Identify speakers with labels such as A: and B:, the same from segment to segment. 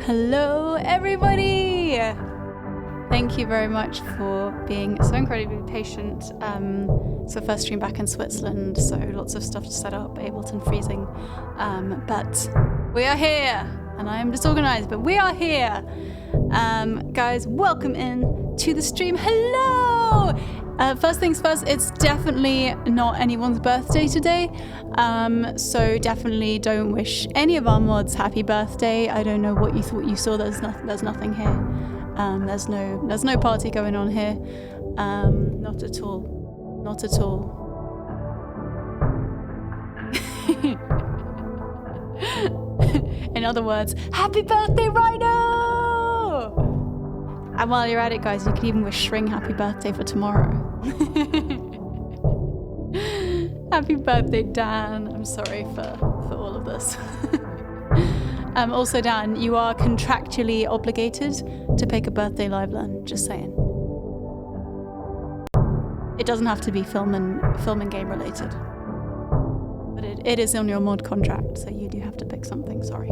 A: Hello, everybody! Thank you very much for being so incredibly patient. It's the first stream back in Switzerland, so lots of stuff to set up, Ableton freezing. But we are here, and I am disorganized, but we are here. Guys, welcome in to the stream. Hello! First things first, it's definitely not anyone's birthday today, so definitely don't wish any of our mods happy birthday. I don't know what you thought you saw. There's nothing here. There's no party going on here. Not at all. Not at all. In other words, happy birthday, Rhino! And while you're at it, guys, you can even wish Shring happy birthday for tomorrow. Happy birthday, Dan. I'm sorry for all of this. Also, Dan, you are contractually obligated to pick a birthday live learn, just saying. It doesn't have to be film and game related. But it is on your mod contract, so you do have to pick something, sorry.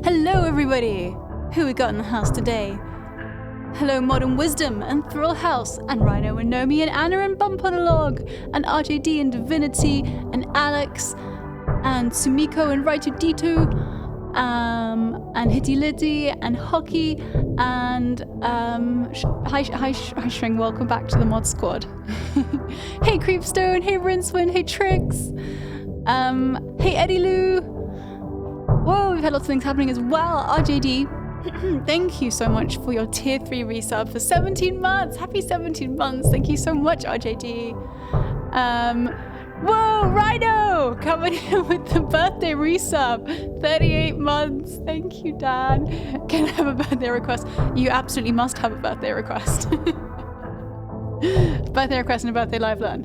A: Hello, everybody! Who we got in the house today? Hello, Modern Wisdom and Thrill House, and Rhino and Nomi and Anna and Bump on a Log, and RJD and Divinity and Alex and Sumiko and Raitudito, and Hitty Litty and Hockey and hi Shring, welcome back to the mod squad. Hey Creepstone, hey Rincewind, hey Trix, hey Eddie Lou. Whoa, we've had lots of things happening as well. RJD, thank you so much for your tier 3 resub for 17 months. Happy 17 months. Thank you so much, RJD. Whoa, Rhino, coming in with the birthday resub. 38 months. Thank you, Dan. Can I have a birthday request? You absolutely must have a birthday request. Birthday request and a birthday live learn.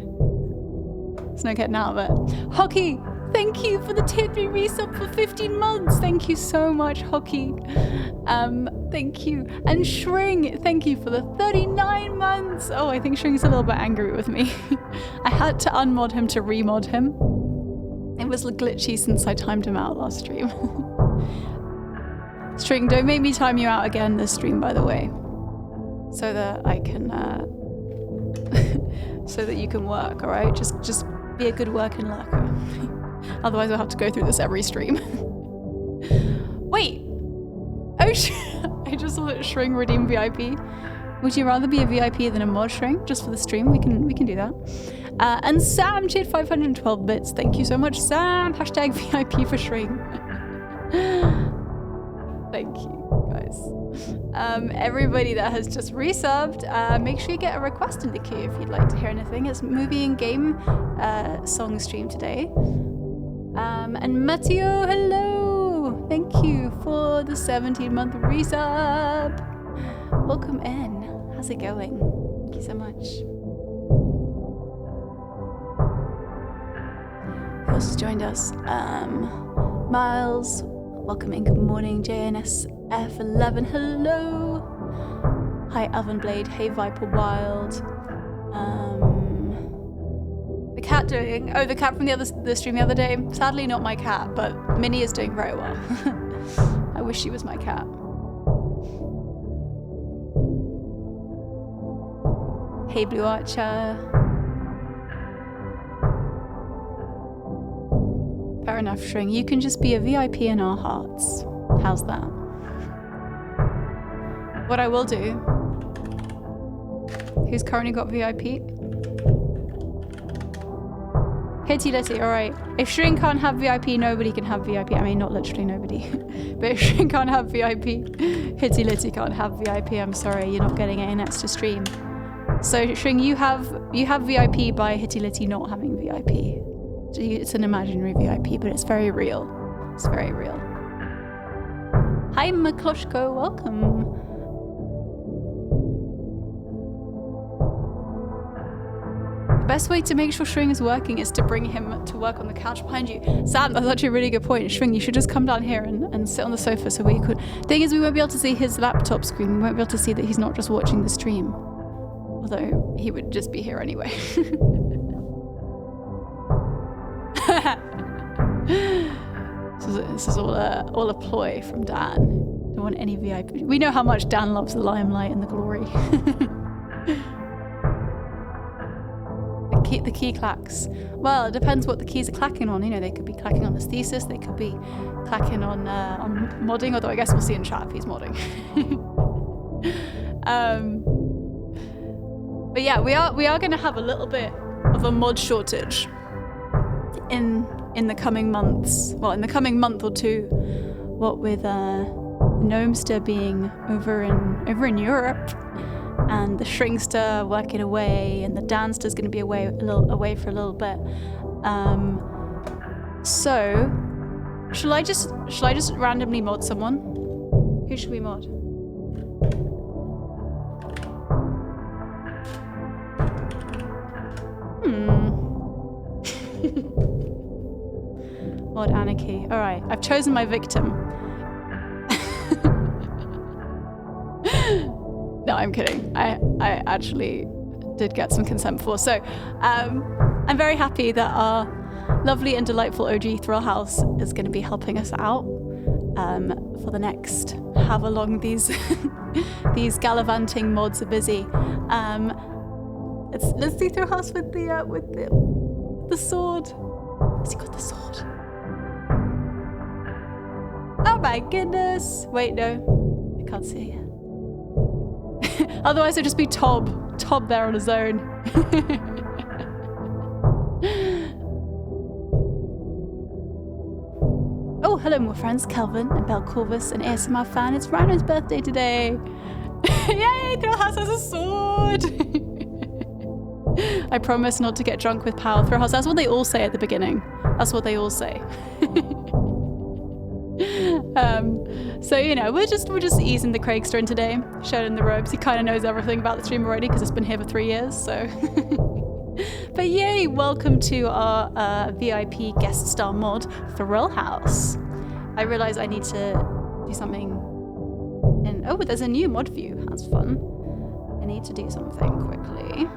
A: There's no getting out of it. Hockey, thank you for the tier 3 resub for 15 months. Thank you so much, Hockey. Thank you. And Shring, thank you for the 39 months. Oh, I think Shring's a little bit angry with me. I had to unmod him to remod him. It was glitchy since I timed him out last stream. Shring, don't make me time you out again this stream, by the way. So that I can, so that you can work, all right? Just be a good working lurker. Otherwise, I'll have to go through this every stream. Wait! Oh, I just saw that Shring redeem VIP. Would you rather be a VIP than a mod, Shring? Just for the stream, we can do that. And Sam cheered 512 bits. Thank you so much, Sam. Hashtag VIP for Shring. Thank you, guys. Everybody that has just resubbed, make sure you get a request in the queue if you'd like to hear anything. It's movie and game song stream today. And Matteo, hello! Thank you for the 17-month resub. Welcome in. How's it going? Thank you so much. Who else has joined us? Miles, welcome in. Good morning. JNSF11, hello. Hi, Ovenblade. Hey, Viper Wild. The cat doing? Oh, the cat from the stream the other day. Sadly, not my cat, but Minnie is doing very well. I wish she was my cat. Hey, Blue Archer. Fair enough, Shring. You can just be a VIP in our hearts. How's that? What I will do. Who's currently got VIP? Hitty Litty, alright. If Shring can't have VIP, nobody can have VIP. I mean, not literally nobody. But if Shring can't have VIP, Hitty Litty can't have VIP. I'm sorry, you're not getting any next to stream. So Shring, you have VIP by Hitty Litty not having VIP. It's an imaginary VIP, but it's very real. It's very real. Hi, Makloshko, welcome. The best way to make sure Shring is working is to bring him to work on the couch behind you. Sam, that's actually a really good point. Shring, you should just come down here and sit on the sofa so we could... Thing is, we won't be able to see his laptop screen. We won't be able to see that he's not just watching the stream. Although, he would just be here anyway. is all a ploy from Dan. Don't want any VIP. We know how much Dan loves the limelight and the glory. The key clacks. Well, it depends what the keys are clacking on. You know, they could be clacking on his thesis. They could be clacking on modding. Although I guess we'll see in chat if he's modding. But yeah, we are going to have a little bit of a mod shortage in the coming months. Well, in the coming month or two. What with Gnomester being over in Europe, and the Shrinkster working away, and the Danster's going to be away for a little bit. So, shall I just randomly mod someone? Who should we mod? Mod Anarchy. All right, I've chosen my victim. No, I'm kidding. I actually did get some consent before. So I'm very happy that our lovely and delightful OG Thrill House is going to be helping us out for the next however long these gallivanting mods are busy. Let's do Thrill House with the sword. Has he got the sword? Oh my goodness! Wait, no, I can't see it. Otherwise it'd just be Tob there on his own. Oh, hello more friends, Kelvin and Belle Corvus, an ASMR fan. It's Rhino's birthday today. Yay, Thrill House has a sword. I promise not to get drunk with power. Thrill House, that's what they all say at the beginning. That's what they all say. So, you know, we're just easing the Craigster in today, showing him the ropes. He kind of knows everything about the stream already because it's been here for 3 years, so. But yay, welcome to our VIP guest star mod, Thrill House. I realize I need to do something oh, there's a new mod view. That's fun. I need to do something quickly.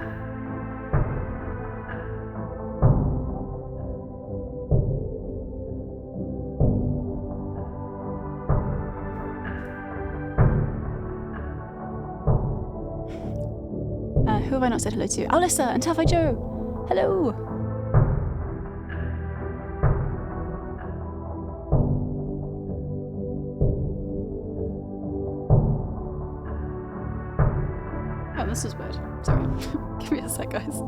A: Who have I not said hello to? Alyssa and Taffy Joe. Hello. Oh, this is weird. Sorry. Give me a sec, guys.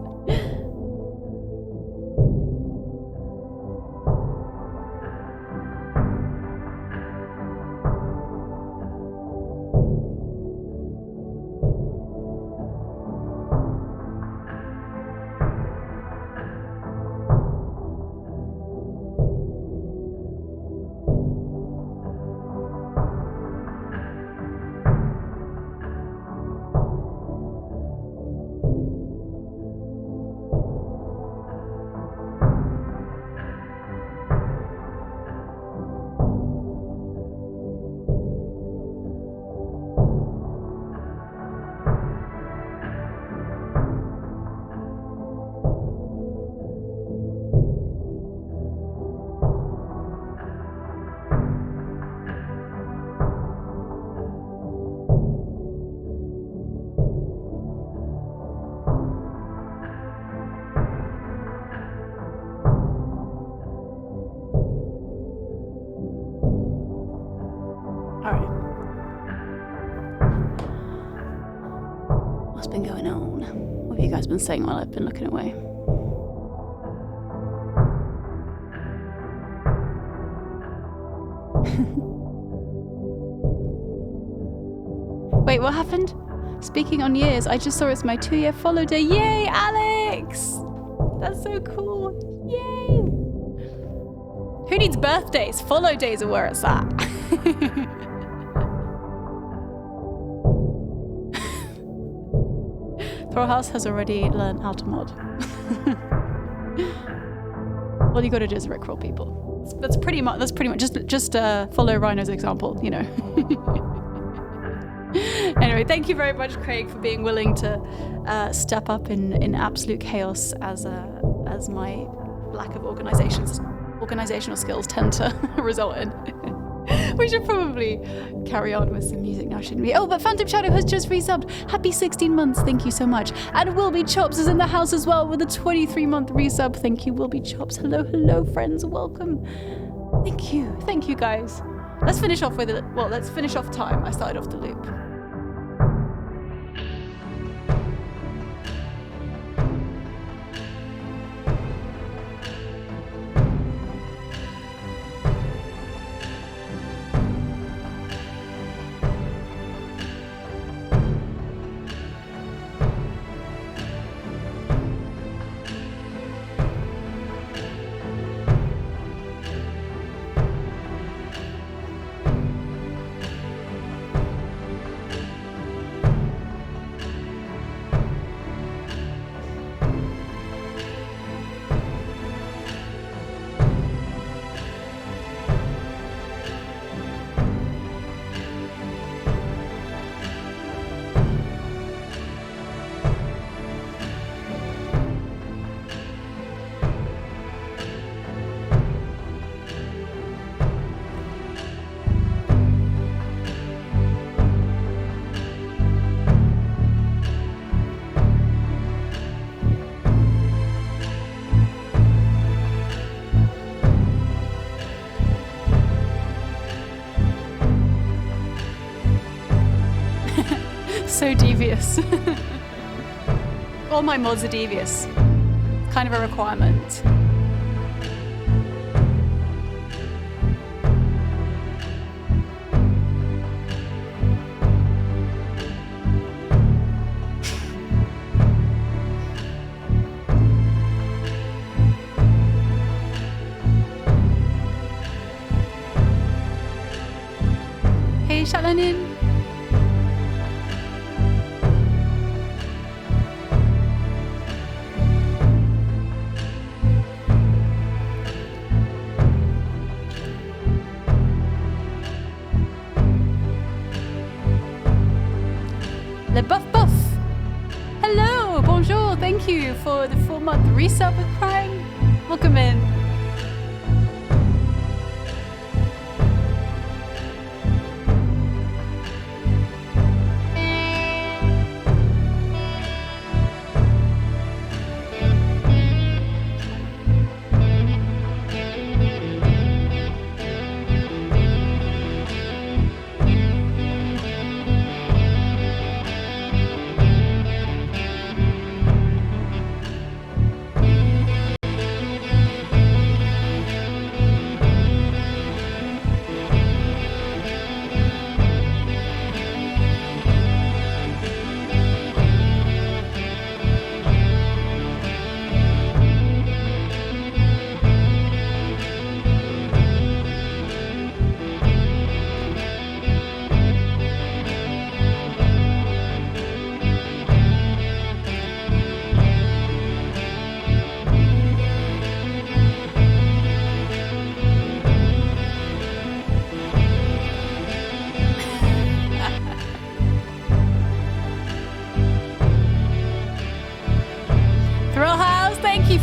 A: Been saying while I've been looking away. Wait, what happened? Speaking on years, I just saw it's my 2-year follow day. Yay, Alex! That's so cool. Yay! Who needs birthdays? Follow days are where it's at. Thrill House has already learned how to mod. All you gotta do is rickroll people. That's pretty much just follow Rhino's example, you know. Anyway, thank you very much, Craig, for being willing to step up in absolute chaos as my lack of organization organizational skills tend to result in. We should probably carry on with some music now, shouldn't we? Oh, but Phantom Shadow has just resubbed. Happy 16 months, thank you so much. And Wilby Chops is in the house as well with a 23-month resub. Thank you, Wilby Chops. Hello, hello, friends, welcome. Thank you guys. Let's finish off with it. Well, let's finish off time. I started off the loop. So devious. All my mods are devious. Kind of a requirement. Hey, Shalanin. Le Buff Buff! Hello! Bonjour! Thank you for the 4-month resub with Prime. Welcome in.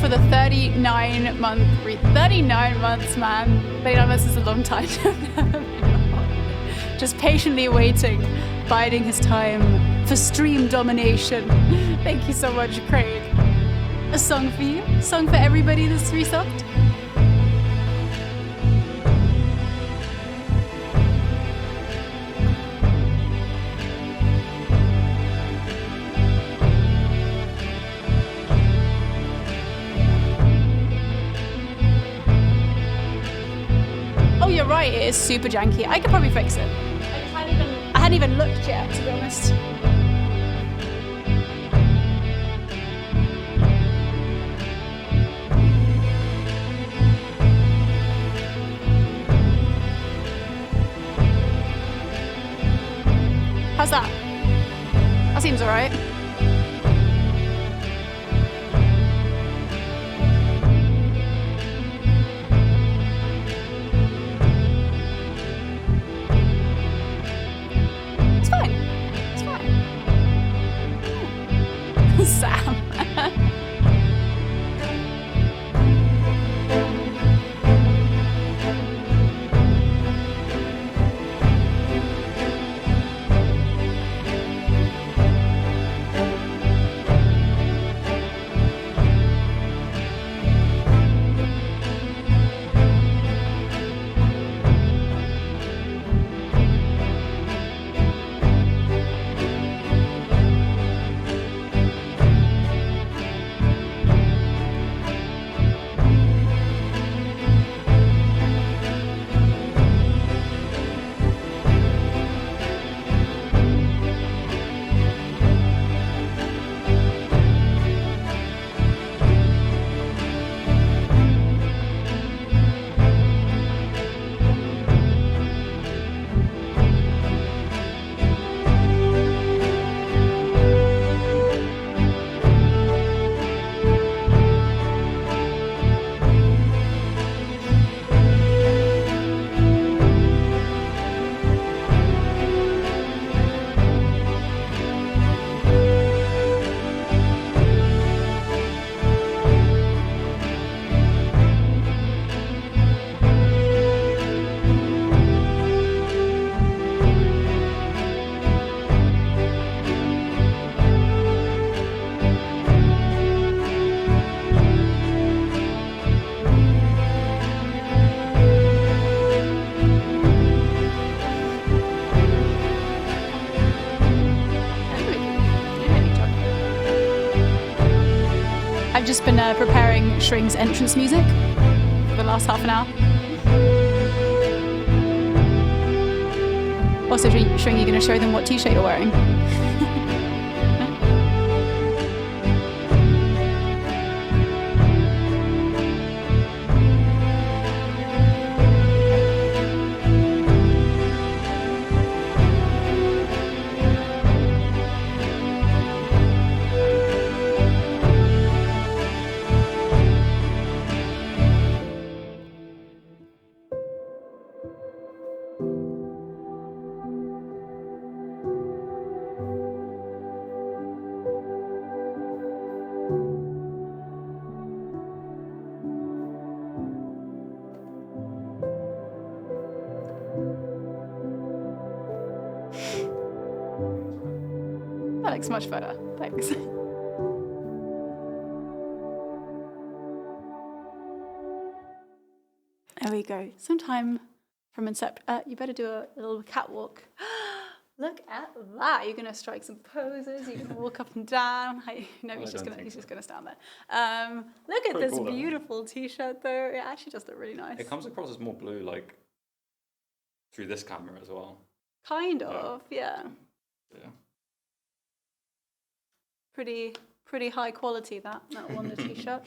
A: For the 39 months, man. 39 months is a long time. Just patiently waiting, biding his time for stream domination. Thank you so much, Craig. A song for you? A song for everybody that's resubbed? You're right, it is super janky. I could probably fix it. I hadn't even looked yet, to be honest. How's that? That seems alright. Sam. just been preparing Shring's entrance music for the last half an hour. Also, Shring, you're going to show them what t-shirt you're wearing. That looks much better. Thanks. There we go. Sometime from Incept. You better do a little catwalk. Look at that. You're gonna strike some poses. You're gonna walk up and down. No, he's just gonna stand there. Look at this beautiful t-shirt though. It actually does look really nice.
B: It comes across as more blue, like through this camera as well.
A: Kind of, yeah.
B: Yeah.
A: Pretty high quality that Wonder t-shirt.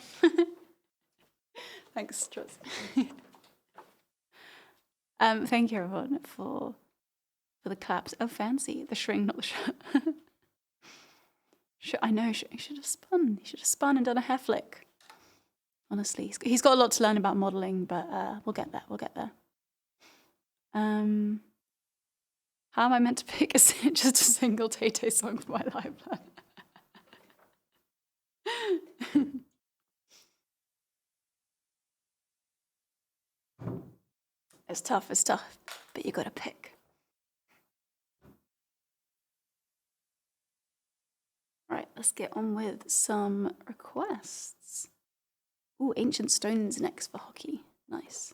A: Thanks, Trust. Thank you everyone for the claps. Oh, fancy. The Shring, not the shirt. I know, Shring should have spun. He should have spun and done a hair flick. Honestly, he's got a lot to learn about modelling, but we'll get there. How am I meant to pick just a single Tay-Tay song for my live plan? It's tough, but you gotta pick. Right, let's get on with some requests. Ooh, Ancient Stones next for hockey. Nice.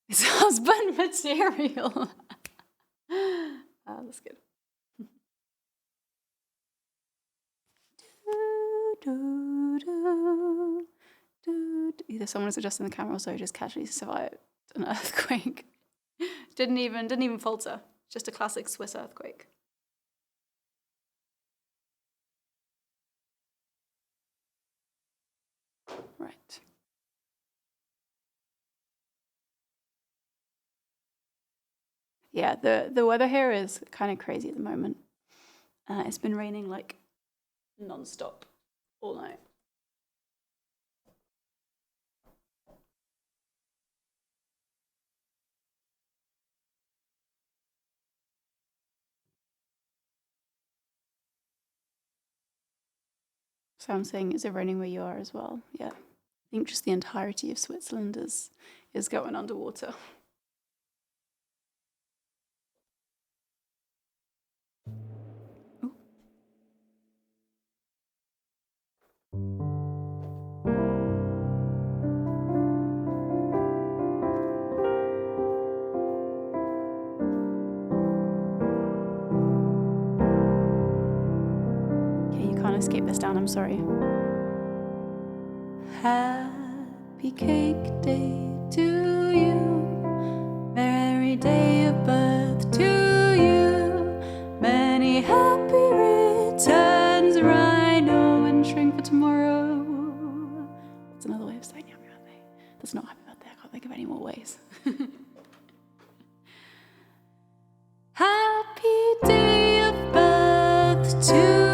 A: It's husband material. That's good. Either someone is adjusting the camera or so just casually survived an earthquake. Didn't even falter. Just a classic Swiss earthquake. Right. Yeah, the weather here is kind of crazy at the moment. It's been raining like non-stop all night. So I'm saying, is it raining where you are as well? Yeah. I think just the entirety of Switzerland is going underwater. Escape this down, I'm sorry. Happy cake day to you, merry day of birth to you, many happy returns, Rhino and Shring for tomorrow. That's another way of saying happy birthday. That's not happy birthday, I can't think of any more ways. Happy day of birth to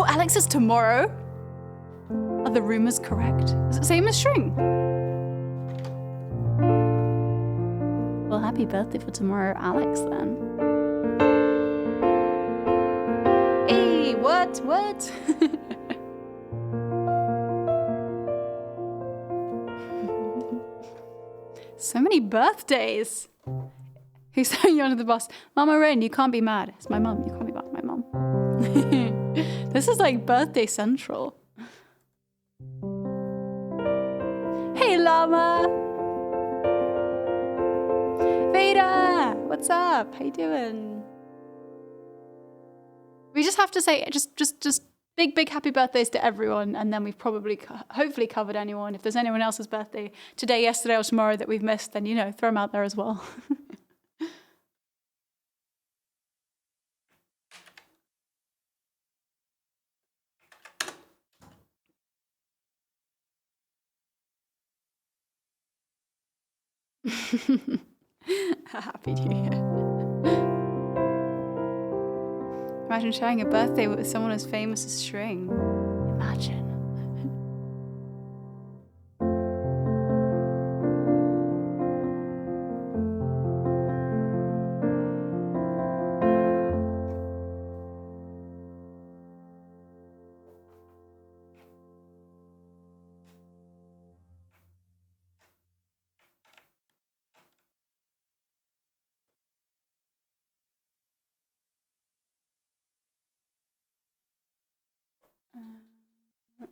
A: Alex is tomorrow. Are the rumors correct? Is it the same as Shring? Well, happy birthday for tomorrow, Alex, then. Hey, what? So many birthdays. Who's throwing you under the bus? Mama Rain, you can't be mad. It's my mum. You can't be mad at my mum. This is like birthday central. Hey, llama. Veda, what's up? How you doing? We just have to say just big happy birthdays to everyone, and then we've probably hopefully covered anyone. If there's anyone else's birthday today, yesterday, or tomorrow that we've missed, then throw them out there as well. Happy New Year. Imagine sharing a birthday with someone as famous as String. Imagine.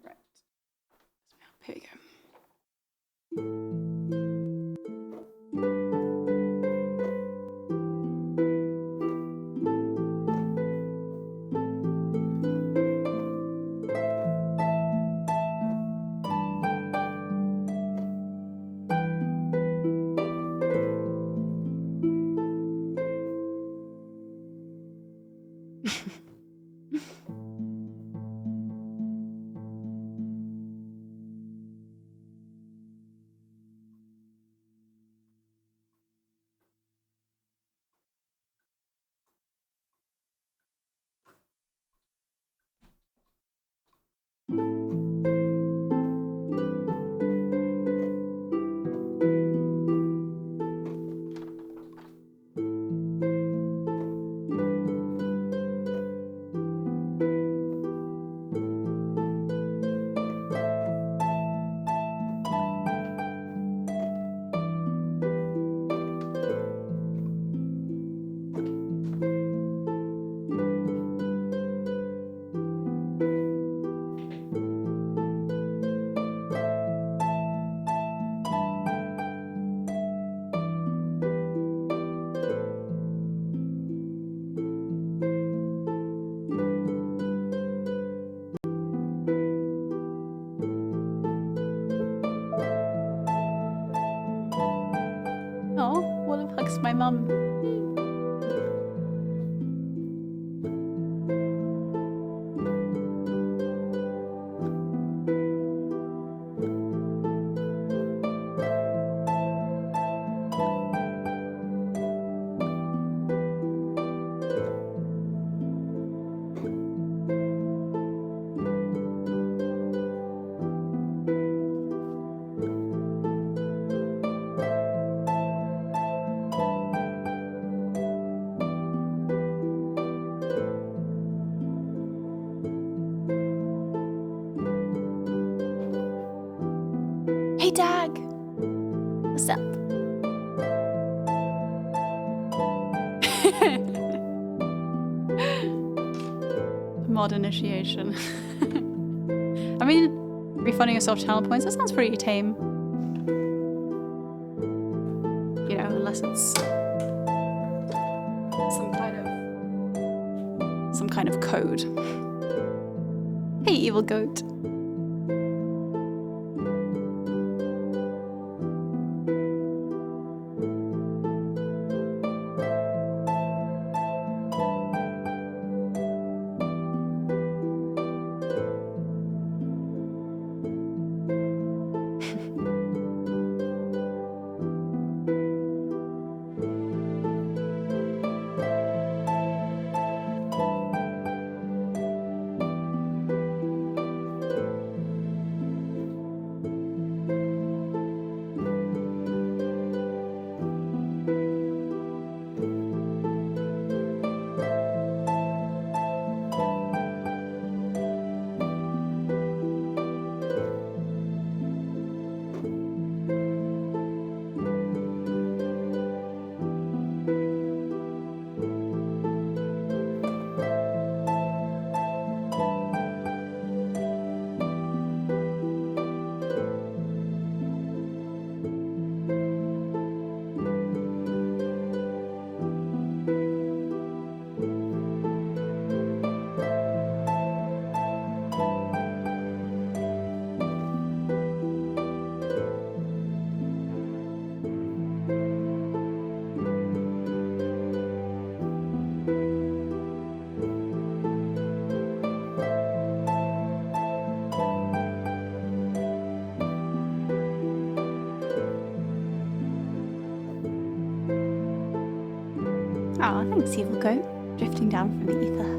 A: Right. Here we go. Oh, Wolf hugs my mum. Hey, Dag! What's up? Mod initiation. I mean, refunding yourself channel points, that sounds pretty tame. Unless it's some kind of code. Hey, evil goat. Ah, thanks, evil goat. Drifting down from the ether.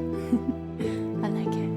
A: I like it.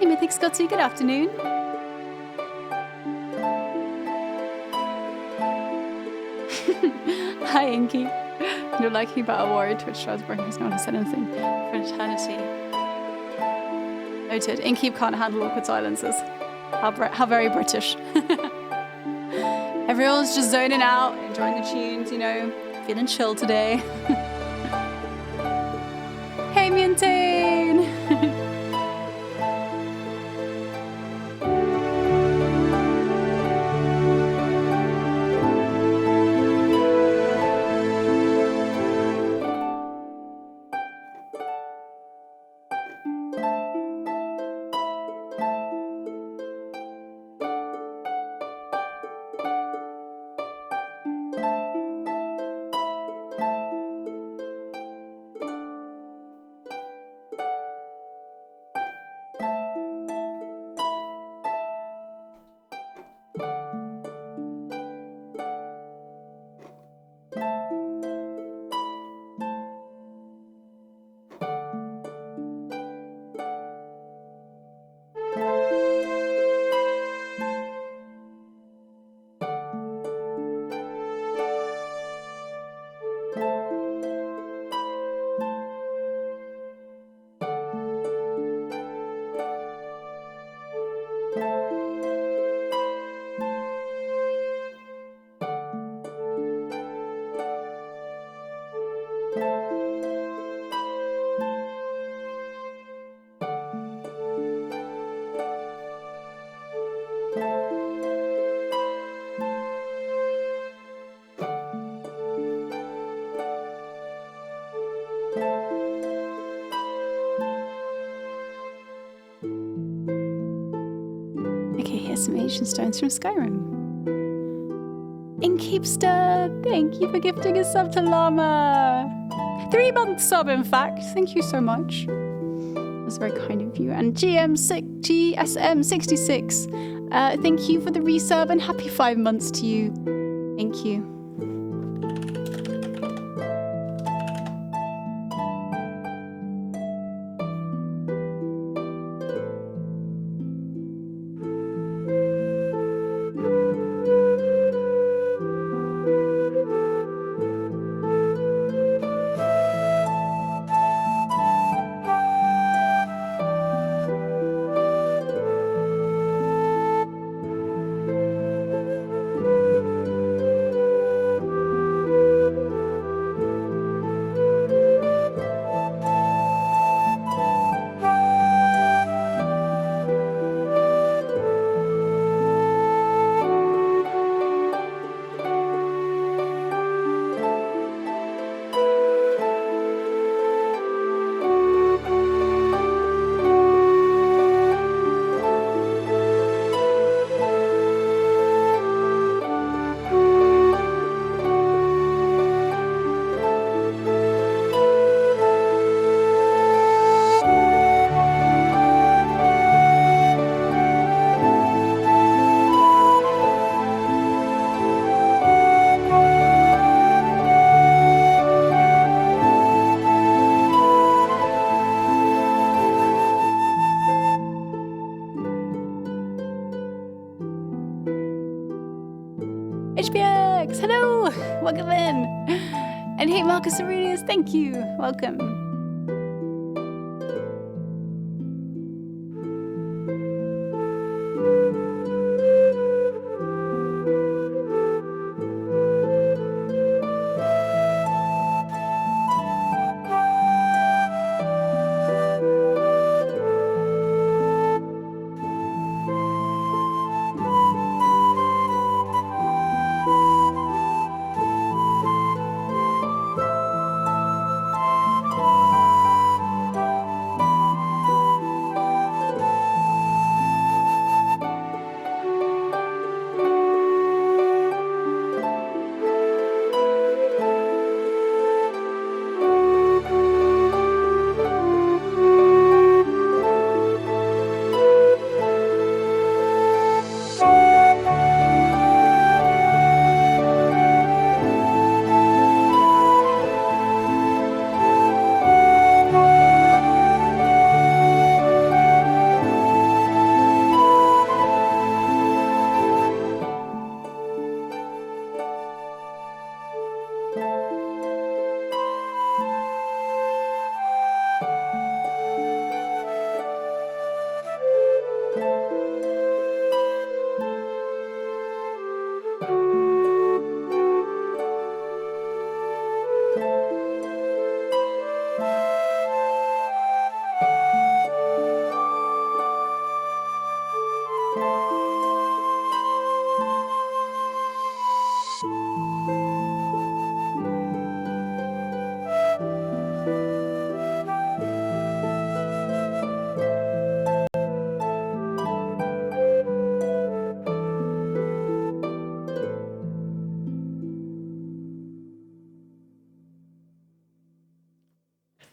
A: Hey, Mythic Scotty, good afternoon. Hi, Inky. You're like Battle Warrior Twitch tries breaking because no one has said anything for eternity. Noted. Inky can't handle awkward silences. How very British. Everyone's just zoning out, enjoying the tunes, you know, feeling chill today. Hey, Miantane! Okay, here's some ancient stones from Skyrim. Inkeepster, thank you for gifting a sub to Llama. 3-month sub, in fact. Thank you so much. That's very kind of you. And GSM66, thank you for the resub and happy 5 months to you. Thank you. HBX, hello, welcome in. And hey, Marcus Aurelius, thank you, welcome.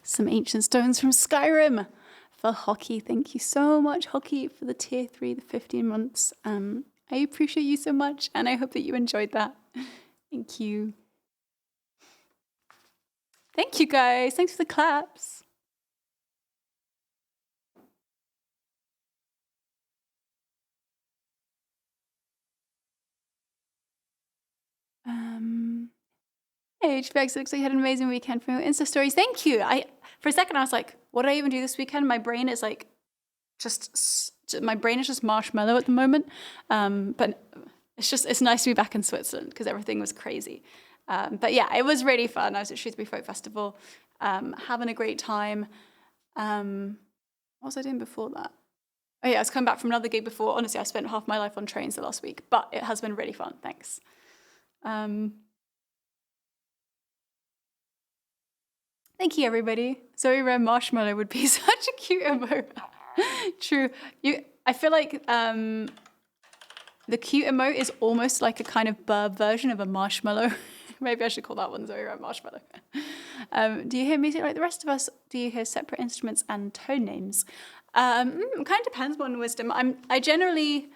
A: Some ancient stones from Skyrim for Hockey. Thank you so much, Hockey, for the tier 3, the 15 months. I appreciate you so much, and I hope that you enjoyed that. Thank you. Thank you, guys. Thanks for the claps. Hey, HBX, looks like you had an amazing weekend from your Insta stories. Thank you. For a second, I was like, what did I even do this weekend? My brain is like just my brain is just marshmallow at the moment. But it's nice to be back in Switzerland because everything was crazy. But yeah, it was really fun. I was at Shrewsbury Folk Festival, having a great time. What was I doing before that? Oh yeah, I was coming back from another gig before. Honestly, I spent half my life on trains the last week, but it has been really fun. Thanks. Thank you, everybody. Zoe Rare Marshmallow would be such a cute emote. True. I feel like the cute emote is almost like a kind of burb version of a marshmallow. Maybe I should call that one Zoe Rare Marshmallow. Do you hear music like the rest of us? Do you hear separate instruments and tone names? Kind of depends on wisdom. I generally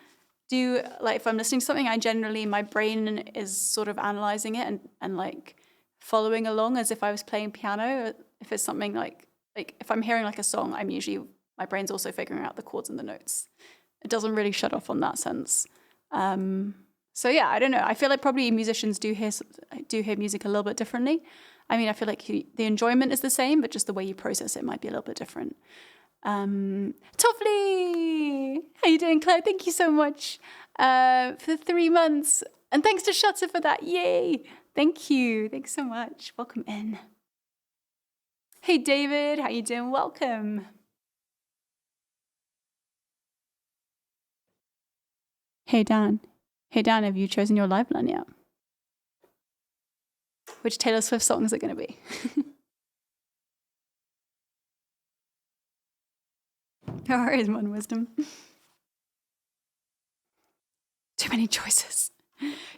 A: do, like, if I'm listening to something, my brain is sort of analyzing it and like following along as if I was playing piano. If it's something like if I'm hearing like a song, my brain's also figuring out the chords and the notes. It doesn't really shut off on that sense. So yeah, I don't know. I feel like probably musicians do hear music a little bit differently. I mean, I feel like the enjoyment is the same, but just the way you process it might be a little bit different. Tofflee! How you doing, Claire? Thank you so much for the 3 months. And thanks to Shutter for that. Yay! Thank you. Thanks so much. Welcome in. Hey, David. How you doing? Welcome. Hey, Dan. Hey, Dan, have you chosen your live plan yet? Which Taylor Swift song is it going to be? No worries, Modern Wisdom. Too many choices.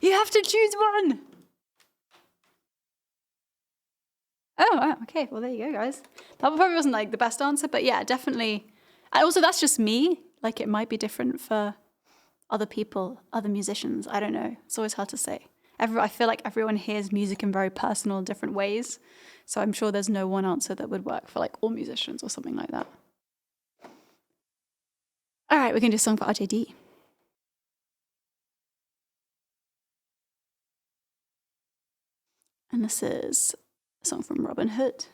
A: You have to choose one. Oh, wow. Okay. Well, there you go, guys. That probably wasn't like the best answer, but yeah, definitely. And also, that's just me. Like, it might be different for other people, other musicians. I don't know. It's always hard to say. I feel like everyone hears music in very personal, different ways. So I'm sure there's no one answer that would work for like all musicians or something like that. All right, we're going to do a song for RJD. And this is a song from Robin Hood.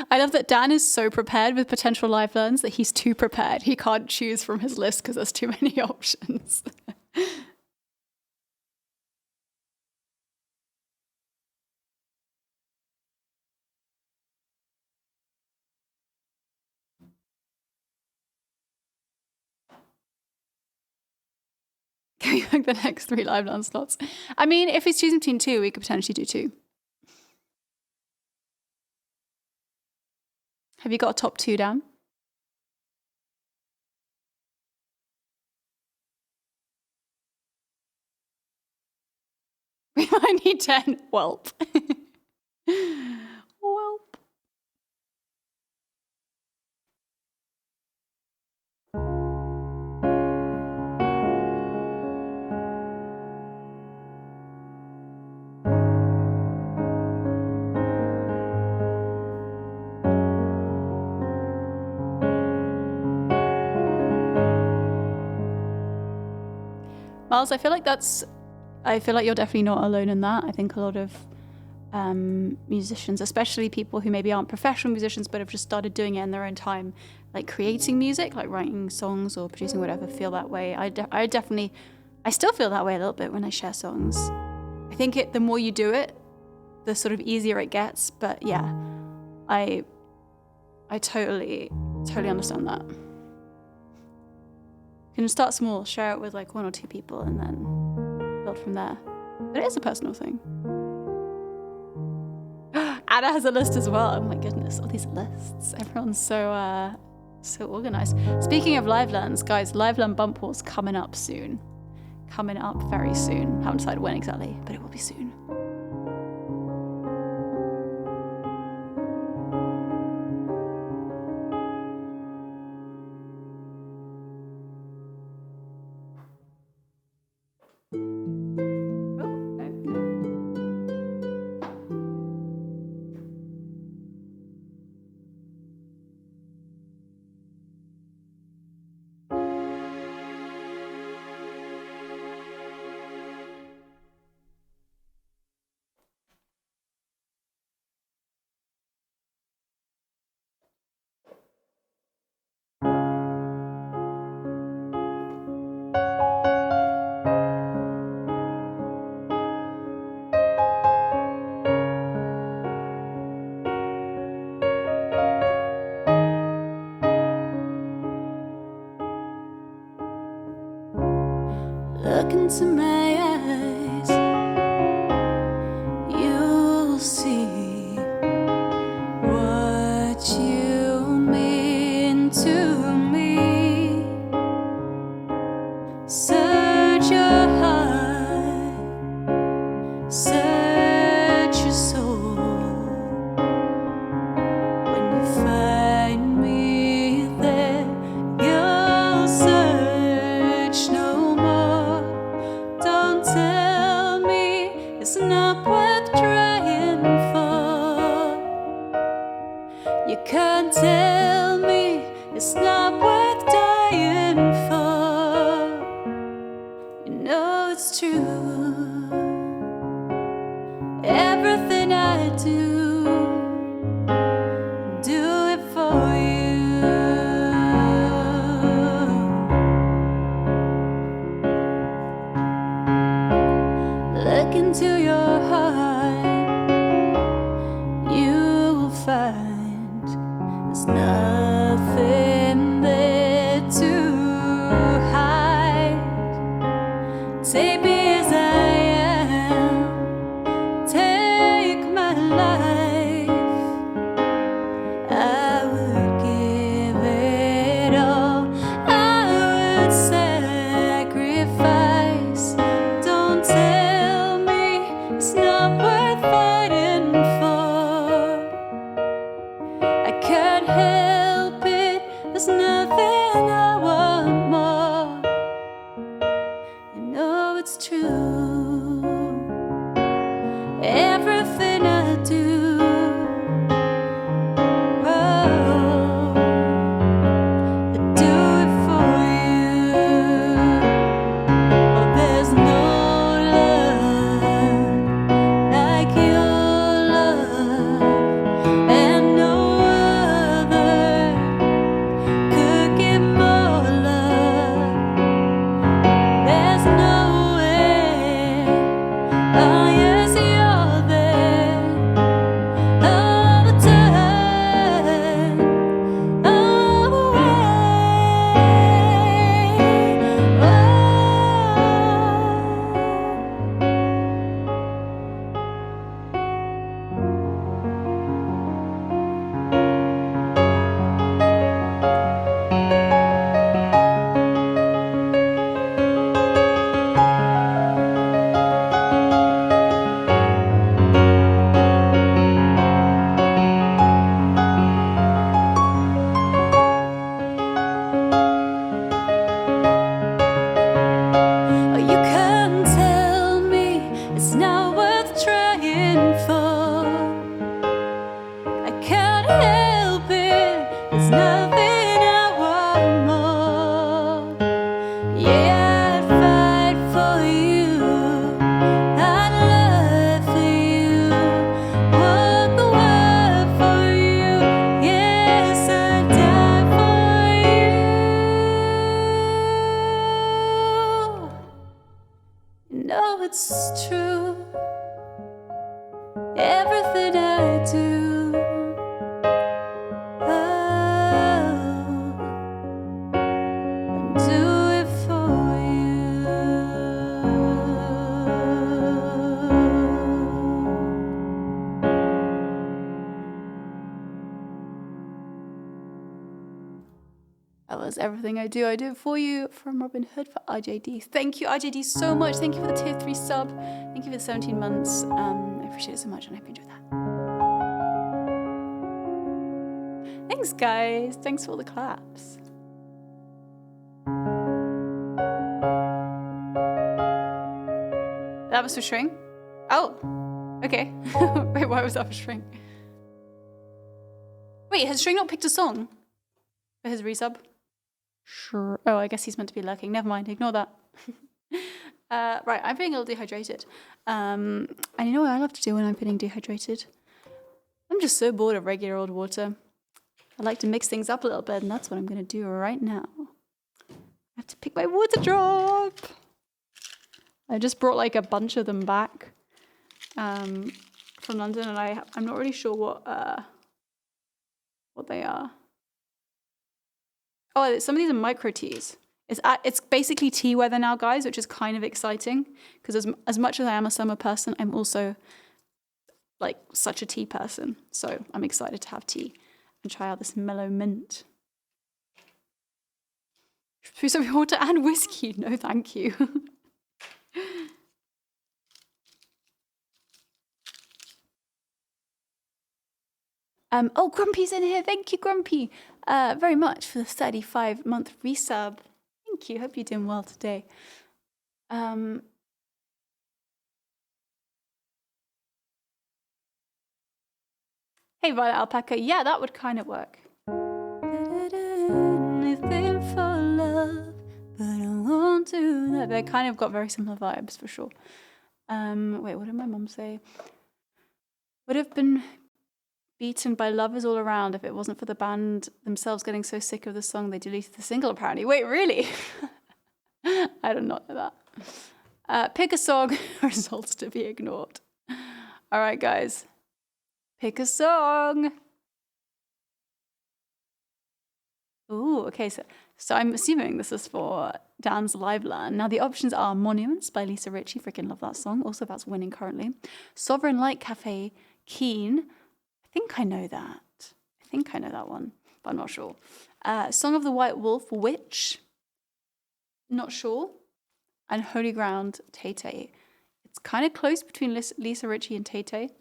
A: I love that Dan is so prepared with potential live learns that he's too prepared. He can't choose from his list because there's too many options. Can we book the next 3 live learn slots? I mean, if he's choosing between 2, we could potentially do 2. Have you got a top 2 down? We might need 10. Welp. Welp. Miles, I feel like you're definitely not alone in that. I think a lot of musicians, especially people who maybe aren't professional musicians but have just started doing it in their own time, like creating music, like writing songs or producing whatever, feel that way. I still feel that way a little bit when I share songs. I think the more you do it, the sort of easier it gets. But yeah, I totally understand that. You can start small, share it with like 1 or 2 people, and then build from there. But it is a personal thing. Anna has a list as well. Oh my goodness, all these lists. Everyone's so organized. Speaking of live learns, guys, live learn bump wall's coming up soon. Coming up very soon. Haven't decided when exactly, but it will be soon. into my eyes, you'll see what you mean to me. Search your heart, search your soul. When you find me there, you'll search no more. Don't tell me it's not worth trying for. You can't tell me it's not worth dying for. You know it's true. Everything I do it for you. Look into your heart, you will find there's nothing there to hide. Take me as I am, take my life. I would give it all, I would sacrifice. Don't tell me it's not worth fighting for. I can't help it, there's nothing I want more. You know it's true. Everything I do, oh, I do it for you. Oh, there's no love like your love, and no other could give more love. There's nowhere, oh yes, you're there all the time, all the way. Oh. Oh, you can't tell me it's not worth trying for. I can't help it, there's nothing I want more. Yeah, I'd fight for you, I'd love for you, walk the world for you. Yes, I'd die for you. You know it's true. Everything I do, oh, I do it for you. That was Everything I Do It For You from Robin Hood for RJD. Thank you, RJD, so much. Thank you for the tier 3 sub. Thank you for the 17 months. I appreciate it so much, and I hope you enjoyed that. Thanks, guys. Thanks for all the claps. That was for Shring? Oh, okay. Wait, why was that for Shring? Wait, has Shring not picked a song for his resub? Sure. Oh, I guess he's meant to be lurking. Never mind, ignore that. Right, I'm feeling a little dehydrated. And you know what I love to do when I'm feeling dehydrated? I'm just so bored of regular old water. I like to mix things up a little bit, and that's what I'm going to do right now. I have to pick my water drop. I just brought like a bunch of them back from London, and I'm not really sure what they are. Oh, some of these are micro teas. It's basically tea weather now, guys, which is kind of exciting because as much as I am a summer person, I'm also like such a tea person. So I'm excited to have tea and try out this mellow mint. Should some water and whiskey? No, thank you. Oh, Grumpy's in here. Thank you, Grumpy, very much for the 35-month resub. Thank you. Hope you're doing well today. Hey, Violet Alpaca. Yeah, that would kind of work. Anything for love, but I won't do that. They kind of got very similar vibes for sure. Wait, what did my mom say? Would have been beaten by lovers all around if it wasn't for the band themselves getting so sick of the song they deleted the single apparently. Wait, really? I did not know that. Pick a song, results to be ignored. All right, guys. Pick a song. Ooh, okay, so I'm assuming this is for Dan's Live Land. Now the options are Monuments by Lisa Ritchie, freaking love that song. Also that's winning currently. Sovereign Light Cafe, Keen. I think I know that. I think I know that one, but I'm not sure. Song of the White Wolf, Witch. Not sure. And Holy Ground, Tay Tay. It's kind of close between Lisa Ritchie and Tay Tay.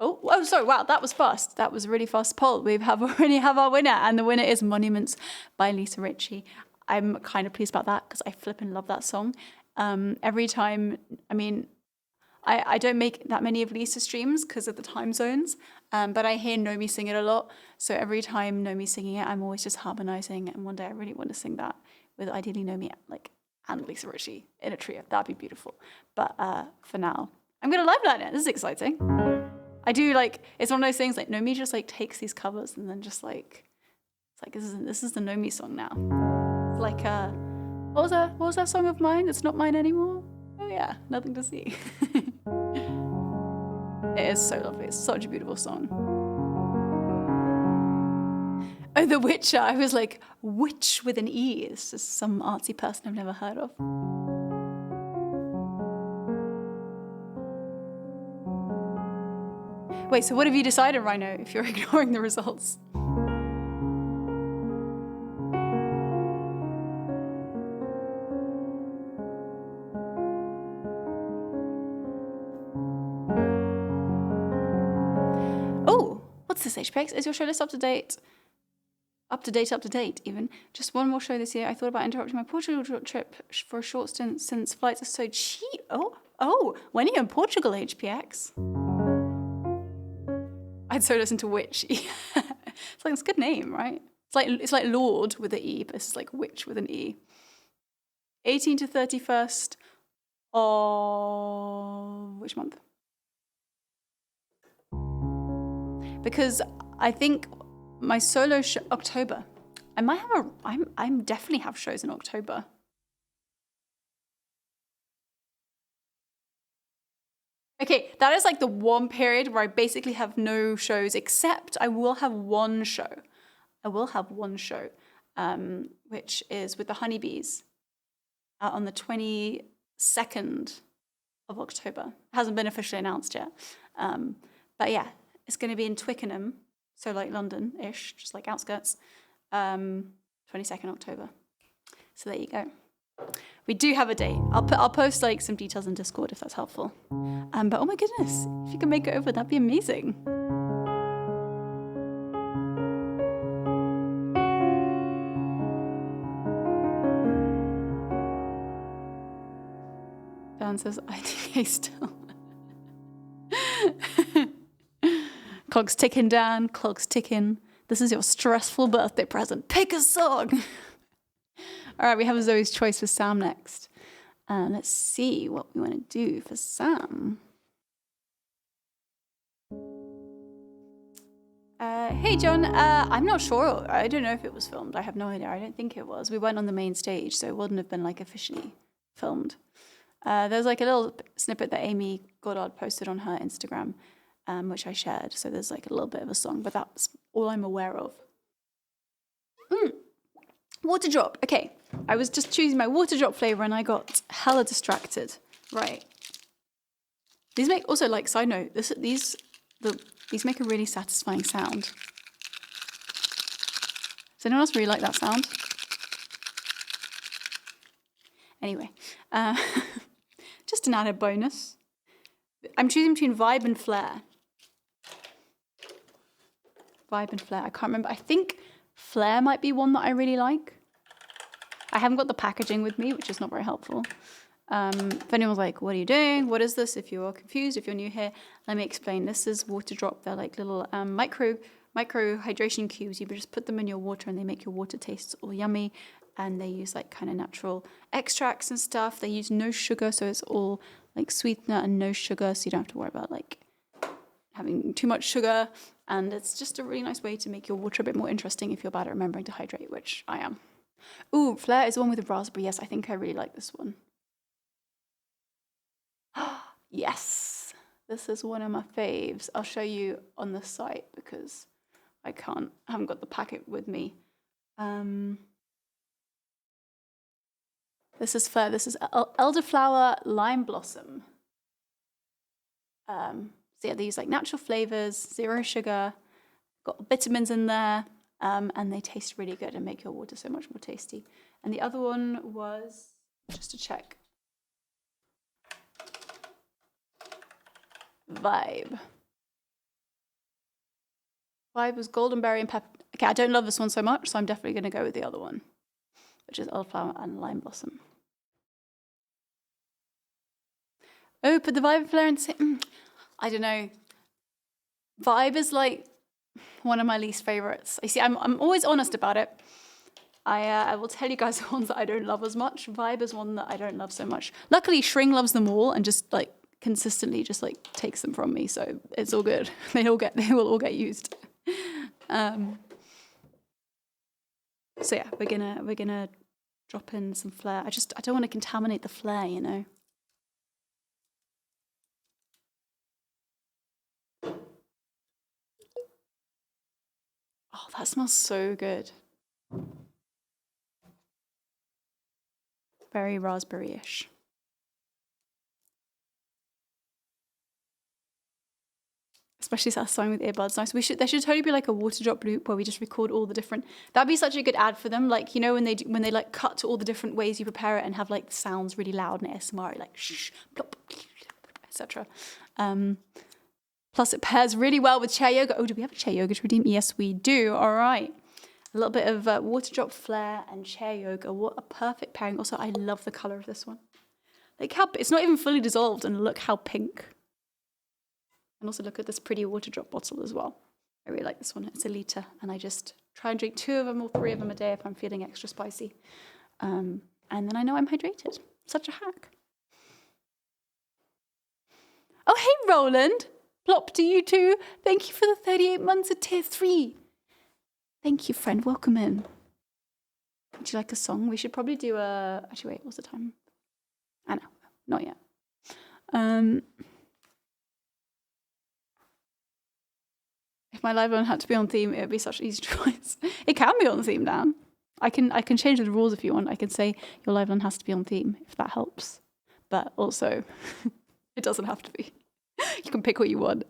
A: Oh, sorry, wow, that was fast. That was a really fast poll. We already have our winner, and the winner is Monuments by Lisa Ritchie. I'm kind of pleased about that because I flippin' love that song. Every time, I mean, I don't make that many of Lisa streams because of the time zones, but I hear Nomi sing it a lot. So every time Nomi's singing it, I'm always just harmonizing. And one day I really want to sing that with ideally Nomi and Lisa Ritchie in a trio. That'd be beautiful. But for now, I'm going to live learn it. This is exciting. I do it's one of those things Nomi just takes these covers and then just it's this is the Nomi song now. It's like what was that song of mine? It's not mine anymore. Oh yeah, Nothing to See. It is so lovely. It's such a beautiful song. Oh, The Witcher. I was like, witch with an E. It's just some artsy person I've never heard of. Wait, so what have you decided, Rhino, if you're ignoring the results? Oh, what's this, HPX? Is your show list up to date? Up to date, even. Just one more show this year. I thought about interrupting my Portugal trip for a short stint since flights are so cheap. Oh, when are you in Portugal, HPX? I'd so listen to Witch. It's a good name, right? It's like Lord with an E, but it's like Witch with an E. 18 to 31st of which month? Because I think my solo show October. I might have I'm definitely have shows in October. Okay, that is the one period where I basically have no shows, except I will have one show. Which is with the Honeybees on the 22nd of October. It hasn't been officially announced yet. But yeah, it's going to be in Twickenham, so London-ish, just outskirts, 22nd October. So there you go. We do have a date. I'll post some details in Discord if that's helpful. But oh my goodness, if you can make it over, that'd be amazing. Dan says IDK still. Clock's ticking, Dan. Clock's ticking. This is your stressful birthday present. Pick a song. All right, we have Zoe's choice for Sam next. Let's see what we want to do for Sam. Hey, John. I'm not sure. I don't know if it was filmed. I have no idea. I don't think it was. We weren't on the main stage, so it wouldn't have been officially filmed. There's a little snippet that Amy Goddard posted on her Instagram, which I shared. So there's a little bit of a song, but that's all I'm aware of. Water drop. Okay, I was just choosing my water drop flavor and I got hella distracted. Right. These make also, like, side note, these make a really satisfying sound. Does anyone else really like that sound? Anyway, just an added bonus. I'm choosing between Vibe and Flare. Vibe and Flare. I can't remember. I think Flare might be one that I really like. I haven't got the packaging with me, which is not very helpful. If anyone's like, what are you doing? What is this? If you're confused, if you're new here, let me explain. This is water drop. They're like little micro hydration cubes. You just put them in your water and they make your water taste all yummy. And they use like kind of natural extracts and stuff. They use no sugar, so it's all like sweetener and no sugar, so you don't have to worry about like having too much sugar. And it's just a really nice way to make your water a bit more interesting if you're bad at remembering to hydrate, which I am. Ooh, Flare is the one with the raspberry. Yes, I think I really like this one. Yes, this is one of my faves. I'll show you on the site because I haven't got the packet with me. This is Flare. This is elderflower lime blossom. So yeah, they use like natural flavors, 0 sugar, got vitamins in there, and they taste really good and make your water so much more tasty. And the other one was, just to check, Vibe. Vibe was golden berry and pepper. Okay, I don't love this one so much, so I'm definitely going to go with the other one, which is elderflower and lime blossom. Oh, put the Vibe and Flare and say, I don't know. Vibe is like one of my least favorites. You see, I'm always honest about it. I will tell you guys the ones that I don't love as much. Vibe is one that I don't love so much. Luckily, Shring loves them all and just like consistently just like takes them from me, so it's all good. They will all get used. So yeah, we're gonna drop in some Flare. I don't want to contaminate the Flare, you know. Oh, that smells so good. Very raspberry-ish. Especially satisfying with earbuds. Nice. There should totally be like a water drop loop where we just record all the different. That'd be such a good ad for them. Like, you know, when they like cut to all the different ways you prepare it and have like sounds really loud and ASMR, like shh, plop, etc. Plus, it pairs really well with chair yoga. Oh, do we have a chair yoga to redeem? Yes, we do. All right. A little bit of water drop Flare and chair yoga. What a perfect pairing. Also, I love the color of this one. Like how it's not even fully dissolved, and look how pink. And also look at this pretty water drop bottle as well. I really like this one. It's a litre, and I just try and drink 2 of them or 3 of them a day if I'm feeling extra spicy. And then I know I'm hydrated. Such a hack. Oh, hey, Roland. Plop to you too. Thank you for the 38 months of tier 3. Thank you, friend. Welcome in. Would you like a song? We should probably do a... Actually, wait, what's the time? I know. Not yet. If my live one had to be on theme, it would be such an easy choice. It can be on theme, Dan. I can change the rules if you want. I can say your live one has to be on theme, if that helps. But also, it doesn't have to be. You can pick what you want.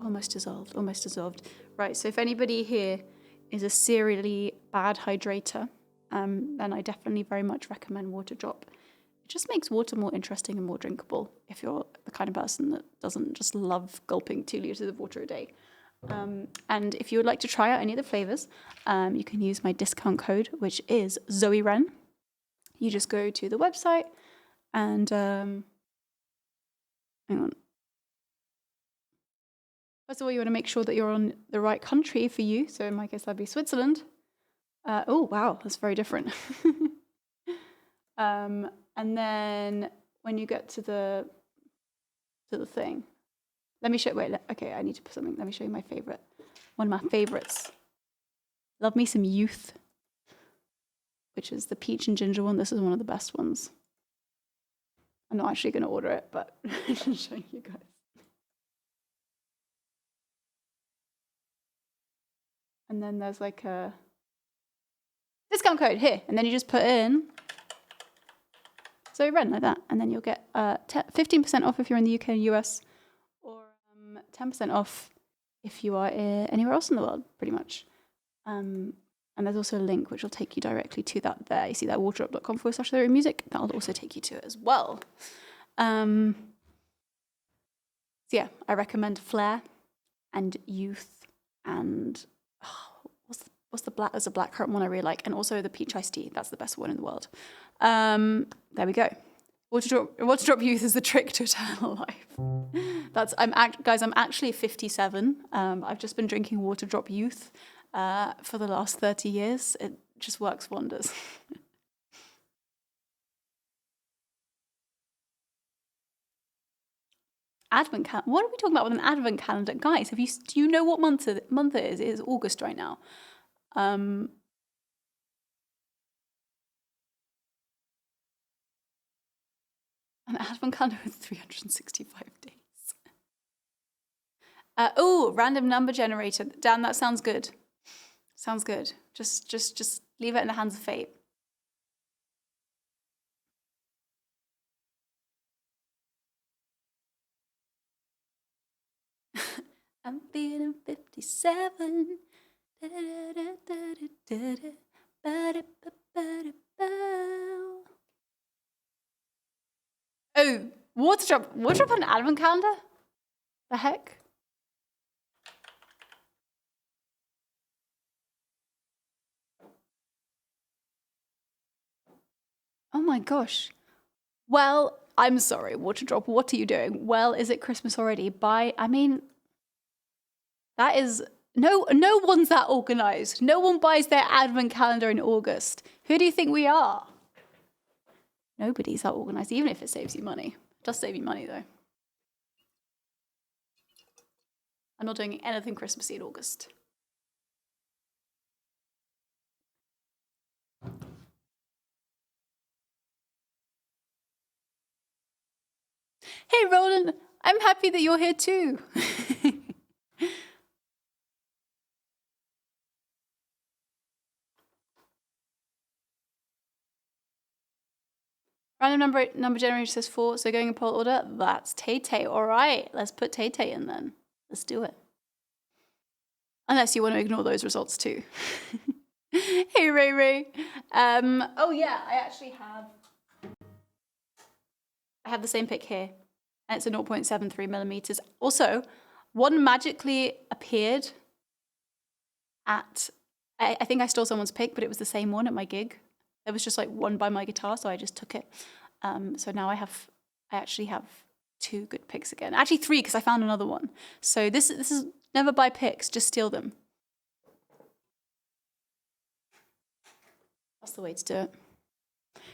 A: Almost dissolved. Right, so if anybody here is a serially bad hydrator, then I definitely very much recommend water drop. It just makes water more interesting and more drinkable if you're the kind of person that doesn't just love gulping 2 liters of water a day. And if you would like to try out any of the flavors, you can use my discount code, which is ZoeWren. You just go to the website and hang on. First of all, you want to make sure that you're on the right country for you. So in my case, that'd be Switzerland. Oh, wow, that's very different. And then when you get to the thing, let me show, okay, I need to put something. Let me show you my favorite. One of my favorites. Love me some Youth, which is the peach and ginger one. This is one of the best ones. I'm not actually going to order it, but I'm just showing you guys. And then there's like a discount code here, and then you just put in Zoe Wren like that, and then you'll get 15% off if you're in the UK and US, or 10% off if you are anywhere else in the world, pretty much. And there's also a link which will take you directly to that there. You see that waterdrop.com/music. That'll also take you to it as well. So yeah, I recommend Flair and Youth and what's the black? There's a blackcurrant one I really like, and also the peach iced tea. That's the best one in the world. There we go. Waterdrop Youth is the trick to eternal life. I'm actually 57. I've just been drinking Waterdrop Youth for the last 30 years. It just works wonders. Advent calendar. What are we talking about with an advent calendar, guys? Do you know what month it is? It is August right now. An advent calendar with 365 days. Random number generator. Dan, that sounds good. Sounds good. Just leave it in the hands of fate. I'm feeling 57. Oh, Waterdrop an advent calendar? The heck? Oh my gosh. Well, I'm sorry, Waterdrop, what are you doing? Well, is it Christmas already? That is, no one's that organized. No one buys their advent calendar in August. Who do you think we are? Nobody's that organized, even if it saves you money. It does save you money, though. I'm not doing anything Christmassy in August. Hey, Roland, I'm happy that you're here too. Random number generator says 4, so going in poll order, that's Tay-Tay. All right, let's put Tay-Tay in then. Let's do it. Unless you want to ignore those results too. Hey, Ray Ray. Oh yeah, I have the same pick here. And it's a 0.73 millimeters. Also, one magically appeared at, I think I stole someone's pick, but it was the same one at my gig. There was just like one by my guitar, so I just took it. So now I actually have 2 good picks again. Actually 3, because I found another one. So this is never buy picks, just steal them. That's the way to do it.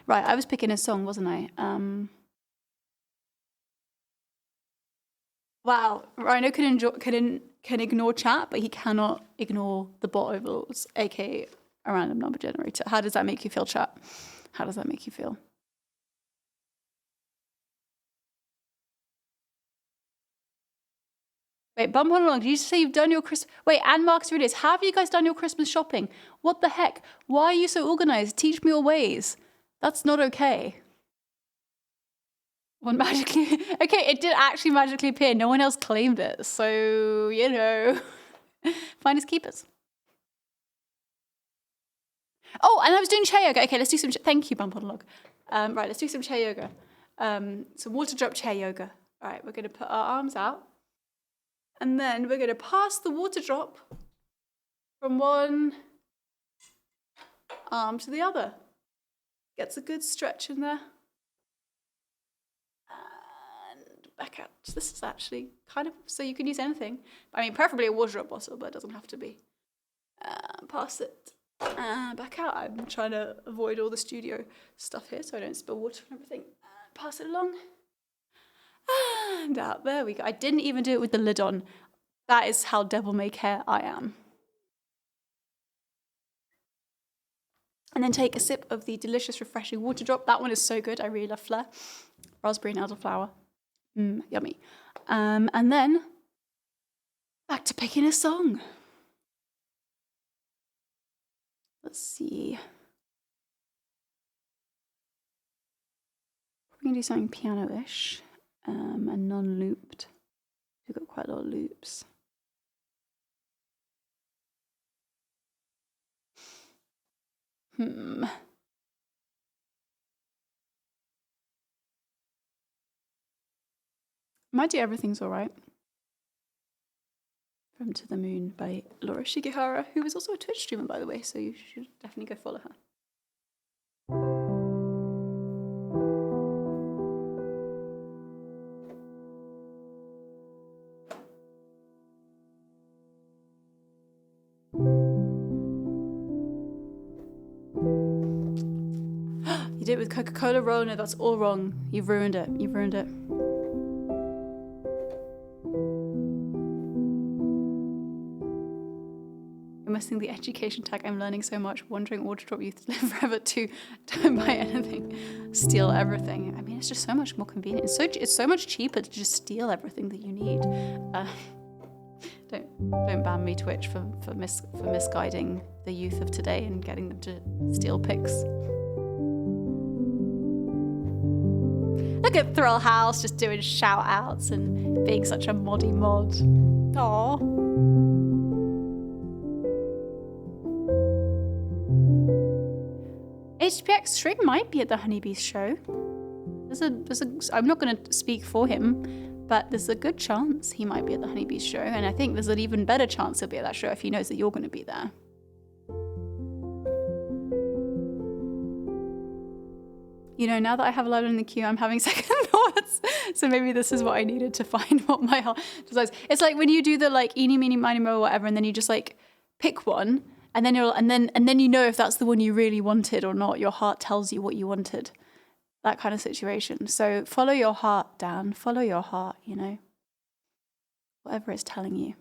A: Right, I was picking a song, wasn't I? Wow, Rhino can ignore chat, but he cannot ignore the bot overlords, aka a random number generator. How does that make you feel, chat? How does that make you feel? Wait, bump on along. Did you say you've done your Christmas? Wait, and Marcus Aurelius, have you guys done your Christmas shopping? What the heck? Why are you so organized? Teach me your ways. That's not okay. One magically... Okay, it did actually magically appear. No one else claimed it. So, you know, finders keepers. Oh, and I was doing chair yoga. Okay, let's do some... Thank you, Bump on Log. Right, let's do some chair yoga. Some Waterdrop chair yoga. All right, we're going to put our arms out. And then we're going to pass the Waterdrop from one arm to the other. Gets a good stretch in there. And back out. So this is actually kind of, so you can use anything. I mean, preferably a Waterdrop bottle, but it doesn't have to be. Pass it. Back out. I'm trying to avoid all the studio stuff here so I don't spill water and everything. Pass it along. And out. There we go. I didn't even do it with the lid on. That is how devil-may-care I am. And then take a sip of the delicious, refreshing Waterdrop. That one is so good. I really love Flair. raspberry and elderflower. Yummy. And then back to picking a song. Let's see. We're going to do something piano-ish and non-looped. We've got quite a lot of loops. Might do Everything's Alright. From To the Moon by Laura Shigehara, who is also a Twitch streamer, by the way, so you should definitely go follow her. You did it with Coca-Cola Roll. No, that's all wrong. You've ruined it. You've ruined it. You're missing the education tag. I'm learning so much. Wondering order drop youth to live forever too. Don't buy anything. Steal everything. I mean, it's just so much more convenient. It's so much cheaper to just steal everything that you need. Don't ban me, Twitch, for misguiding the youth of today and getting them to steal pics. Look at Thrill House just doing shout outs and being such a moddy mod. Aww. HPX Shrig might be at the Honeybees show. I'm not going to speak for him, but there's a good chance he might be at the Honeybees show, and I think there's an even better chance he'll be at that show if he knows that you're going to be there. You know, now that I have a lot in the queue, I'm having second thoughts. So maybe this is what I needed to find what my heart desires. It's like when you do the like eeny, meeny, miny, moe, whatever, and then you just like pick one. And then you know if that's the one you really wanted or not. Your heart tells you what you wanted. That kind of situation. So follow your heart, Dan. Follow your heart, you know. Whatever it's telling you.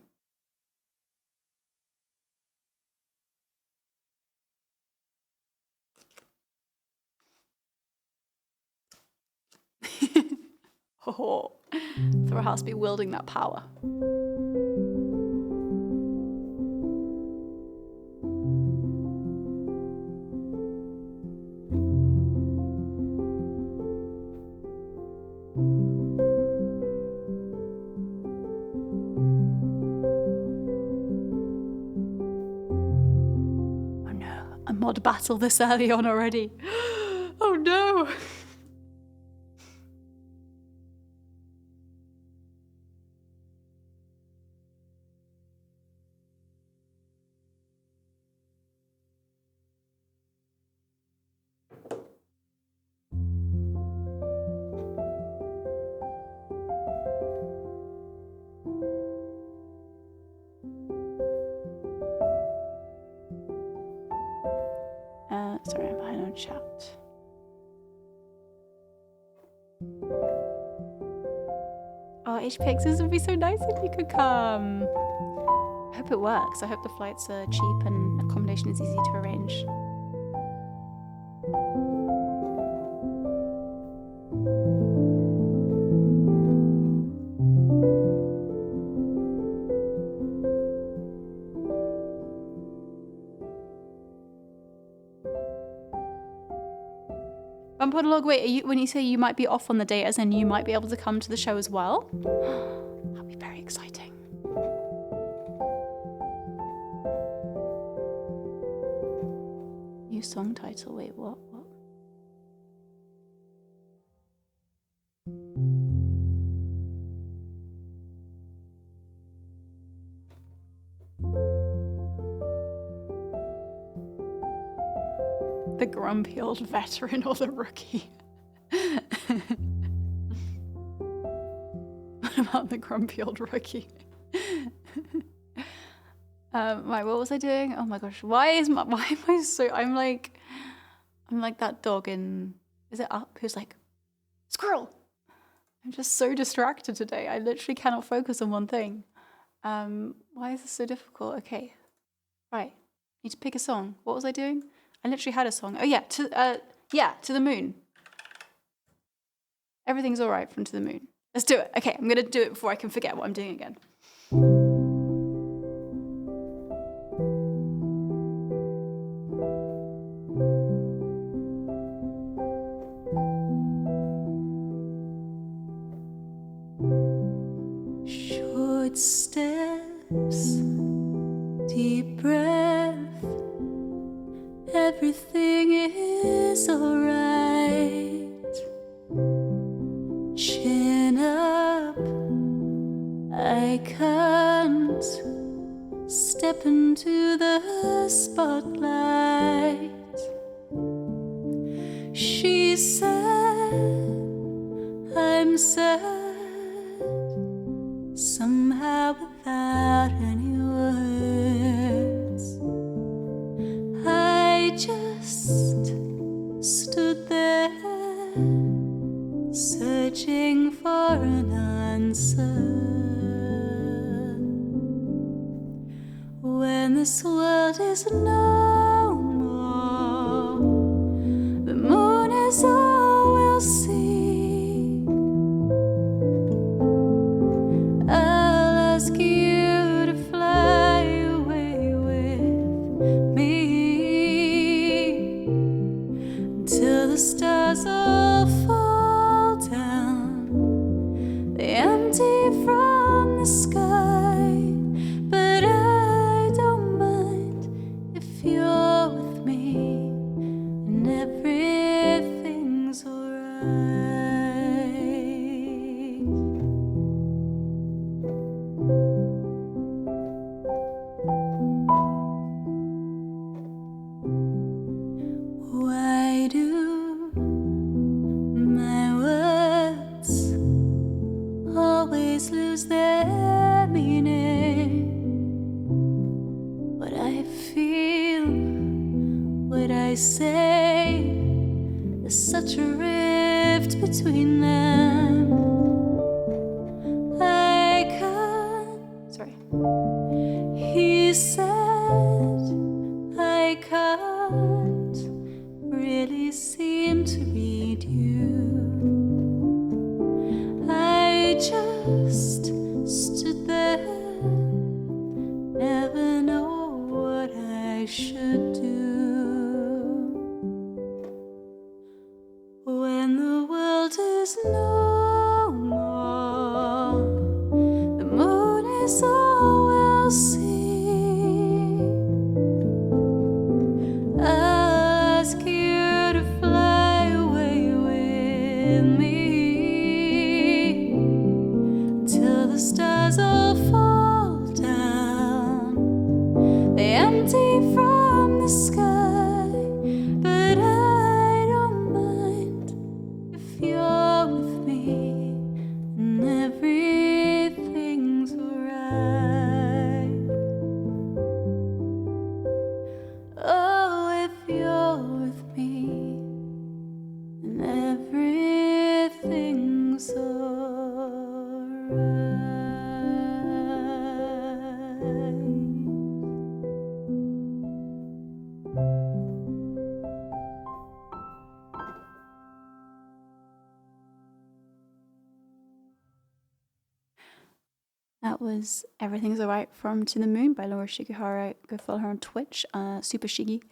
A: Oh, Thor has to be wielding that power. Mod battle this early on already. Oh no. Sorry, I'm behind on chat. Oh, HPX, this would be so nice if you could come. I hope it works. I hope the flights are cheap and accommodation is easy to arrange. Bumpodalog, wait, when you say you might be off on the date, as in you might be able to come to the show as well? That'd be very exciting. New song title, wait, what? The grumpy old veteran or the rookie? What about the grumpy old rookie? Right, what was I doing? Oh my gosh, why am I so, I'm like that dog in, is it Up? Who's like, squirrel! I'm just so distracted today. I literally cannot focus on one thing. Why is this so difficult? Okay, right, need to pick a song. What was I doing? I literally had a song. Oh yeah, To the Moon. Everything's all right from To the Moon. Let's do it. Okay, I'm going to do it before I can forget what I'm doing again. Short steps, deep breath, everything is alright. Chin up, I can't step into the spotlight. She said, I'm sad, somehow without any words. I just stood there, searching for an answer. When this world is no more, the moon is all we'll see. I'll ask you to fly away with me until the stars all fall down. They empty from the sky, but I don't mind if you're with me and everything's alright. Why do my words always lose their meaning? What I feel, what I say, there's such a rift between them. I can't. Sorry. He said I can't really seem to read you. I just stood there, never know what I should do. When the world is no more, the moon is all we'll see. I'll ask you to fly away with me until the stars all fall down. They empty from the sky, but I don't mind if you're with me and everything's alright. Oh, if you're with me and everything's alright. That was Everything's Alright from To the Moon by Laura Shigihara. Go follow her on Twitch, Super Shigi,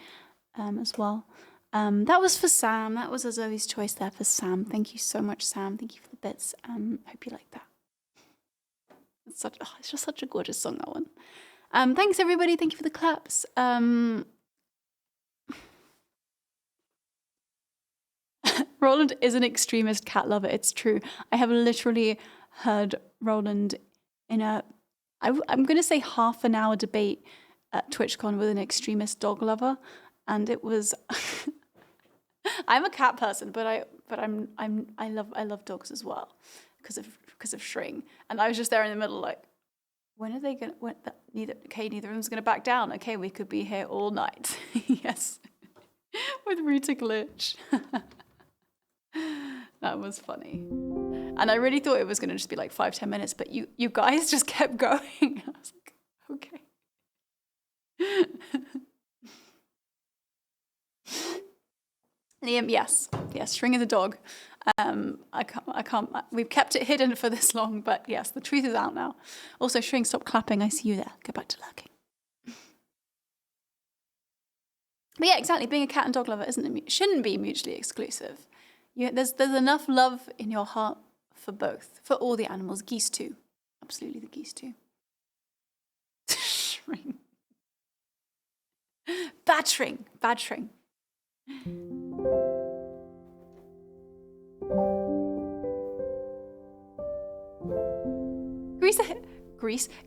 A: as well. That was for Sam. That was a Zoe's choice there for Sam. Thank you so much, Sam. Thank you for the bits. Hope you like that. It's just such a gorgeous song, that one. Thanks, everybody. Thank you for the claps. Roland is an extremist cat lover. It's true. I have literally heard Roland in I'm going to say half an hour debate at TwitchCon with an extremist dog lover, and it was. I'm a cat person, but I love dogs as well because of Shring, and I was just there in the middle like, when are they gonna? Neither of them's gonna back down. Okay, we could be here all night. Yes, with Rita Glitch. That was funny. And I really thought it was going to just be like 5-10 minutes, but you guys just kept going. I was like, okay. Liam, yes. Yes, Shring is a dog. I can't. We've kept it hidden for this long, but yes, the truth is out now. Also, Shring, stop clapping. I see you there. Go back to lurking. But yeah, exactly. Being a cat and dog lover shouldn't be mutually exclusive. There's enough love in your heart for both, for all the animals. Geese too, absolutely the geese too. Shring. Bad Shring.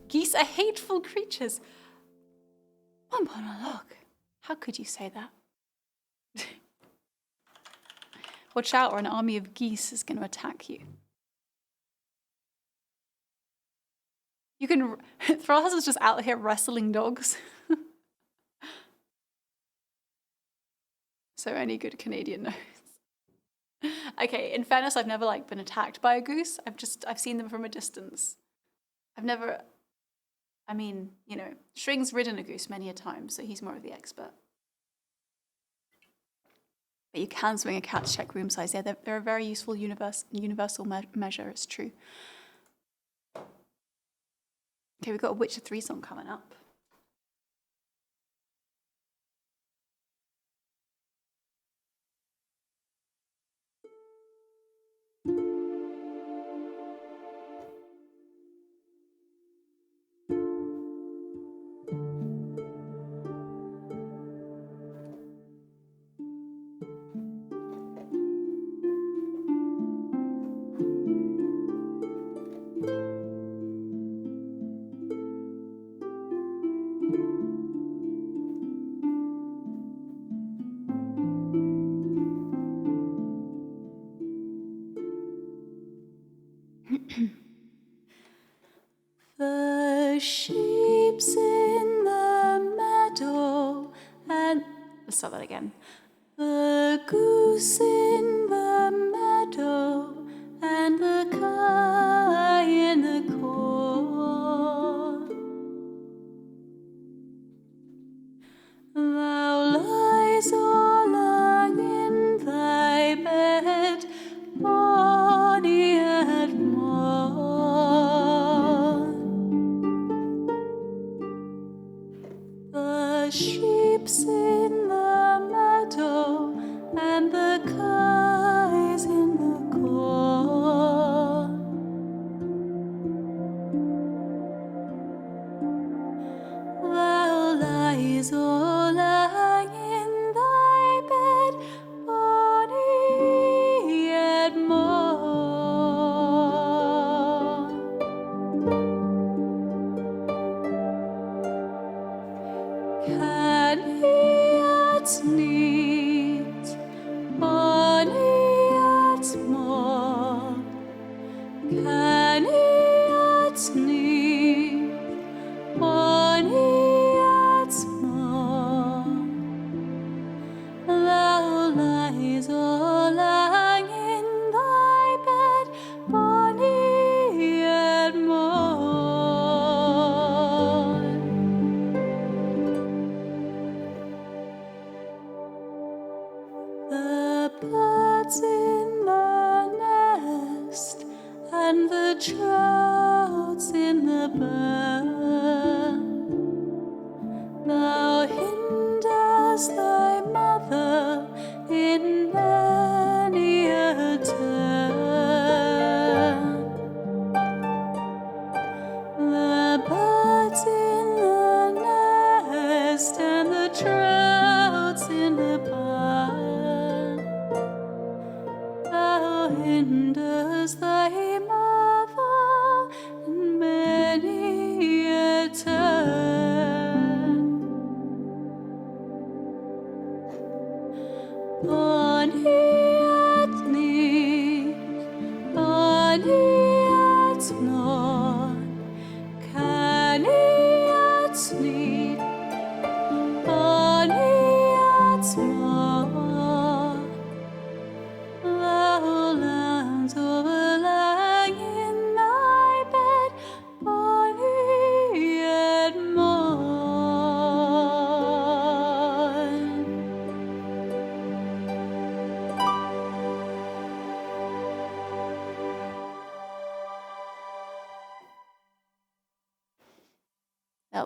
A: Geese are hateful creatures. Bump on a log. How could you say that? Watch out, or an army of geese is going to attack you. Thrallhouse is just out here wrestling dogs. So any good Canadian knows. Okay, in fairness, I've never been attacked by a goose. I've seen them from a distance. Shring's ridden a goose many a time, so he's more of the expert. But you can swing a cat to check room size. Yeah, they're a very useful universal measure, it's true. Okay, we've got a Witcher 3 song coming up. The sheep's in the meadow and... Let's start that again. The goose in the meadow and the kye in the corn. Thou lies all alone in thy bed, bonny at morn. The sheep's in the meadow and the kye's in the corn. Thou lies all lying in thy bed, bonny at morn. Can he at neat, bonny at morn? Can he at neat, bonny at morn? Thou lies all lying in thy bed, bonny at morn. The birds in the nest and the trouts in the burn. Thou hinderest thy mother in many a turn. The birds in the nest and the trouts in the barn. Thou hinderest thy mother in many a turn. Bonny at neat, bonny at morn, canny at neat, bonny at morn. Thou lands overlying in thy bed, bonny at morn.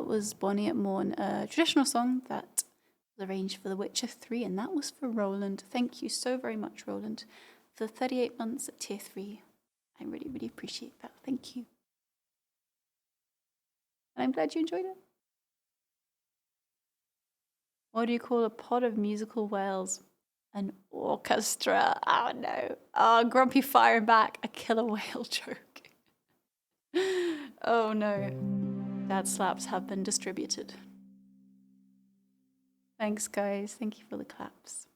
A: that was Bonnie at Morn, a traditional song that was arranged for The Witcher 3, and that was for Roland. Thank you so very much, Roland, for 38 months at tier 3. I really, really appreciate that. Thank you. And I'm glad you enjoyed it. What do you call a pod of musical whales? An orchestra. Oh no. Oh, Grumpy firing back. A killer whale joke. Oh no. Dad slaps have been distributed. Thanks, guys. Thank you for the claps.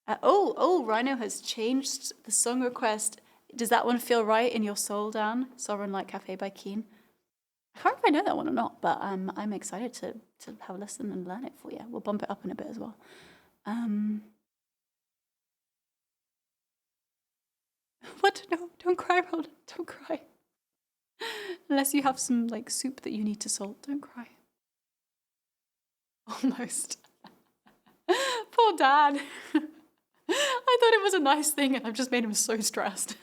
A: Rhino has changed the song request. Does that one feel right in your soul, Dan? Sovereign Light Cafe by Keen. I can't remember if I know that one or not, but I'm excited to have a listen and learn it for you. We'll bump it up in a bit as well. What? No, don't cry, Roland. Don't cry. Unless you have some like soup that you need to salt, don't cry. Almost. Poor Dad. I thought it was a nice thing and I've just made him so stressed.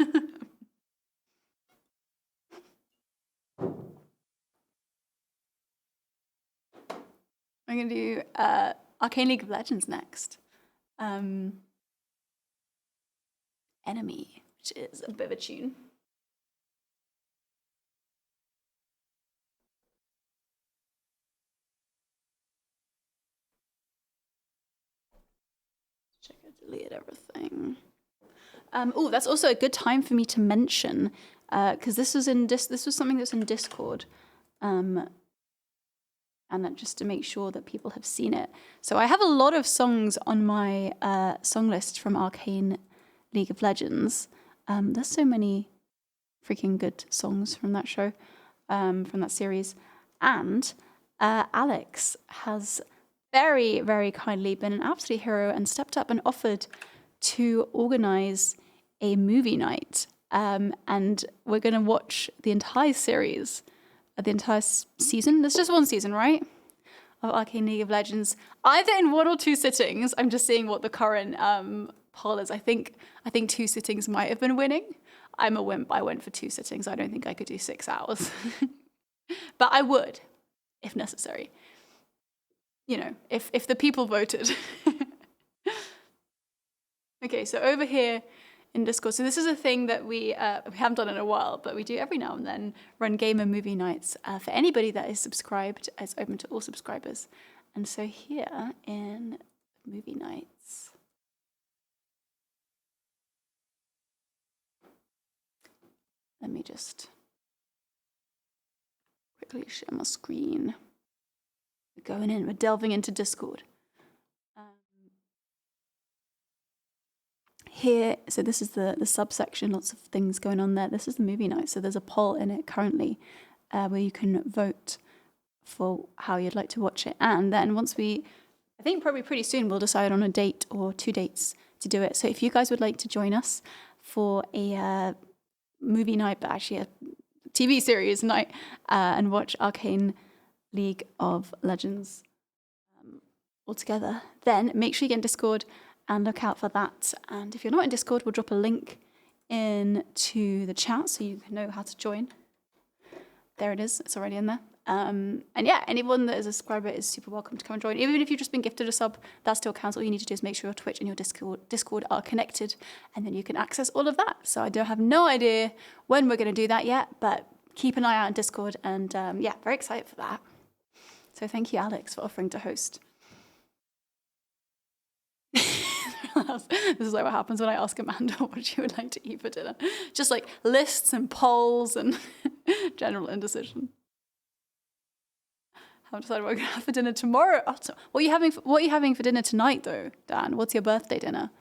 A: I'm going to do Arcane League of Legends next. Enemy, which is a bit of a tune. Check I deleted everything. Oh, that's also a good time for me to mention, because this was something that's in Discord. And that just to make sure that people have seen it. So I have a lot of songs on my song list from Arcane League of Legends. There's so many freaking good songs from that show, from that series. And Alex has very, very kindly been an absolute hero and stepped up and offered to organize a movie night. And we're going to watch the entire series, the entire season. There's just one season, right? Of Arcane League of Legends. Either in 1 or 2 sittings. I'm just seeing what the current poll is. I think 2 sittings might have been winning. I'm a wimp. I went for 2 sittings. I don't think I could do 6 hours. But I would, if necessary. You know, if the people voted. Okay, so over here in Discord. So this is a thing that we haven't done in a while, but we do every now and then run gamer movie nights for anybody that is subscribed. It's open to all subscribers. And so here in movie nights, let me just quickly share my screen. We're going in, we're delving into Discord. Here, so this is the subsection, lots of things going on there. This is the movie night, so there's a poll in it currently where you can vote for how you'd like to watch it. And then once I think probably pretty soon, we'll decide on a date or 2 dates to do it. So if you guys would like to join us for a movie night, but actually a TV series night, and watch Arcane League of Legends all together, then make sure you get in Discord and look out for that. And if you're not in Discord, we'll drop a link into the chat so you can know how to join. There it is. It's already in there. And yeah, anyone that is a subscriber is super welcome to come and join. Even if you've just been gifted a sub, that still counts. All you need to do is make sure your Twitch and your Discord are connected, and then you can access all of that. So I have no idea when we're going to do that yet, but keep an eye out on Discord. And yeah, very excited for that. So thank you, Alex, for offering to host. This is like what happens when I ask Amanda what she would like to eat for dinner. Just like lists and polls and general indecision. Haven't decided what we're gonna have for dinner tomorrow. What are you having for dinner tonight, though, Dan? What's your birthday dinner?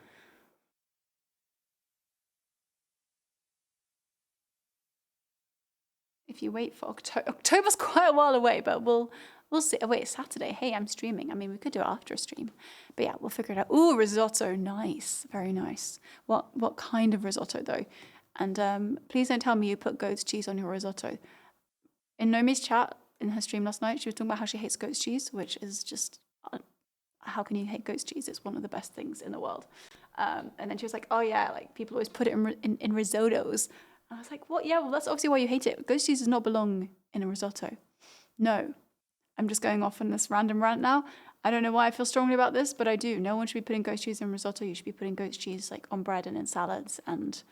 A: If you wait for October's quite a while away, but we'll see. Oh, wait, it's Saturday. Hey, I'm streaming. I mean, we could do it after a stream. But yeah, we'll figure it out. Ooh, risotto. Nice. Very nice. What kind of risotto, though? And please don't tell me you put goat's cheese on your risotto. In Nomi's chat, in her stream last night, she was talking about how she hates goat's cheese, which is just, how can you hate goat's cheese? It's one of the best things in the world. And then she was like, oh yeah, like people always put it in risottos. And I was like, what? Yeah, well, that's obviously why you hate it. Goat's cheese does not belong in a risotto. No. I'm just going off on this random rant now. I don't know why I feel strongly about this, but I do. No one should be putting goat cheese in risotto. You should be putting goat cheese like on bread and in salads and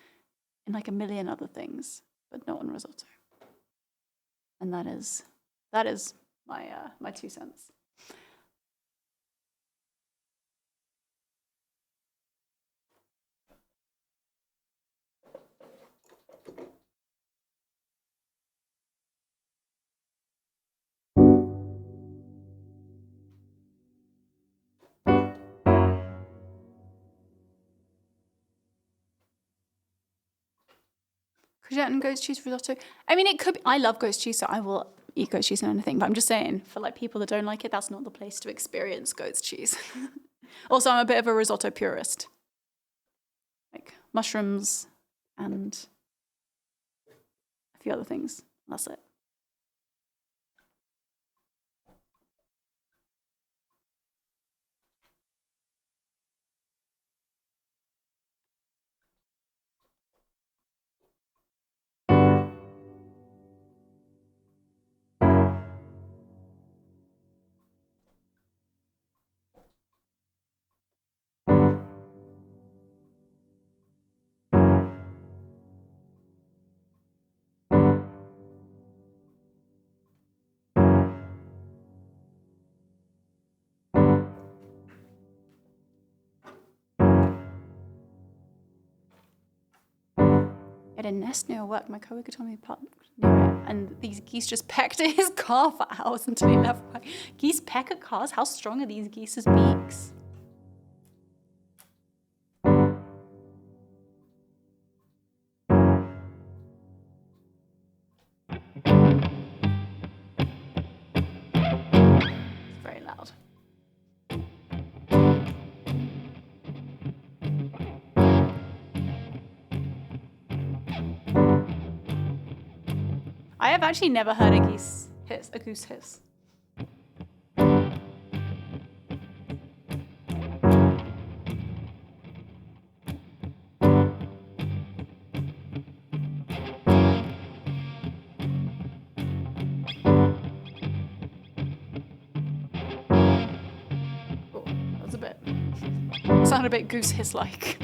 A: in like a million other things, but not on risotto. And that is my my 2 cents. Courgette and goat cheese risotto. I mean, it could be, I love goat cheese, so I will eat goat cheese and anything. But I'm just saying, for like people that don't like it, that's not the place to experience goat's cheese. Also, I'm a bit of a risotto purist. Like mushrooms and a few other things. That's it. At a nest near work, my coworker told me part near it, and these geese just pecked at his car for hours until he left. Geese peck at cars? How strong are these geese's beaks? It's very loud. I have actually never heard a goose hiss. Oh, that was sounded a bit goose hiss-like.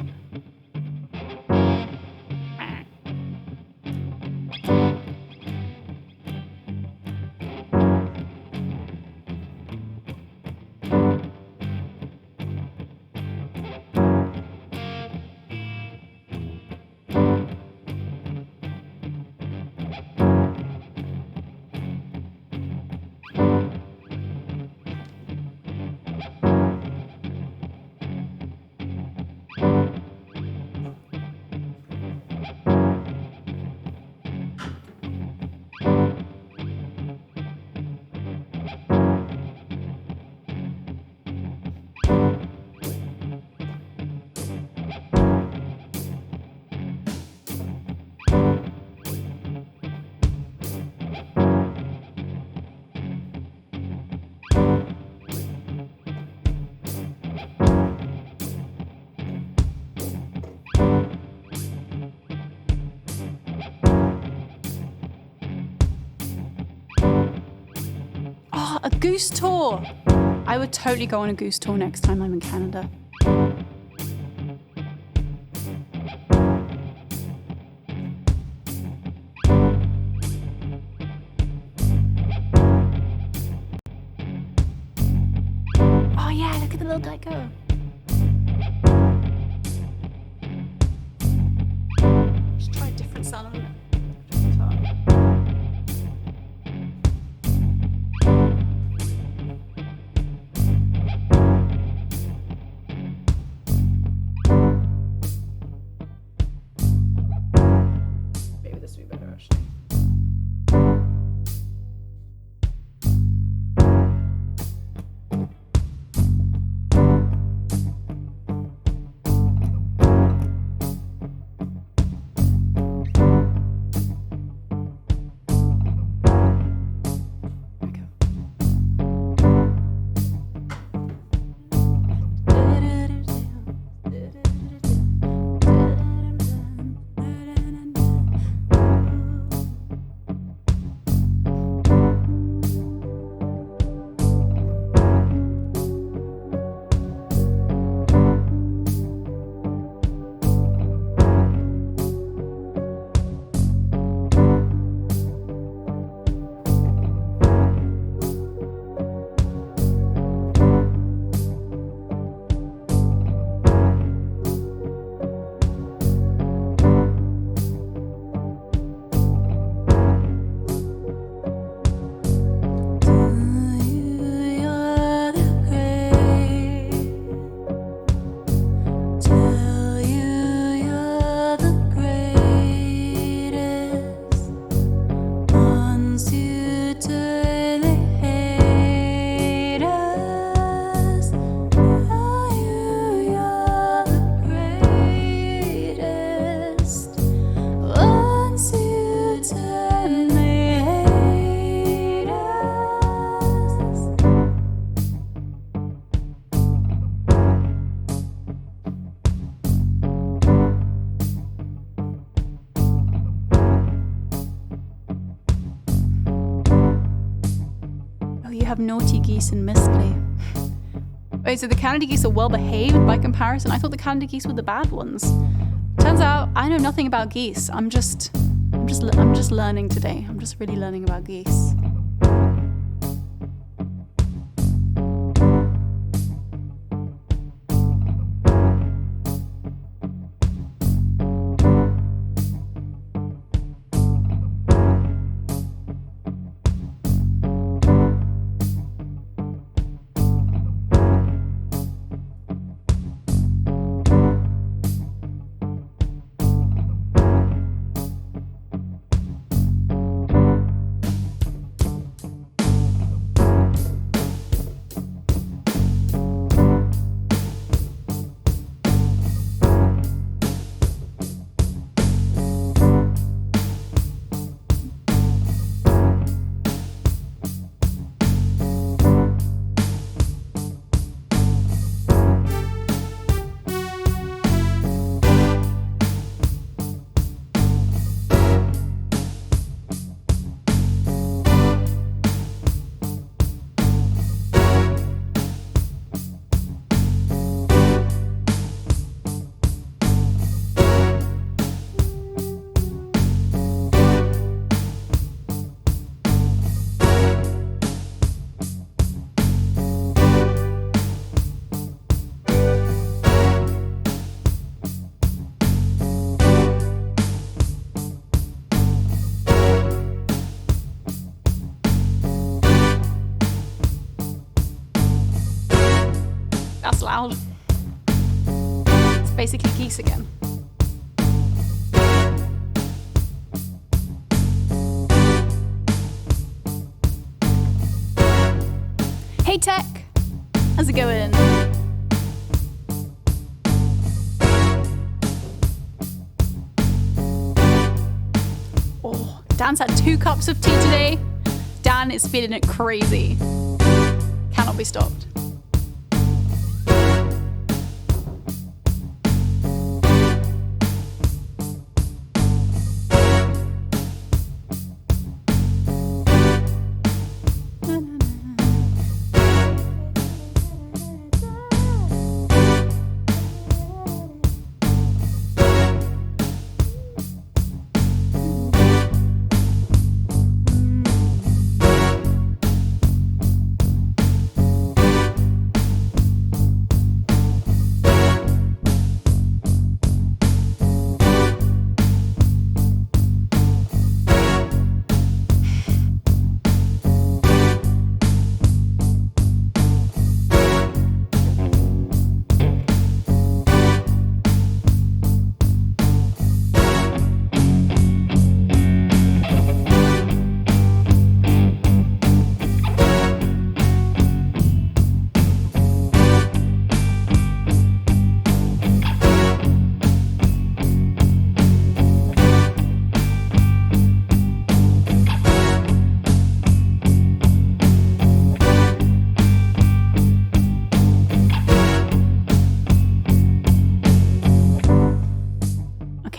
A: A goose tour. I would totally go on a goose tour next time I'm in Canada. Oh yeah, look at the little guy go. Let's try a different sound on it. have naughty geese in Mistley. Wait, so the Canada geese are well behaved by comparison? I thought the Canada geese were the bad ones. Turns out I know nothing about geese. I'm just learning today. I'm just really learning about geese. That's loud. It's basically geese again. Hey Tech, how's it going? Oh, Dan's had 2 cups of tea today. Dan is feeling it crazy. Cannot be stopped.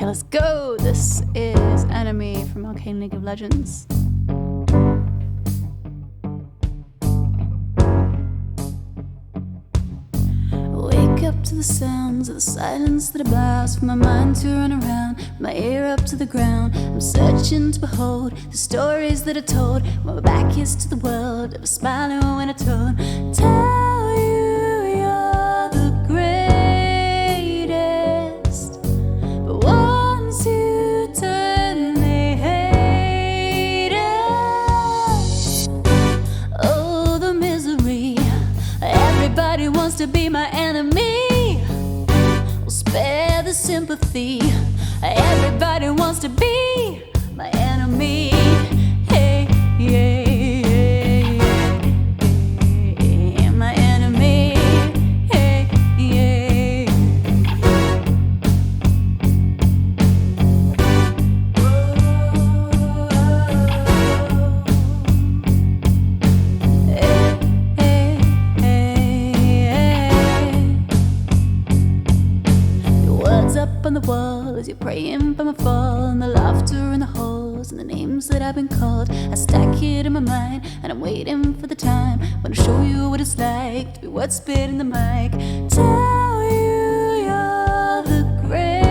A: Let's go! This is Enemy from Arcane League of Legends. Wake up to the sounds of the silence that I blast, for my mind to run around, my ear up to the ground. I'm searching to behold the stories that are told, while my back is to the world of a smiling when I told. Tell you you're the greatest, but once you turn they hate us. Oh, the misery, everybody wants to be my enemy. Well, spare the sympathy, everybody wants to be my enemy. Hey, yeah, yeah, yeah, my enemy. Hey, yeah. Hey, hey, hey. Your words up on the wall as you're praying for my fall, and the laughter in the hole titles and the names that I've been called. I stack it in my mind, and I'm waiting for the time when I show you what it's like to be what's spit in the mic. Tell you you're the greatest,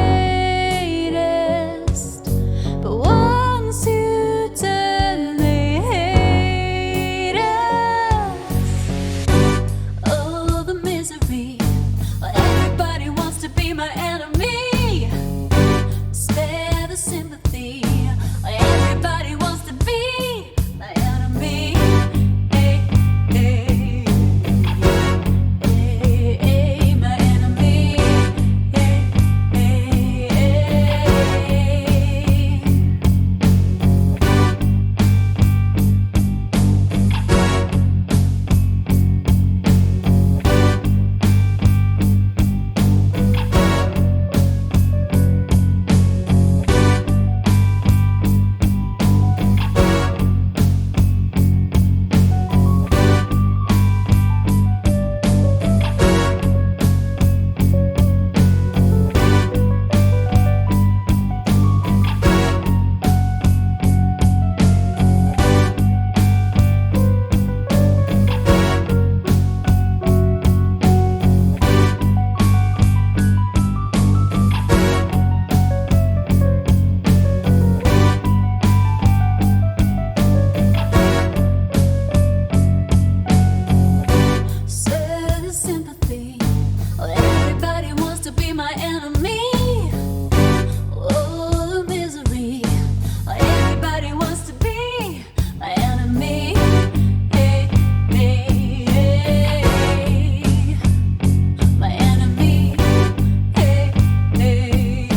A: but once you turn, they hate us. Oh, the misery. Everybody wants to be my enemy. Spare the sympathy. Everybody wants to be my enemy. Hey, hey, hey, hey, my enemy. Hey, hey, hey. Spare the sympathy. Everybody wants to be my enemy. Oh, the misery. Everybody wants to be my enemy. Hey, hey, hey. My enemy. Hey, hey.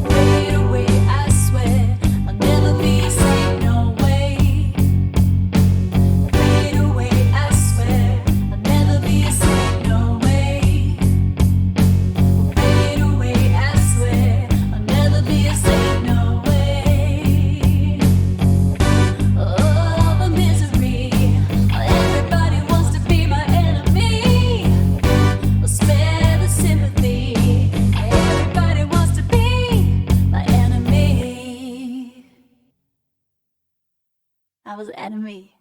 A: Wait away, I swear. I'll never be safe, no way. Fade away, I swear. I'll never be a saint, no way. Fade away, I swear. I'll never be a saint, no way. Oh, the misery. Everybody wants to be my enemy. Spare the sympathy. Everybody wants to be my enemy. I was enemy.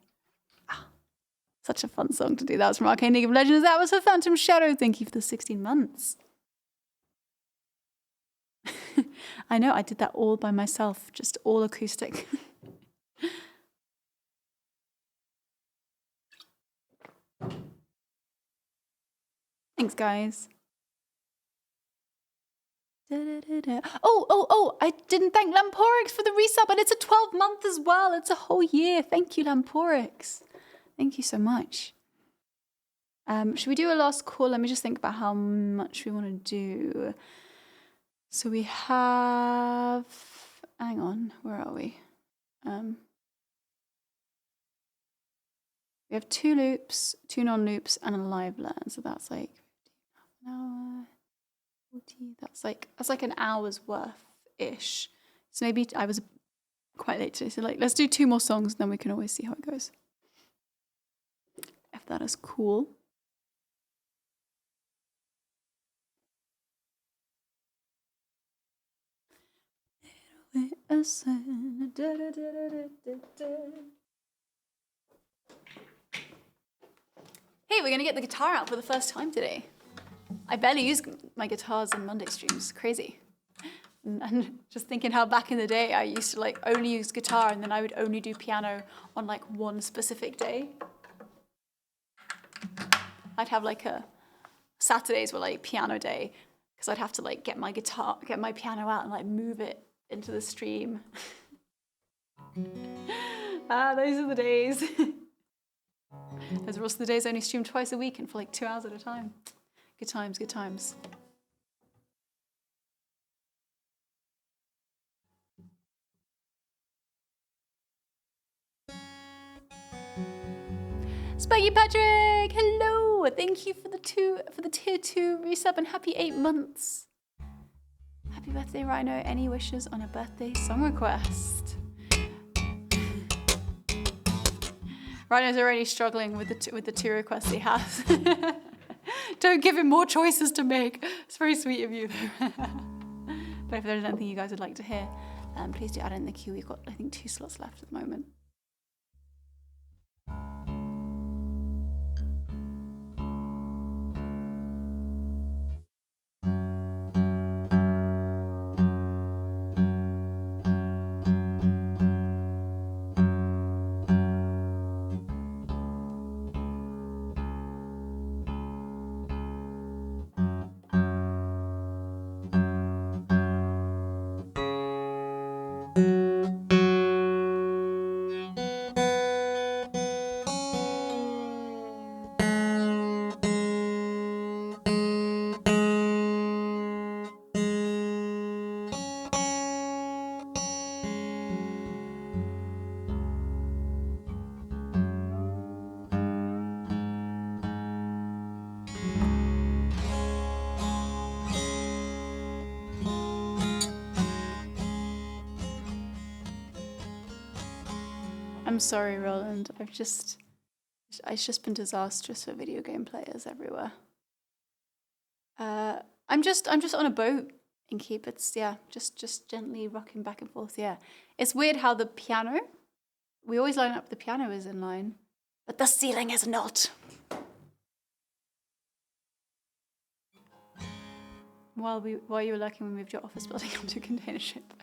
A: Such a fun song to do. That was from Arcane League of Legends. That was for Phantom Shadow. Thank you for the 16 months. I know, I did that all by myself, just all acoustic. Thanks, guys. Oh, I didn't thank Lamporix for the resub, and it's a 12-month as well. It's a whole year. Thank you, Lamporix. Thank you so much. Should we do a last call? Let me just think about how much we want to do. So we have... Hang on, where are we? We have 2 loops, 2 non-loops, and a live learn. So that's like an hour, 40. That's like an hour's worth-ish. So maybe I was quite late today. So let's do 2 more songs, and then we can always see how it goes. If that is cool. Hey, we're gonna get the guitar out for the first time today. I barely use my guitars in Monday streams. Crazy. And just thinking how back in the day I used to like only use guitar, and then I would only do piano on like one specific day. I'd have like Saturdays were like piano day, because I'd have to like get my piano out and like move it into the stream. Those are the days. Those are also the days I only streamed twice a week and for like 2 hours at a time. Good times, good times. Spiky Patrick, hello! Thank you for the tier 2 resub, and happy 8 months. Happy birthday, Rhino. Any wishes on a birthday song request? Rhino's already struggling with the 2 requests he has. Don't give him more choices to make. It's very sweet of you, though. But if there's anything you guys would like to hear, please do add it in the queue. We've got, I think, 2 slots left at the moment. I'm sorry, Roland. It's just been disastrous for video game players everywhere. I'm just on a boat in Keep. It's just gently rocking back and forth. Yeah, it's weird how the piano. We always line up the piano is in line, but the ceiling is not. While you were lurking, we moved your office building onto a container ship.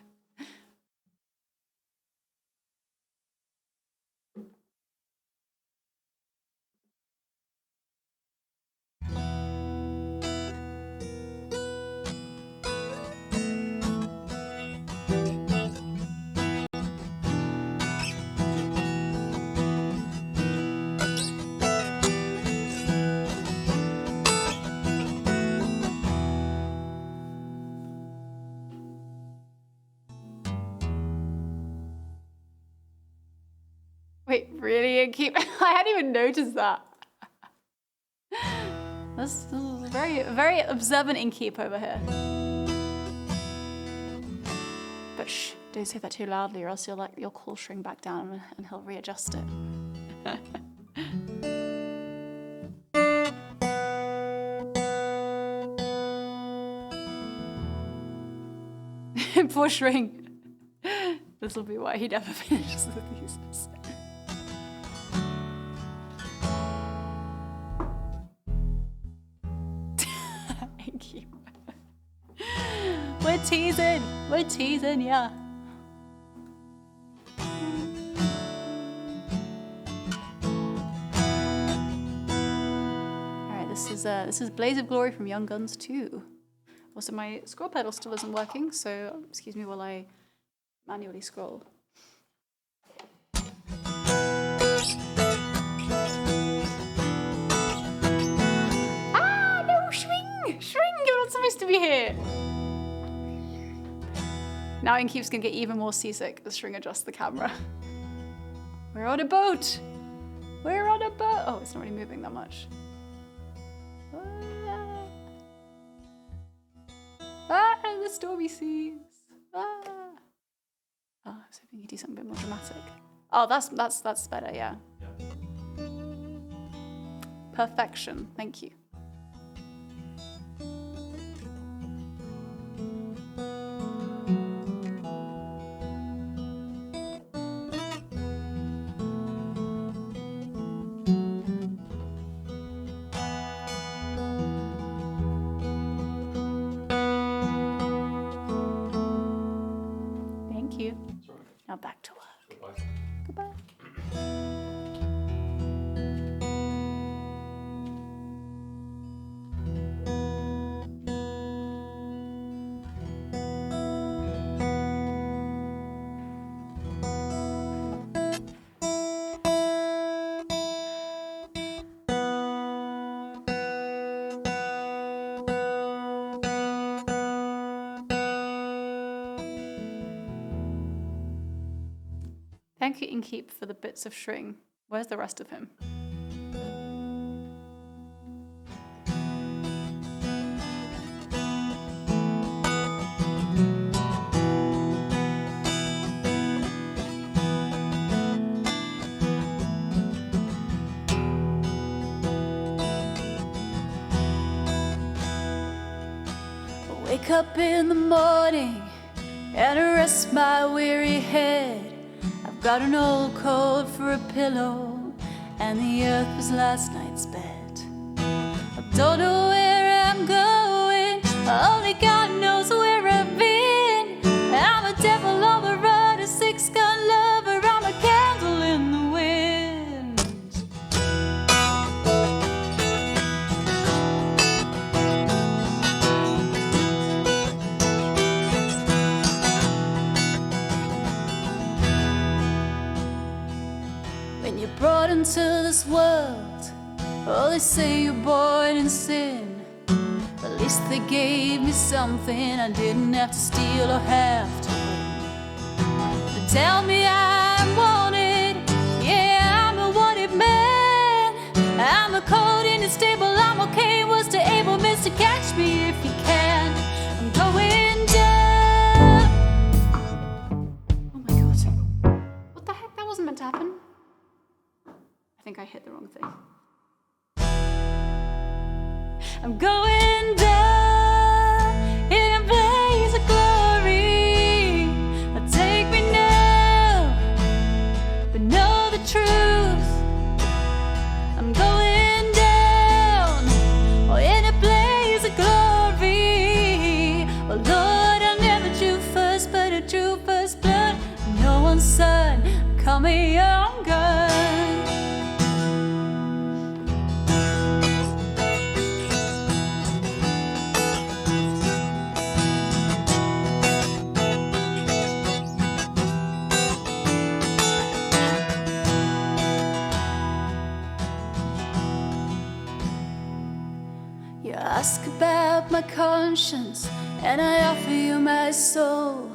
A: Wait, really? Keep. I hadn't even noticed that. This is very observant Inkeep over here. But shh, don't say that too loudly, or else you'll call Shring back down and he'll readjust it. Poor Shring. This will be why he never finishes the thesis. We're teasing, yeah. Alright, this is Blaze of Glory from Young Guns 2. Also, my scroll pedal still isn't working, so excuse me while I manually scroll. Ah, no, Shring! Shring, you're not supposed to be here! Now Inkeep's gonna get even more seasick as Shring adjusts the camera. We're on a boat! We're on a boat! Oh, it's not really moving that much. The stormy seas! Oh, I was hoping you'd do something a bit more dramatic. Oh, that's better, yeah. Perfection, thank you. Now back to work. Goodbye. Thank you, Inkeep, for the bits of Shring. Where's the rest of him? wake up in the morning and rest my weary head. I've got an old coat for a pillow, and the earth was last night's bed. I don't know where I'm going, only God knows where I've been. I'm a devil on the run, a six-gun lover, I'm a candle in the wind. When you're brought into this world, oh, they say you're born in sin. At least they gave me something I didn't have to steal or have to win. They tell me I'm wanted, yeah, I'm a wanted man. I'm a cold in the stable, I'm okay, was to able, mister, catch me if you can. I'm going down. Oh my god. What the heck? That wasn't meant to happen. I think I hit the wrong thing. I'm going down in a blaze of glory. Take me now, but know the truth. I'm going down in a blaze of glory. Oh Lord, I never drew first, but I drew first blood. No one's son, call me young gun. You ask about my conscience, and I offer you my soul.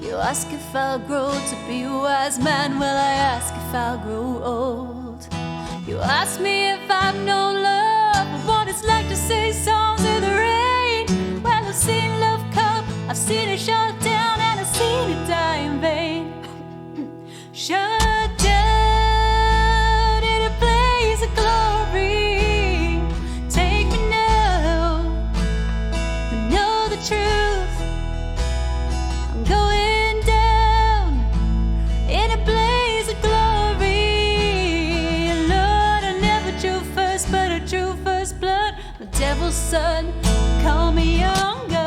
A: You ask if I'll grow to be a wise man, well, I ask if I'll grow old. You ask me if I've known love, or what it's like to sing songs in the rain. Well, I've seen love come, I've seen it shut down, and I've seen it die in vain. Shut down in a blaze of glory. Truth. I'm going down in a blaze of glory. Lord, I never drew first, but I drew first blood. The devil's son, call me young gun.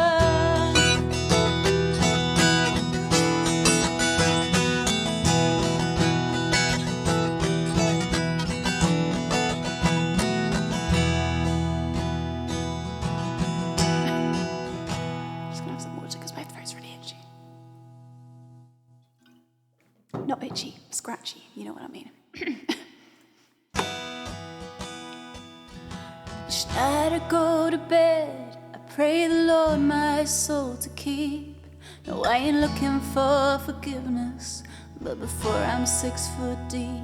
A: Not itchy, scratchy, you know what I mean. Each night I go to bed, I pray the Lord my soul to keep. No, I ain't looking for forgiveness, but before I'm 6 foot deep,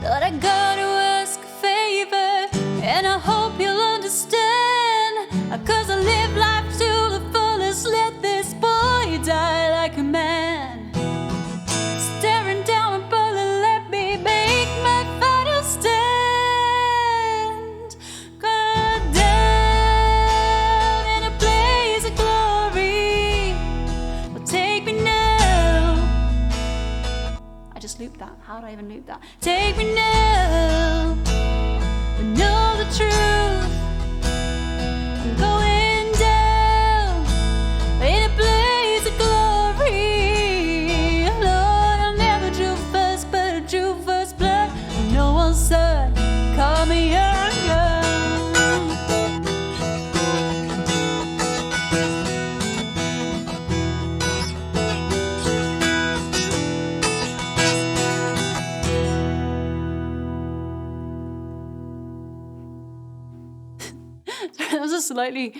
A: Lord, I gotta ask a favor, and I hope you'll understand. 'Cause I live life to the fullest, let this boy die like a man. Loop that. How do I even loop that? Take me now, but know the truth. I'm going down in a blaze of glory. Lord, I never drew first, but I drew first blood. No one's son, call me young gun. That was a slightly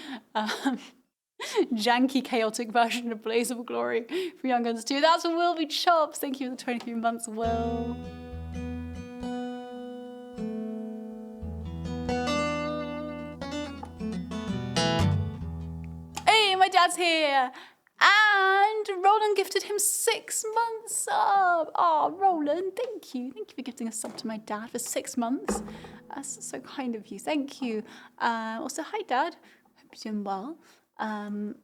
A: janky, chaotic version of Blaze of Glory for Young Guns 2. That's from Will Be Chops. Thank you for the 23 months, Will. Hey, my dad's here. And Roland gifted him 6 months sub. Oh, Roland, thank you. Thank you for gifting a sub to my dad for 6 months. That's so kind of you. Thank you. Also, hi, Dad. Hope you're doing well. And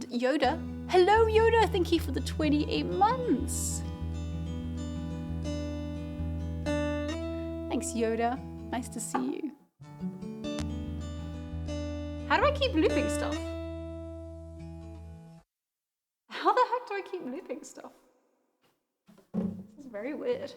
A: Yoda. Hello, Yoda. Thank you for the 28 months. Thanks, Yoda. Nice to see you. How do I keep looping stuff? How the heck do I keep looping stuff? This is very weird.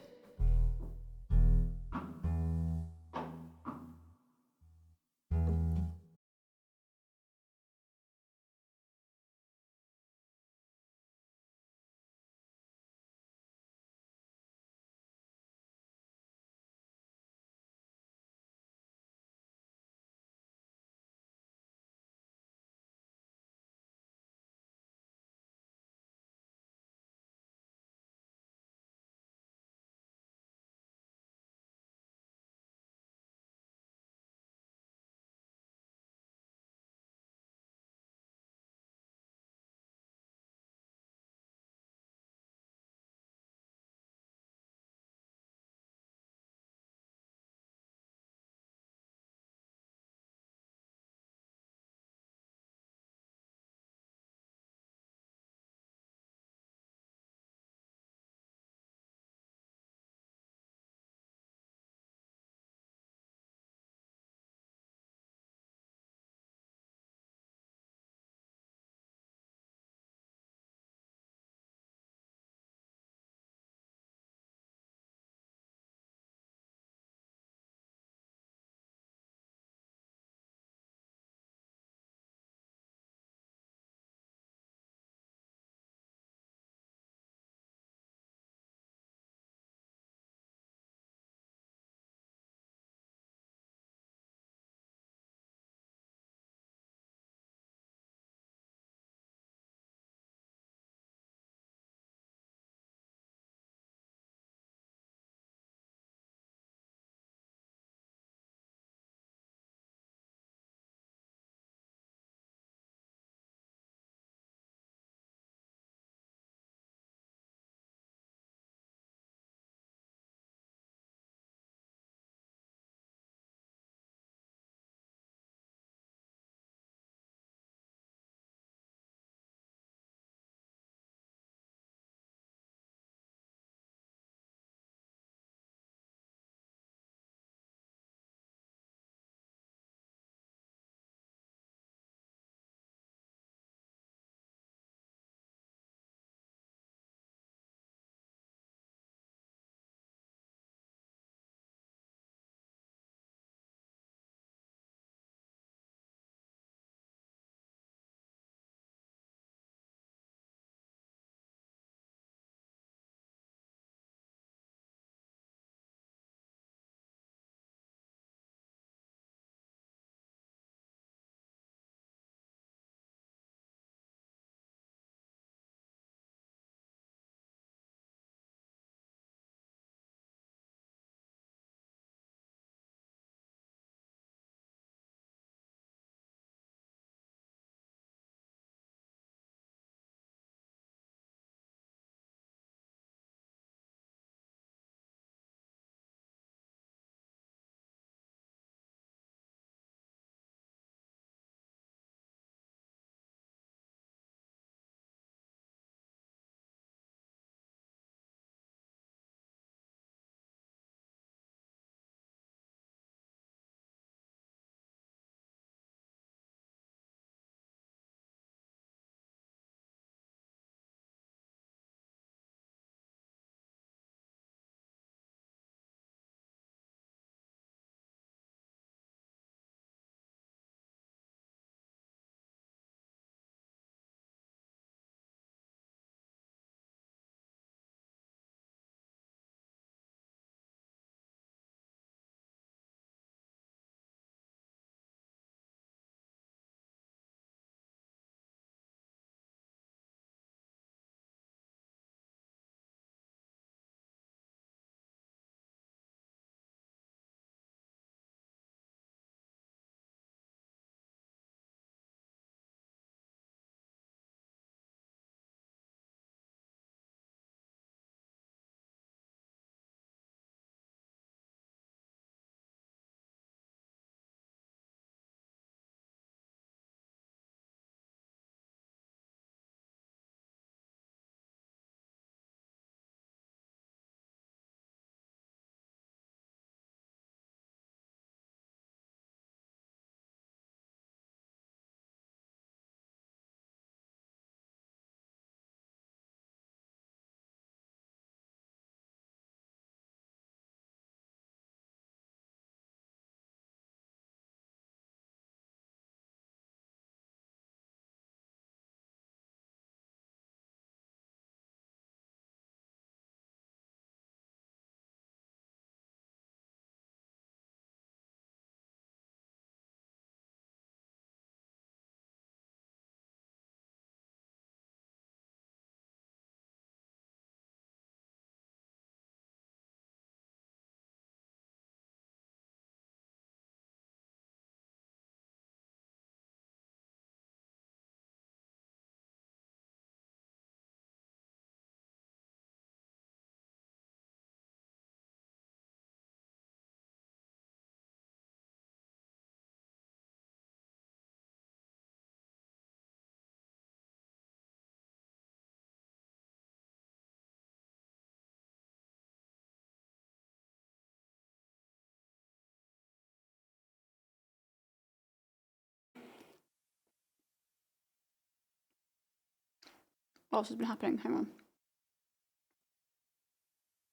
A: What else has been happening? Hang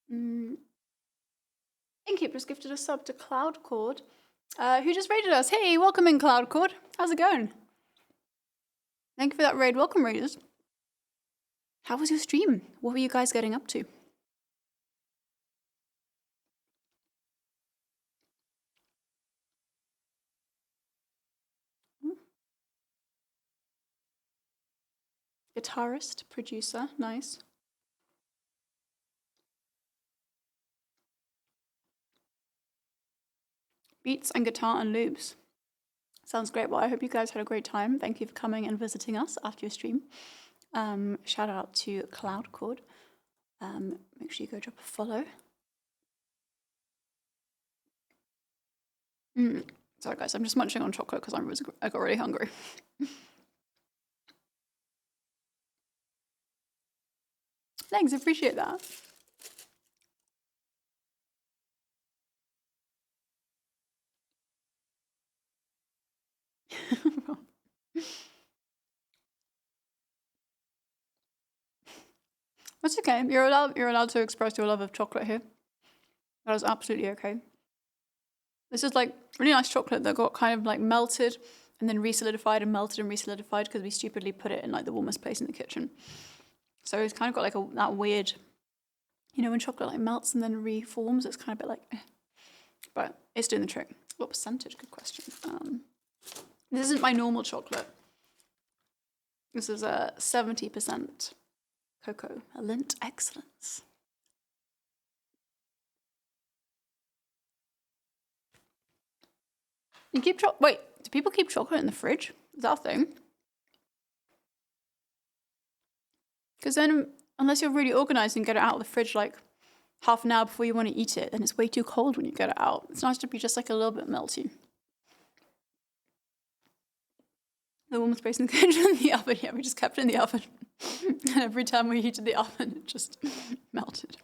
A: on. Innkeeper's gifted a sub to Cloudcord, who just raided us. Hey, welcome in, Cloudcord. How's it going? Thank you for that raid. Welcome, raiders. How was your stream? What were you guys getting up to? Guitarist, producer, nice. Beats and guitar and loops. Sounds great. Well, I hope you guys had a great time. Thank you for coming and visiting us after your stream. Shout out to Cloudcord. Make sure you go drop a follow. Sorry guys, I'm just munching on chocolate because I got really hungry. Thanks, appreciate that. That's okay. You're allowed to express your love of chocolate here. That is absolutely okay. This is like really nice chocolate that got kind of like melted and then re-solidified and melted and re-solidified because we stupidly put it in like the warmest place in the kitchen. So it's kind of got like that weird, you know, when chocolate like melts and then reforms, it's kind of a bit like, eh. But it's doing the trick. What percentage? Good question. This isn't my normal chocolate. This is a 70% cocoa, a Lindt Excellence. You keep wait, do people keep chocolate in the fridge? Is that a thing? Because then, unless you're really organized and get it out of the fridge like half an hour before you want to eat it, then it's way too cold when you get it out. It's nice to be just like a little bit melty. The warm space in the kitchen and the oven. Yeah, we just kept it in the oven. And every time we heated the oven, it just melted.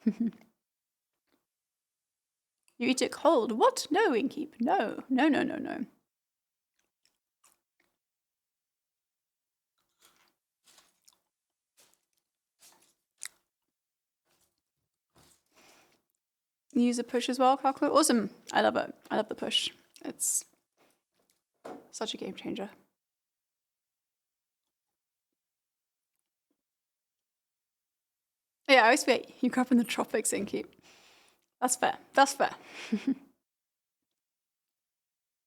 A: You eat it cold? What? No, Inkeep. No. No, no, no, no. You use a push as well, Calculator? Awesome. I love it. I love the push. It's such a game changer. Yeah, I always forget you grew up in the tropics, Inkeep. That's fair. That's fair. So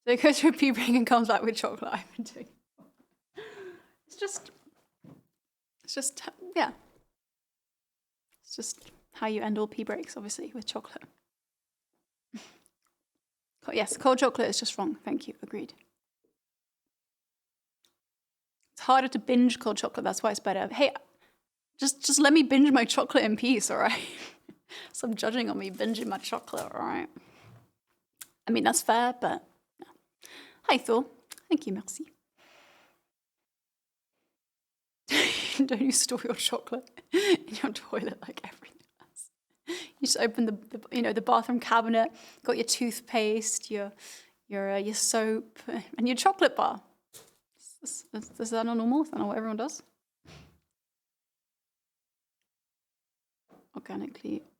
A: it goes through pea break and comes back with chocolate. I've been doing. It's just, yeah. It's just how you end all pea breaks, obviously, with chocolate. Yes, cold chocolate is just wrong. Thank you. Agreed. It's harder to binge cold chocolate. That's why it's better. Hey, just let me binge my chocolate in peace, all right? Stop judging on me binging my chocolate, all right? I mean, that's fair, but no. Hi, Thor. Thank you, merci. Don't you store your chocolate in your toilet like everything else? You just open the bathroom cabinet, got your toothpaste, your soap, and your chocolate bar. Is that not normal? Is that not what everyone does?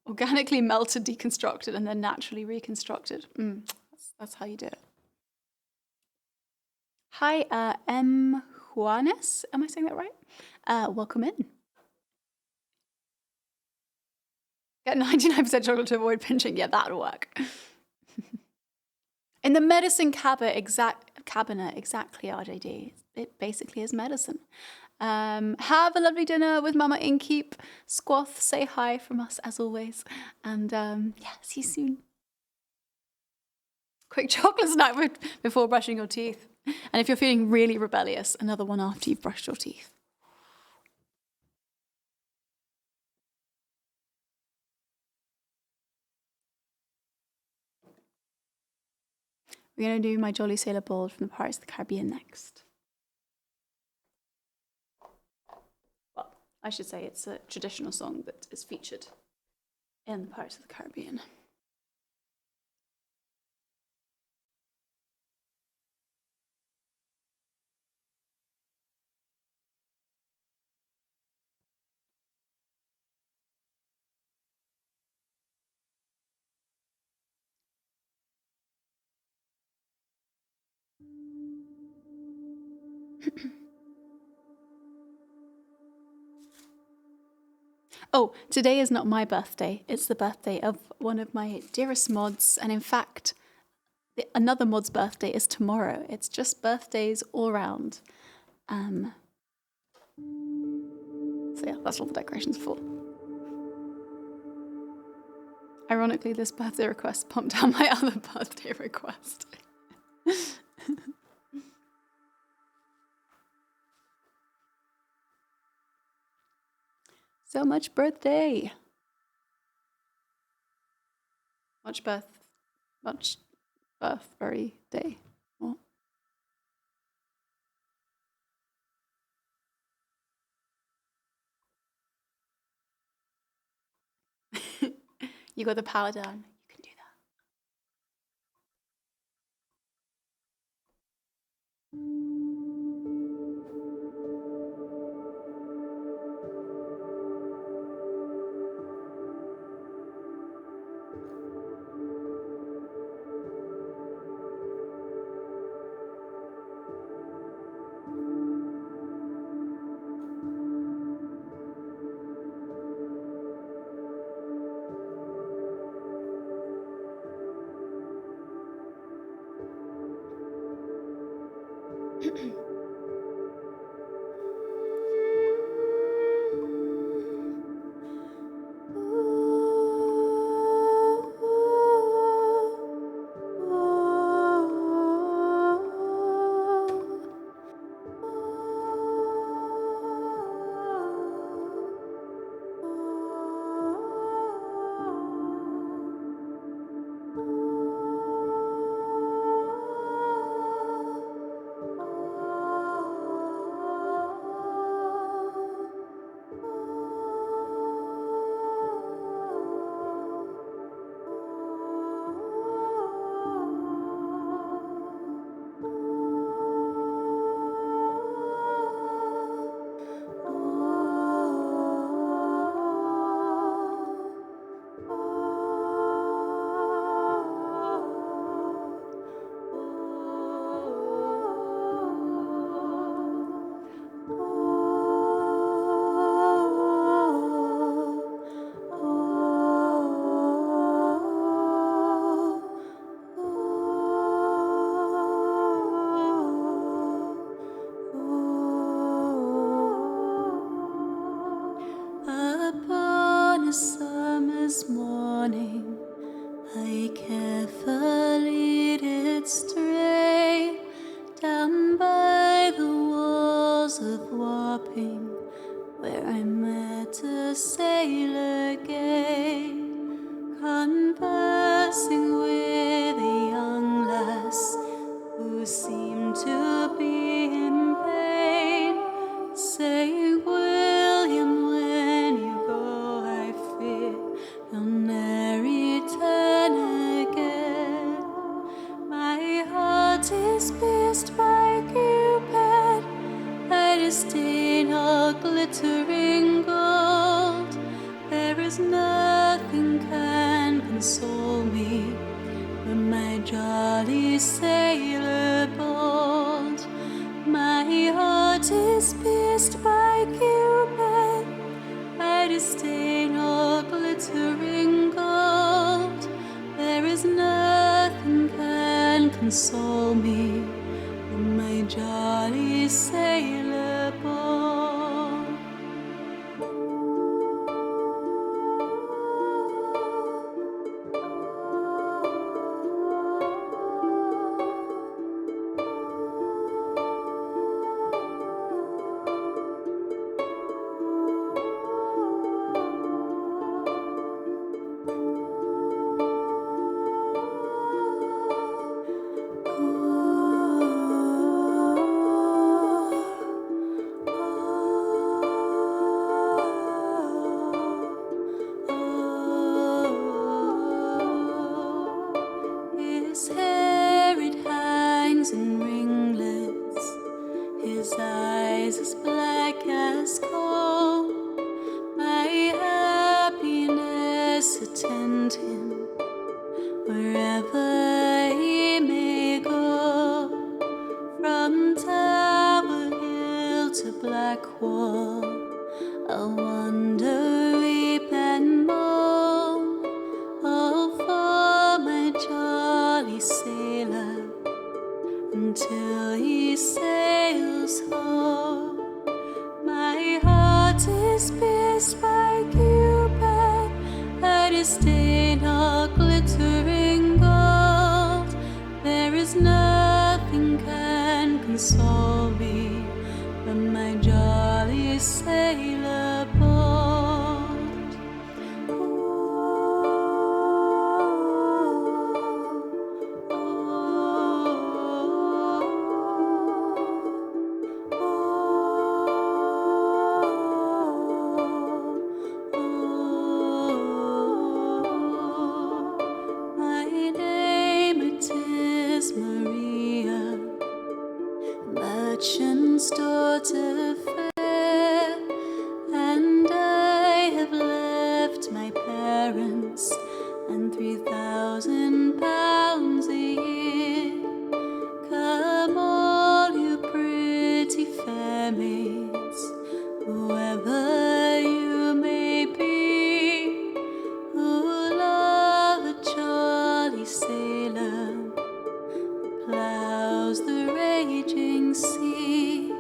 A: Organically melted, deconstructed, and then naturally reconstructed. That's how you do it. Hi, M. Juanes. Am I saying that right? Welcome in. Get 99% chocolate to avoid pinching. Yeah, that'll work. In the medicine cabinet, exactly, RJD. It basically is medicine. Have a lovely dinner with Mama Inkeep. Squath, say hi from us as always. And yeah, see you soon. Quick chocolate snack before brushing your teeth. And if you're feeling really rebellious, another one after you've brushed your teeth. We're going to do My Jolly Sailor Bold from the Pirates of the Caribbean next. Well, I should say it's a traditional song that is featured in the Pirates of the Caribbean. Oh, today is not my birthday. It's the birthday of one of my dearest mods. And in fact, another mod's birthday is tomorrow. It's just birthdays all round. So yeah, that's all the decorations for. Ironically, this birthday request pumped down my other birthday request. So much birthday. Much birthday day. What? You got the power down. You can do that. Upon a summer's morning, I carefully did stray down by the walls of Wapping, where I met a sailor gay, conversing with a young lass who seemed to be in pain, saying, "William, when you go, I fear you'll ne'er return again. My heart is pierced by Cupid, I disdain all glittering gold. There is nothing can console me but my jolly sailor bold. My heart is pierced by Cupid, I disdain all glittering gold. There is nothing can console me but my jolly sailor bold." His hair it hangs in ringlets, his eyes as black as coal. My happiness attend him wherever he may go, from tower black wall, I'll wander, weep and moan, all for my jolly sailor, until he sails home. My heart is pierced by Cupid, a disdain all glittering gold. There is nothing can console me but my jolly sailor bold. My name it is Maria, merchant's daughter fair, and I have left my parents and 3,000 pounds a year. Come all you pretty fair maids, whoever you may be, who love a jolly sailor who plows the raging sea,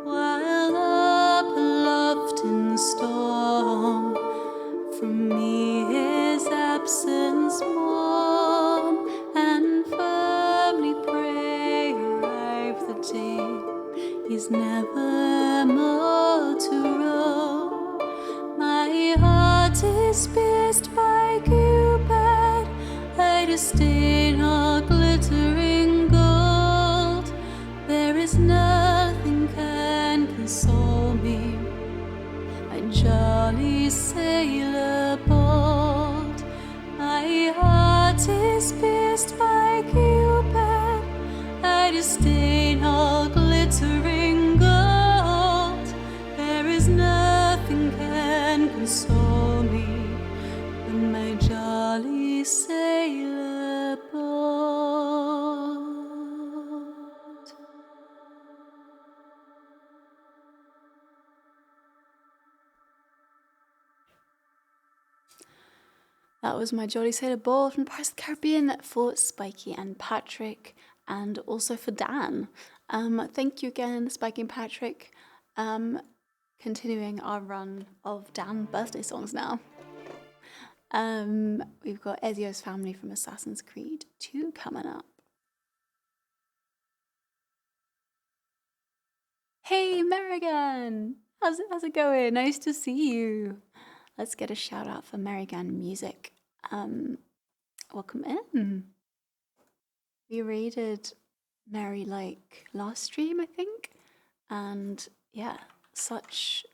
A: while up aloft in storm from me his absence mourn, and firmly pray arrive the day he's never more to roam. My heart is pierced by Cupid, I disdain all glittering gold. There is nothing can console me, my jolly sailor bold. My heart is pierced by Cupid, I disdain all glittering gold. There is nothing can console me but my jolly sailor bold. That was my Jolly Sailor Bold from Pirates of the Caribbean for Spiky and Patrick, and also for Dan. Thank you again, Spiky and Patrick. Continuing our run of Dan birthday songs now. We've got Ezio's Family from Assassin's Creed 2 coming up. Hey, Merrigan! How's it going? Nice to see you. Let's get a shout out for Merrigan Music. Welcome in. We raided Mary like last stream, I think, and yeah, such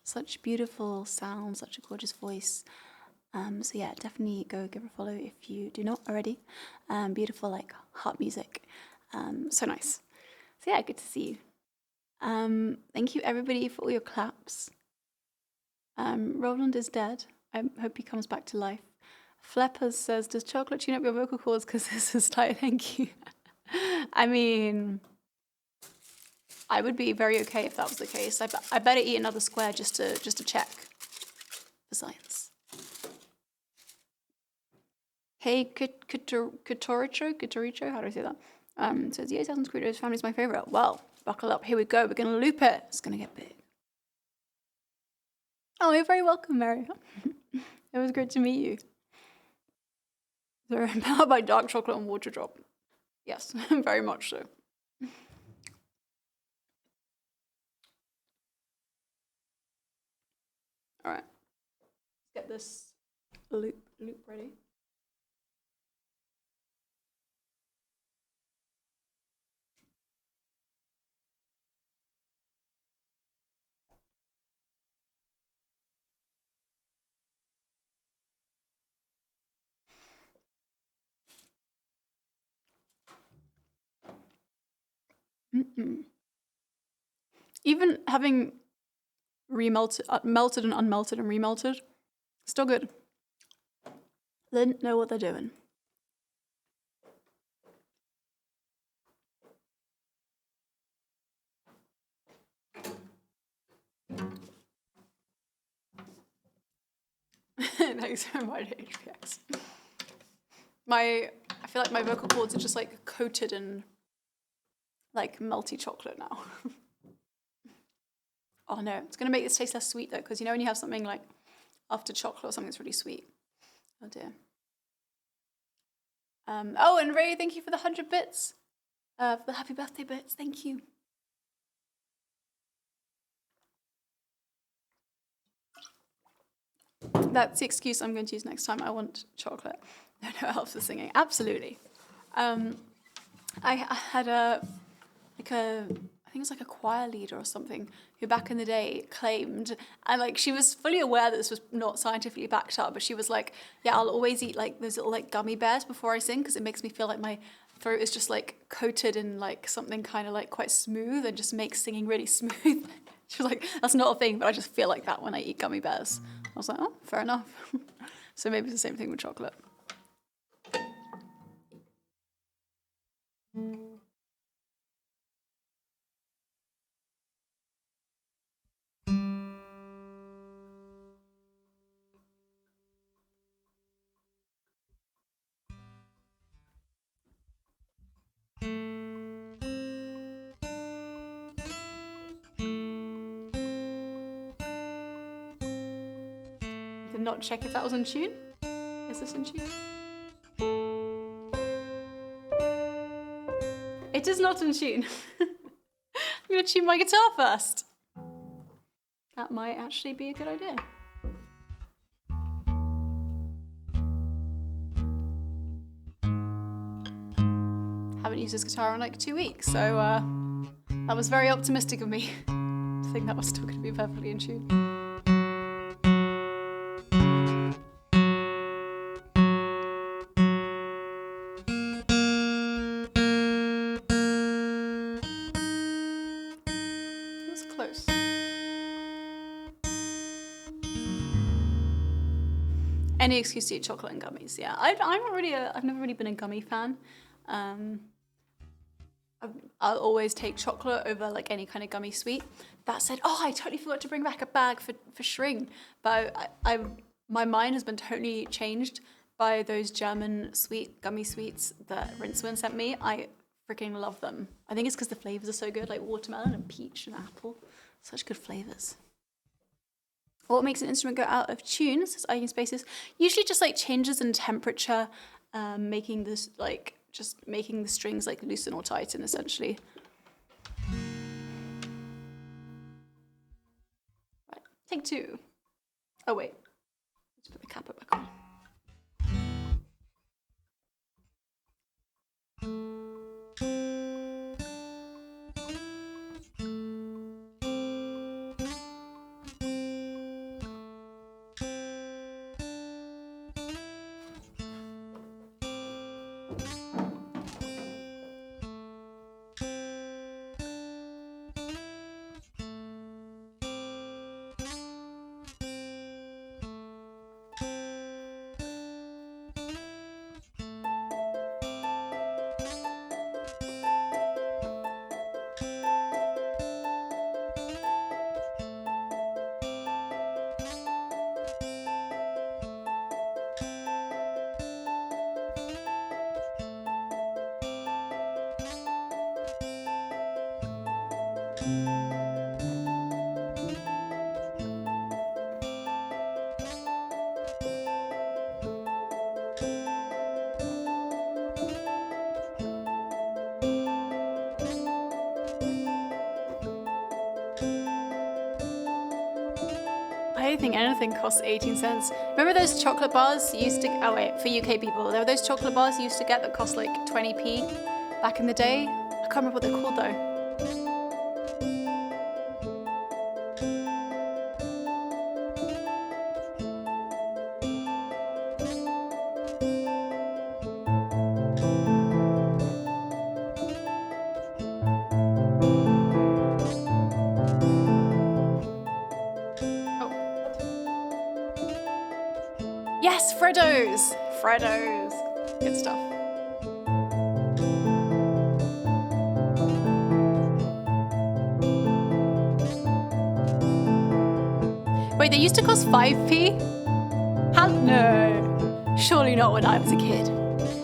A: beautiful sound, such a gorgeous voice. So yeah, definitely go give her a follow if you do not already. Beautiful like harp music, so nice. So yeah, good to see you. Thank you everybody for all your claps. Roland is dead. I hope he comes back to life. Fleppers says, does chocolate tune up your vocal cords because this is tight? Thank you. I mean, I would be very okay if that was the case. I better eat another square just to check for science. Hey, Kitoricho, how do I say that? Says, yeah, Assassin's Creed Family is my favorite. Well, buckle up, here we go. We're going to loop it. It's going to get big. Oh, you're very welcome, Mary. It was great to meet you. They're empowered by dark chocolate and water drop. Yes, very much so. All right, let's get this loop ready. Even having melted and unmelted and remelted, still good. They didn't know what they're doing. like invited HPX. I feel like my vocal cords are just like coated in like melty chocolate now. Oh no, it's gonna make this taste less sweet though, because you know when you have something like after chocolate or something that's really sweet. Oh dear. Oh, and Ray, thank you for the 100 bits. For the happy birthday bits, thank you. That's the excuse I'm going to use next time. I want chocolate. No, it helps with singing. Absolutely. I had I think it was like a choir leader or something who back in the day claimed, and like she was fully aware that this was not scientifically backed up, but she was like, yeah, I'll always eat like those little like gummy bears before I sing because it makes me feel like my throat is just like coated in like something kind of like quite smooth and just makes singing really smooth. She was like, that's not a thing, but I just feel like that when I eat gummy bears. I was like, oh, fair enough. So maybe it's the same thing with chocolate. Did not check if that was in tune. Is this in tune? It is not in tune. I'm gonna tune my guitar first. That might actually be a good idea. Haven't used this guitar in like 2 weeks, so that was very optimistic of me to think that was still gonna be perfectly in tune. Any excuse to eat chocolate and gummies, yeah. I've never really been a gummy fan. I'll always take chocolate over like any kind of gummy sweet. That said, oh, I totally forgot to bring back a bag for Shring. But my mind has been totally changed by those German gummy sweets that Rincewind sent me. I freaking love them. I think it's because the flavors are so good, like watermelon and peach and apple. Such good flavors. What makes an instrument go out of tune, says Eigen Spaces? Usually just like changes in temperature, making the strings like loosen or tighten essentially. Right, take 2. Oh wait, let's put the capper back on. I don't think anything costs 18 cents. Remember those chocolate bars you used to, oh wait, for UK people, there were those chocolate bars you used to get that cost like 20p back in the day? I can't remember what they're called though. Yes, Freddos! Freddos. Good stuff. Wait, they used to cost 5p? How No, surely not when I was a kid.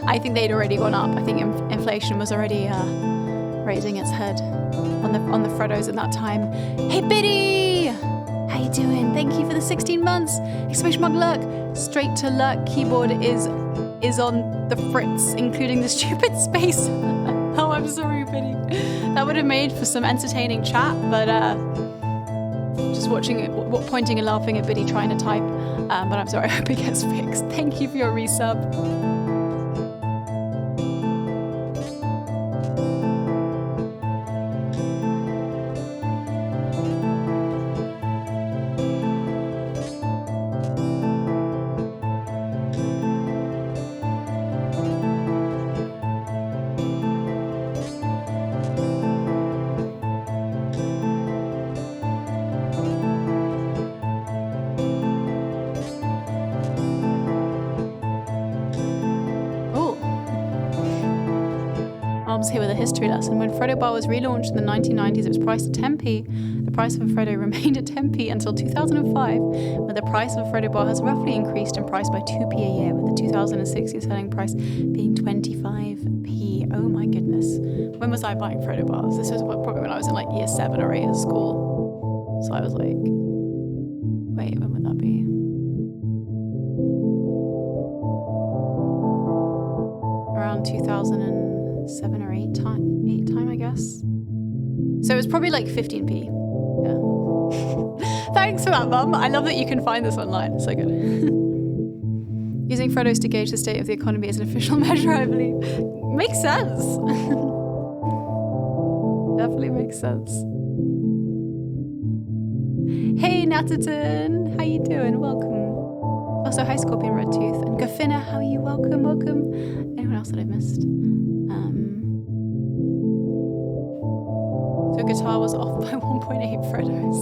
A: I think they'd already gone up. I think inflation was already raising its head on the Frodos at that time. Hey, Biddy! How you doing? Thank you for the 16 months. Exclamation mark lurk. Straight to lurk keyboard is on the fritz, including the stupid space. Oh, I'm sorry, Biddy. That would have made for some entertaining chat, but just watching it, pointing and laughing at Biddy trying to type. But I'm sorry, I hope it gets fixed. Thank you for your resub. Here with a history lesson. When Frodo Bar was relaunched in the 1990s, it was priced at 10p. The price of a Frodo remained at 10p until 2005, where the price of a Frodo Bar has roughly increased in price by 2p a year, with the 2006 selling price being 25p. Oh my goodness. When was I buying Frodo Bars? This was probably when I was in like year 7 or 8 at school. So I was like, wait, when would that be? Around 2007 or 8 time, I guess. So it was probably like 15p. Yeah. Thanks for that, Mum. I love that you can find this online. It's so good. Using Frodos to gauge the state of the economy is an official measure, I believe. Makes sense. Definitely makes sense. Hey, Natterton. How you doing? Welcome. Also, hi, Scorpion Redtooth. And Gafina, how are you? Welcome, welcome. Anyone else that I missed? So guitar was off by 1.8 Frodos.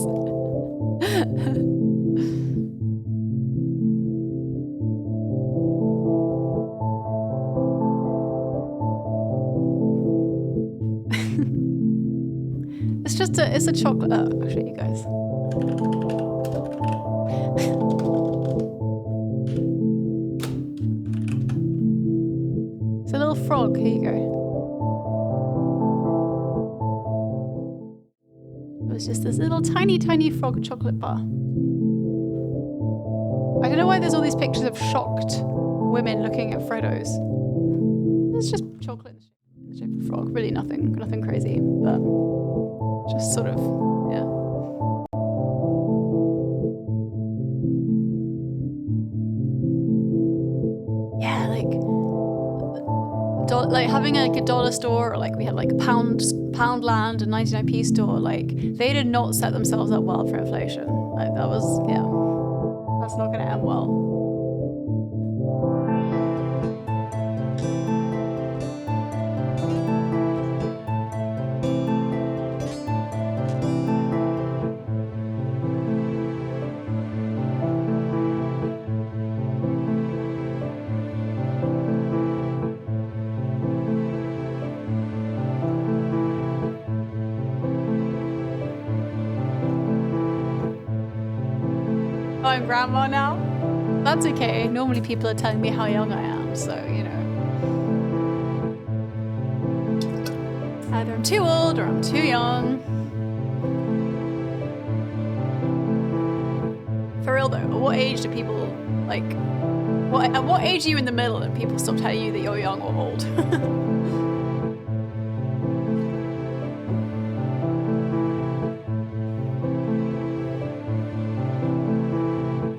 A: It's a chocolate. I'll show you guys. It's a little frog. Here you go. It was just this little tiny frog chocolate bar. I don't know why there's all these pictures of shocked women looking at Frodos. It's just chocolate in the shape of a frog. Really nothing crazy, but just sort of, yeah. Yeah, like having like a dollar store, or like we had like a Poundland and 99p store, like they did not set themselves up well for inflation. Like that was, yeah, that's not gonna end well. I'm grandma now. That's okay. Normally people are telling me how young I am, so you know. Either I'm too old or I'm too young. For real though, at what age do people like? At what age are you in the middle and people stop telling you that you're young or old?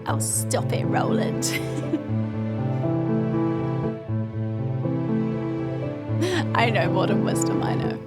A: Oh, stop it, Roland. I know, Modern Wisdom, I know.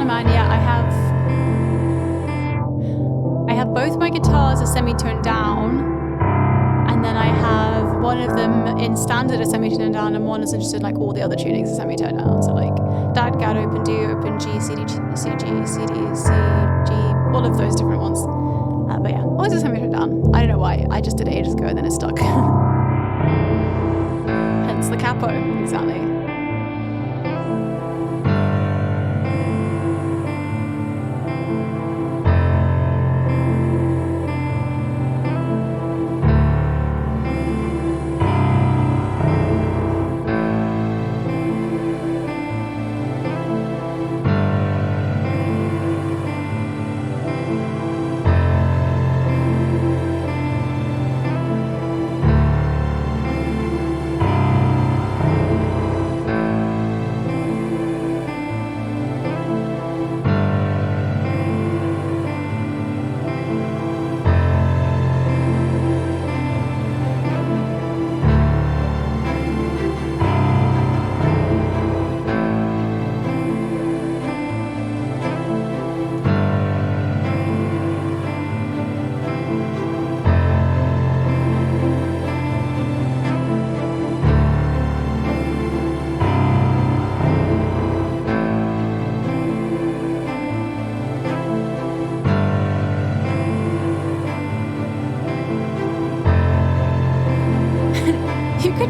A: man, yeah, I have both my guitars are semi-toned down, and then I have one of them in standard as semi-toned down, and one is just in like all the other tunings are semi-toned down. So like Dad, Gad, open D, open G, C, D, C, G, C, D, C, G, all of those different ones. But yeah, always a semi-toned down. I don't know why. I just did it ages ago and then it stuck. Hence the capo, exactly.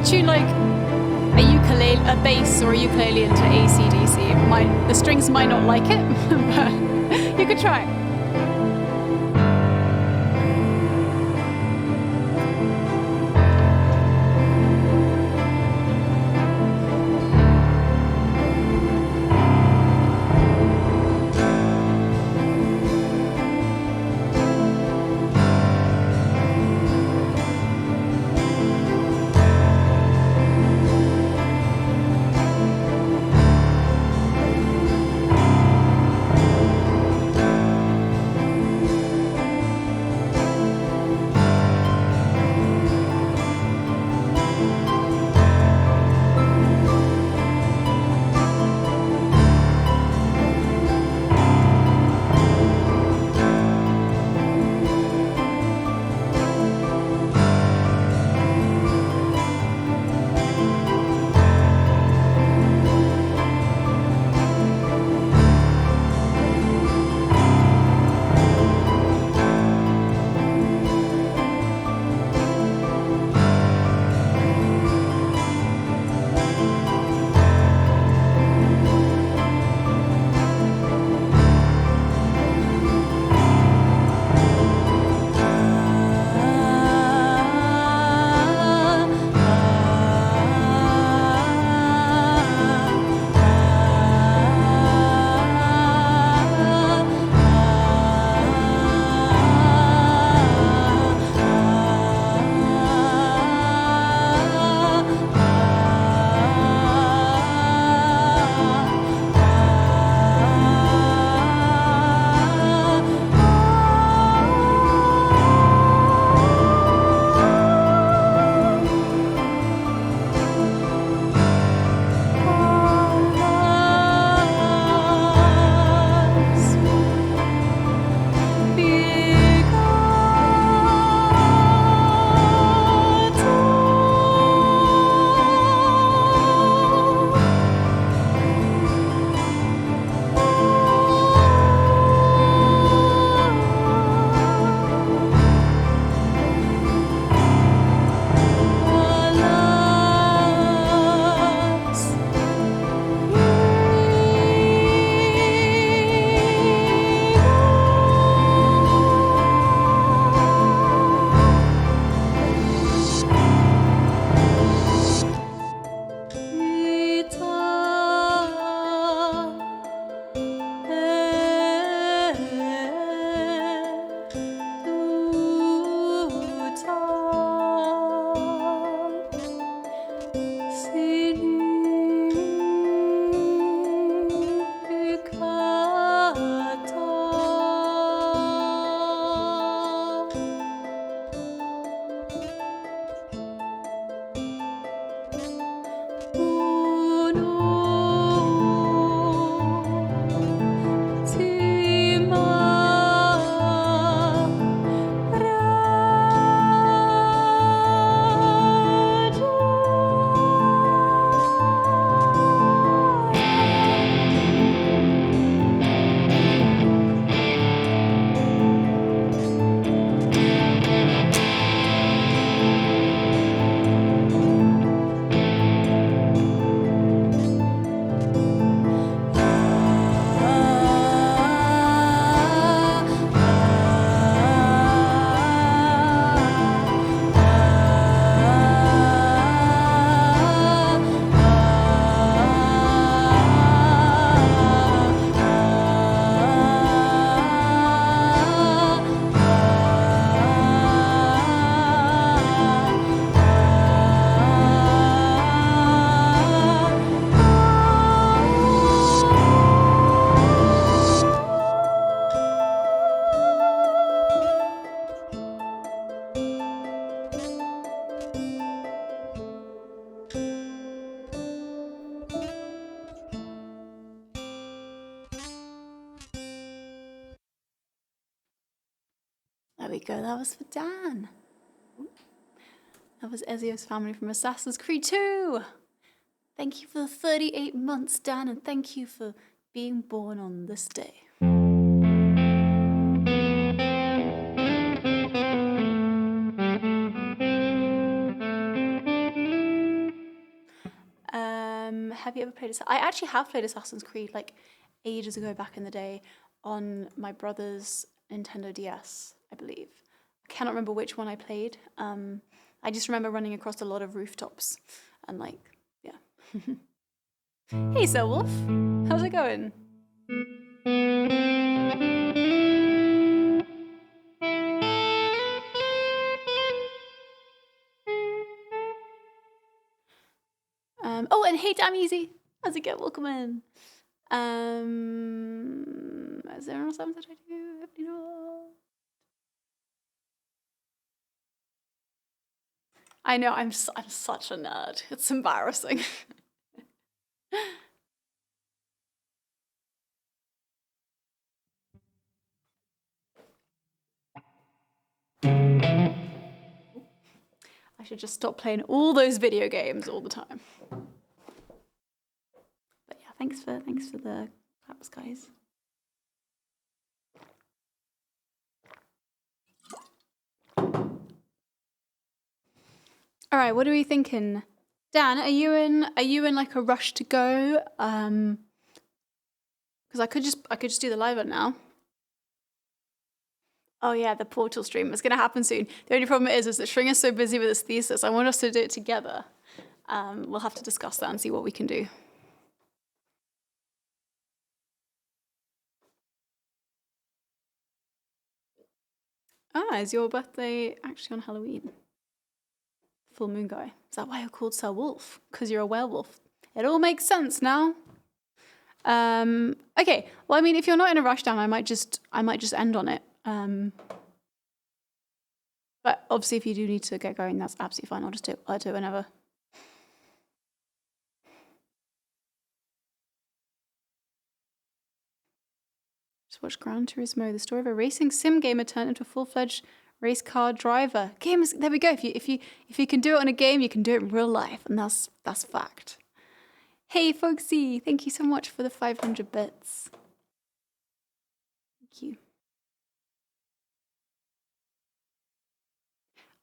A: Tune like a ukulele, a bass or a ukulele into AC/DC. The strings might not like it, but you could try. There we go. That was for Dan. That was Ezio's family from Assassin's Creed 2. Thank you for the 38 months, Dan, and thank you for being born on this day. Have you ever played I actually have played Assassin's Creed like ages ago back in the day on my brother's Nintendo DS, I believe. I cannot remember which one I played. I just remember running across a lot of rooftops and like, yeah. Hey, Sir Wolf. How's it going? Oh, and hey, Damn Easy. How's it going? Welcome in. Is there something that I do? You know? I know, I'm such a nerd. It's embarrassing. I should just stop playing all those video games all the time. But yeah, thanks for the claps, guys. All right, what are we thinking? Dan, are you in like a rush to go? Because I could just do the live one now. Oh yeah, the Portal stream is going to happen soon. The only problem is that Shring is so busy with his thesis. I want us to do it together. We'll have to discuss that and see what we can do. Ah, is your birthday actually on Halloween? Full moon guy. Is that why you're called Sir Wolf? Because you're a werewolf. It all makes sense now. Okay. Well, I mean, if you're not in a rush, Dan, I might just end on it. But obviously, if you do need to get going, that's absolutely fine. I'll do it whenever. Just watch Gran Turismo, the story of a racing sim gamer turned into a full-fledged race car driver. Games, there we go. If you can do it on a game, you can do it in real life, and that's fact. Hey, Folksy, thank you so much for the 500 bits. Thank you.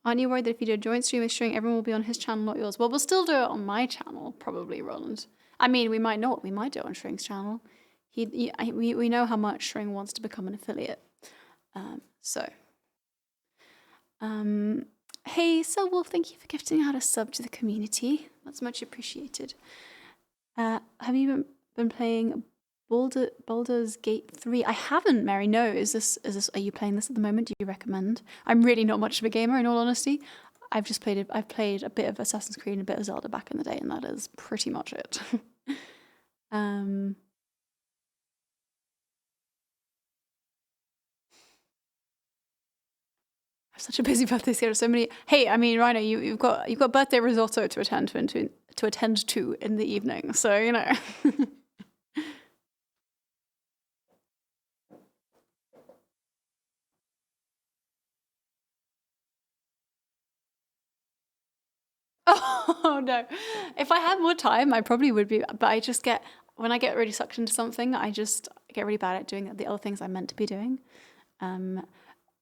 A: Aren't you worried that if you do a joint stream with Shring, everyone will be on his channel, not yours? Well, we'll still do it on my channel, probably, Roland. I mean, we might not. We might do it on Shring's channel. We know how much Shring wants to become an affiliate. Hey, Sir Wolf, thank you for gifting out a sub to the community. That's much appreciated. Have you been playing Baldur's Gate 3? I haven't, Mary. No. Are you playing this at the moment? Do you recommend? I'm really not much of a gamer, in all honesty. I've played a bit of Assassin's Creed and a bit of Zelda back in the day, and that is pretty much it. Such a busy birthday schedule. So many. Hey, I mean, Rhino, you've got birthday risotto to attend to in the evening. So you know. Oh no! If I had more time, I probably would be. But when I get really sucked into something, I just get really bad at doing the other things I'm meant to be doing.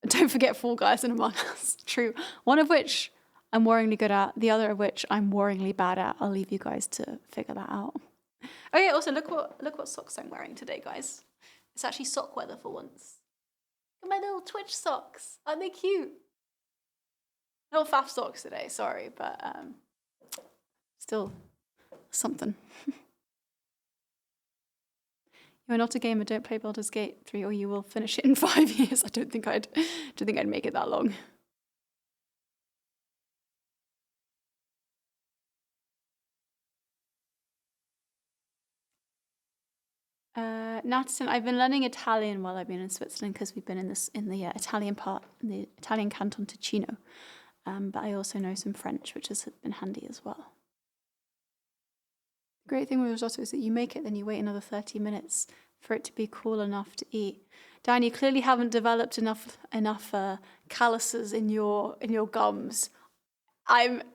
A: Don't forget Fall Guys and Among Us. True. One of which I'm worryingly good at. The other of which I'm worryingly bad at. I'll leave you guys to figure that out. Oh yeah. Also, look what socks I'm wearing today, guys. It's actually sock weather for once. Look at my little Twitch socks. Aren't they cute? No faff socks today. Sorry, but still something. You're not a gamer, don't play Baldur's Gate 3 or you will finish it in 5 years. I don't think I'd make it that long. Nathan, I've been learning Italian while I've been in Switzerland because we've been in the Italian part, in the Italian canton Ticino. But I also know some French, which has been handy as well. The great thing with risotto is that you make it, then you wait another 30 minutes for it to be cool enough to eat. Dan, you clearly haven't developed enough calluses in your gums.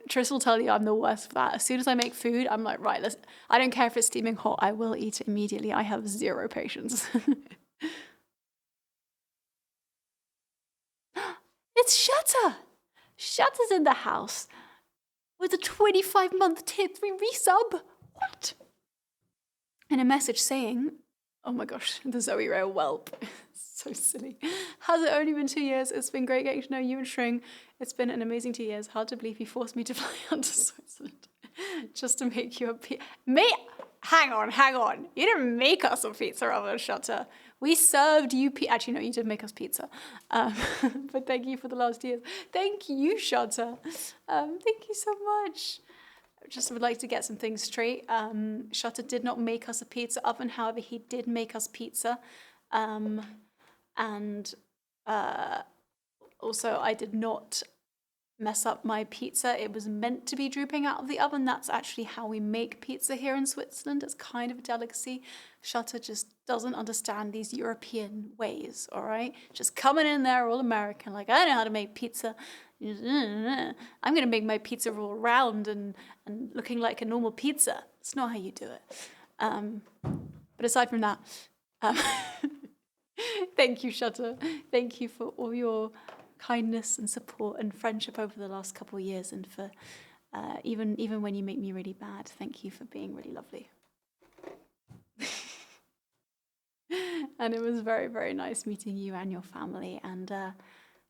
A: Tris will tell you I'm the worst for that. As soon as I make food, I'm like, right, I don't care if it's steaming hot, I will eat it immediately. I have zero patience. It's Shutter! Shutter's in the house with a 25-month tier 3 resub. What? And a message saying, oh my gosh, the Zoe Rail whelp. So silly. Has it only been 2 years? It's been great getting to know you and Shring. It's been an amazing 2 years. Hard to believe you forced me to fly out to Switzerland just to make you a pizza. Hang on. You didn't make us a pizza oven, Shutter. We served you actually, no, you did make us pizza. But thank you for the last years. Thank you, Shutter. Thank you so much. I just would like to get some things straight. Shutter did not make us a pizza oven. However, he did make us pizza. Also, I did not mess up my pizza. It was meant to be drooping out of the oven. That's actually how we make pizza here in Switzerland. It's kind of a delicacy. Shutter just doesn't understand these European ways, all right? Just coming in there all American, like, I know how to make pizza. I'm going to make my pizza all round and looking like a normal pizza. It's not how you do it. But aside from that, thank you, Shutter. Thank you for all your kindness and support and friendship over the last couple of years, and for even when you make me really bad, thank you for being really lovely. And it was very, very nice meeting you and your family, and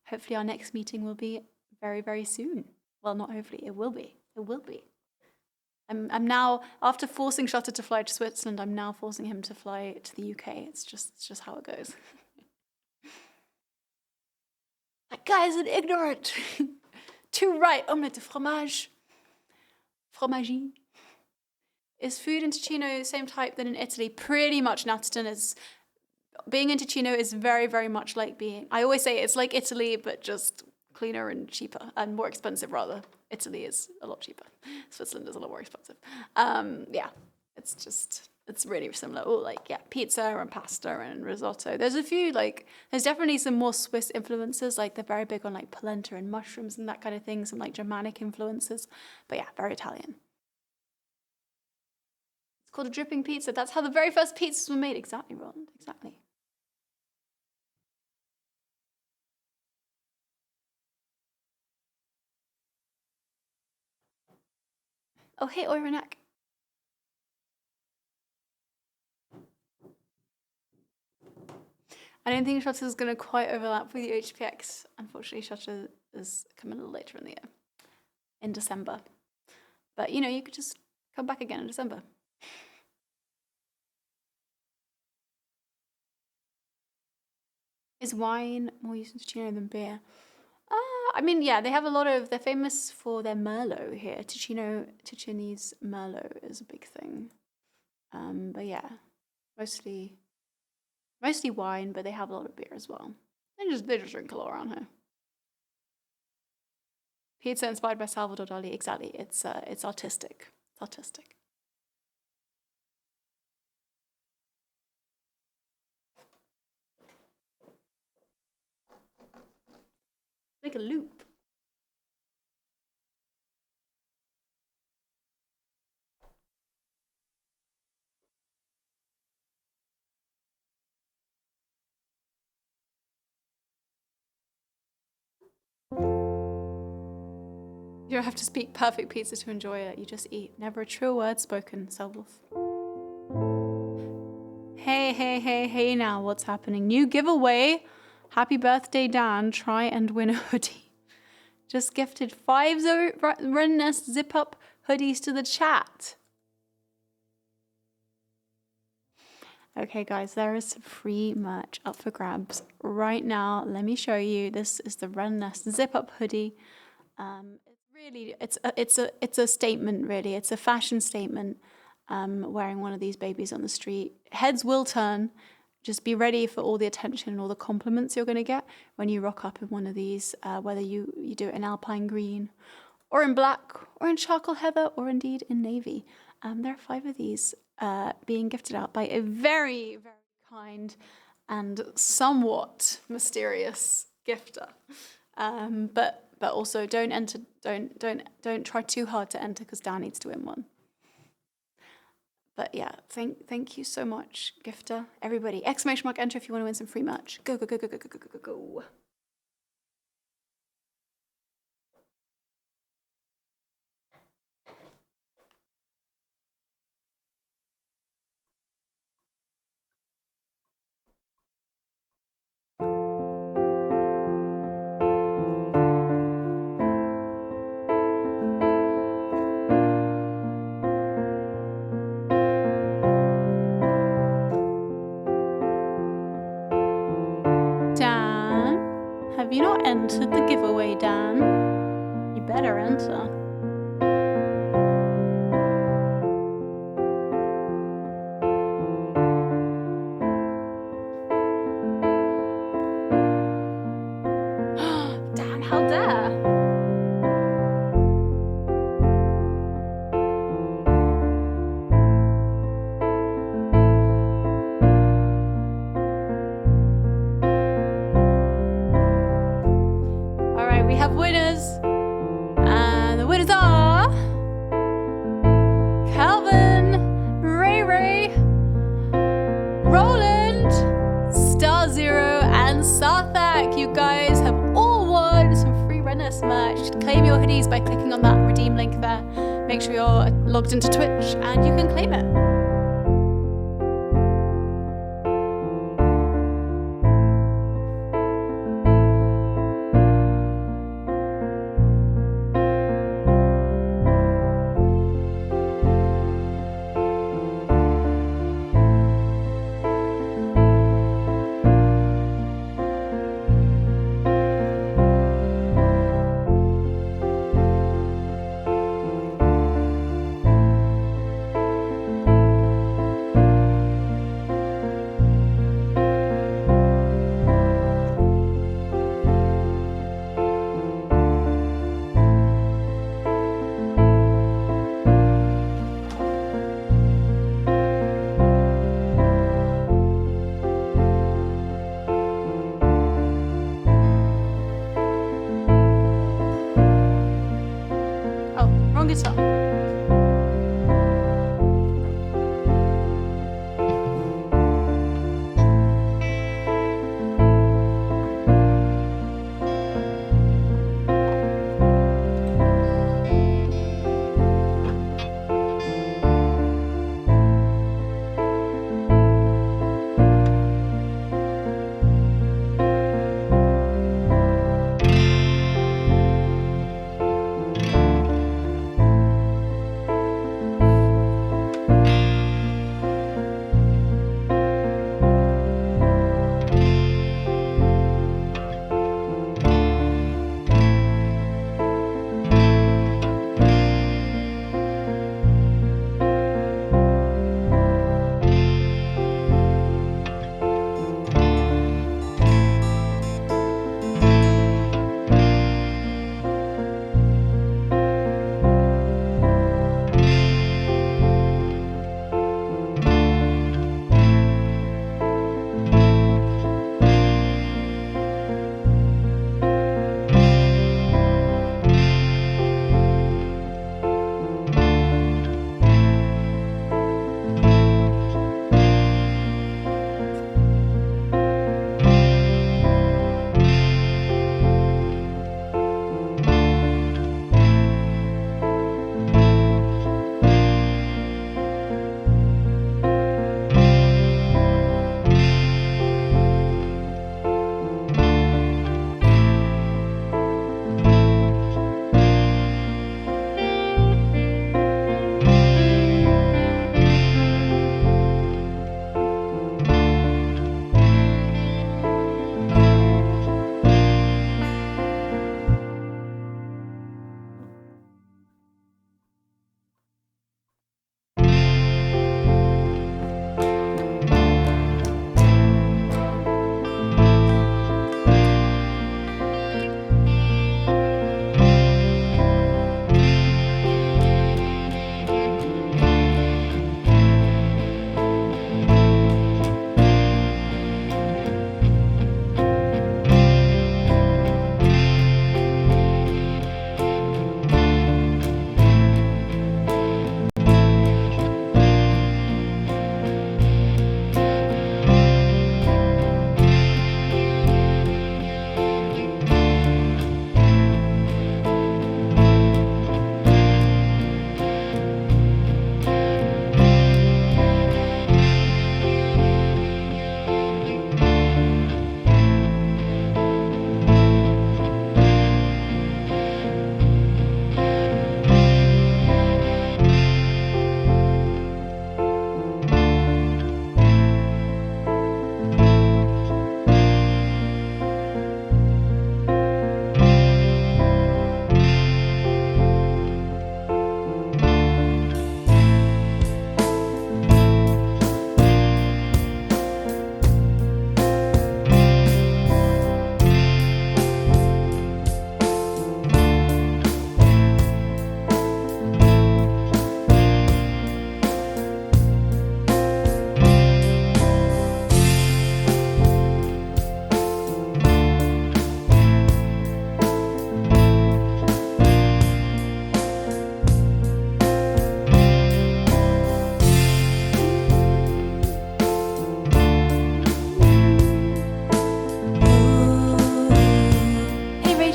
A: hopefully our next meeting will be very, very soon. Well, not hopefully, it will be. It will be. I'm now, after forcing Shutter to fly to Switzerland, I'm now forcing him to fly to the UK. It's just how it goes. That guy is an ignorant. Too right. Omelette de fromage. Fromagie. Is food in Ticino the same type than in Italy? Pretty much, Natterton. Being in Ticino is very, very much like being... I always say it's like Italy, but just cleaner and cheaper. And more expensive, rather. Italy is a lot cheaper. Switzerland is a lot more expensive. Yeah, it's really similar. Oh, like, yeah, pizza and pasta and risotto. There's a few, like, there's definitely some more Swiss influences, like they're very big on like polenta and mushrooms and that kind of thing, some like Germanic influences. But yeah, very Italian. It's called a dripping pizza. That's how the very first pizzas were made. Exactly, Roland, exactly. Oh, hey, Oyrenak. I don't think Shutter is going to quite overlap with the HPX. Unfortunately, Shutter is coming a little later in the year, in December. But, you know, you could just come back again in December. Is wine more used in Ticino than beer? I mean, yeah, they have a lot of... They're famous for their Merlot here. Ticinese Merlot is a big thing. But yeah, mostly wine, but they have a lot of beer as well. They just drink a lot around here. Pizza inspired by Salvador Dali. Exactly. It's artistic. It's artistic. Like a loop. You don't have to speak perfect pizza to enjoy it. You just eat. Never a true word spoken, Selwolf. Hey now, what's happening? New giveaway. Happy birthday, Dan. Try and win a hoodie. Just gifted 5 Ren Nest zip up hoodies to the chat. Okay, guys, there is some free merch up for grabs right now. Let me show you. This is the Ren Nest zip up hoodie. It's a statement, really. It's a fashion statement. Wearing one of these babies on the street. Heads will turn. Just be ready for all the attention and all the compliments you're going to get when you rock up in one of these, whether you do it in alpine green or in black or in charcoal heather or indeed in navy. There are 5 of these being gifted out by a very, very kind and somewhat mysterious gifter. But also don't try too hard to enter because Dan needs to win one. But yeah, thank you so much, gifter. Everybody, ! Enter if you want to win some free merch. Go, go, go, go, go, go, go, go, go. Dan, have you not entered the giveaway, Dan? You better enter. Dan, how dare! Alright, we have winners. And the winners are Calvin, Ray, Roland, Star Zero, and Sarthak. You guys have all won some free Reness merch. Claim your hoodies by clicking on that redeem link there. Make sure you're logged into Twitch and you can claim it.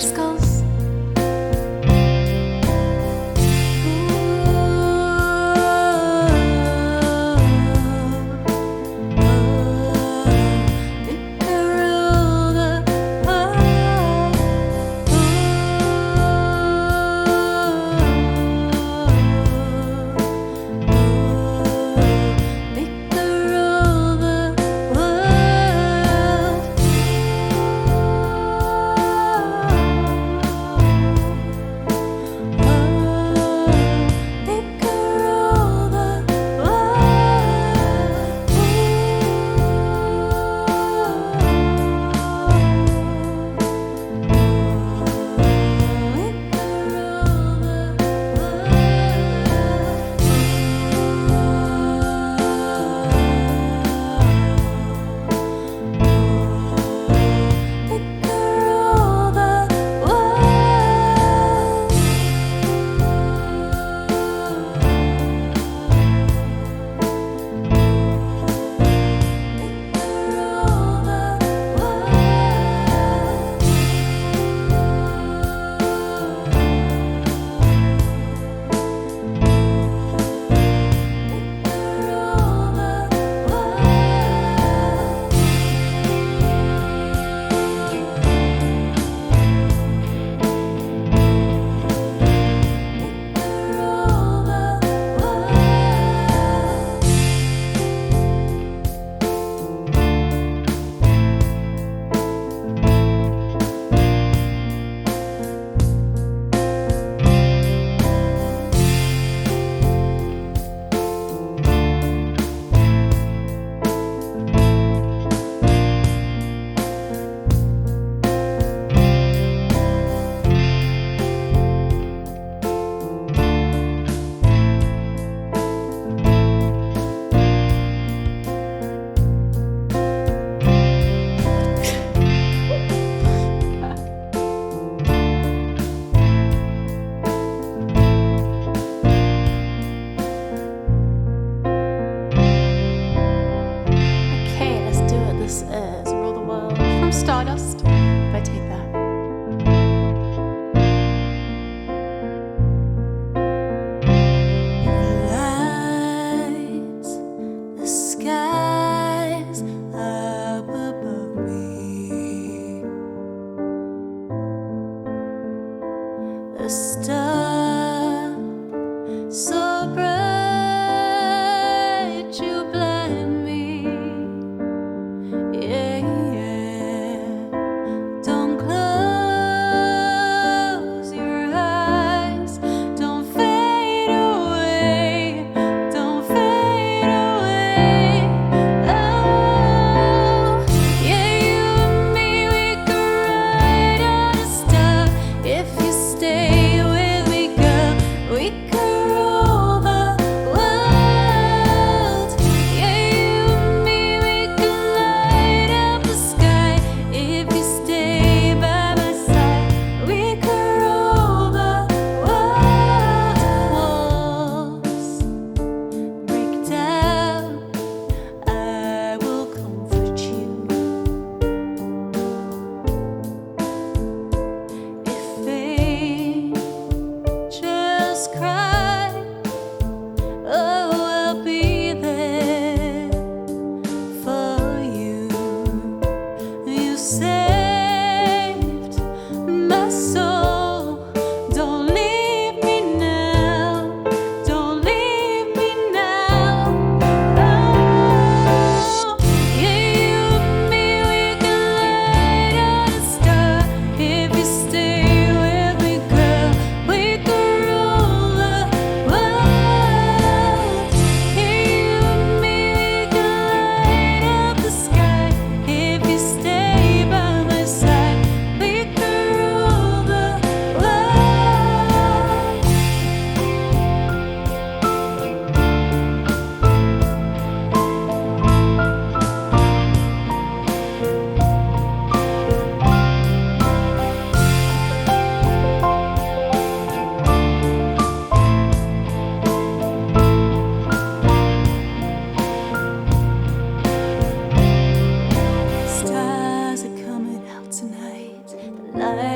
A: beach skulls. Stardust by Take That.
C: Lights, the skies up above me, a star so bright you blind me. Yeah, yeah. Don't close your eyes. Don't fade away. Don't fade away. Oh, yeah, you and me, we could ride on a star if you stay with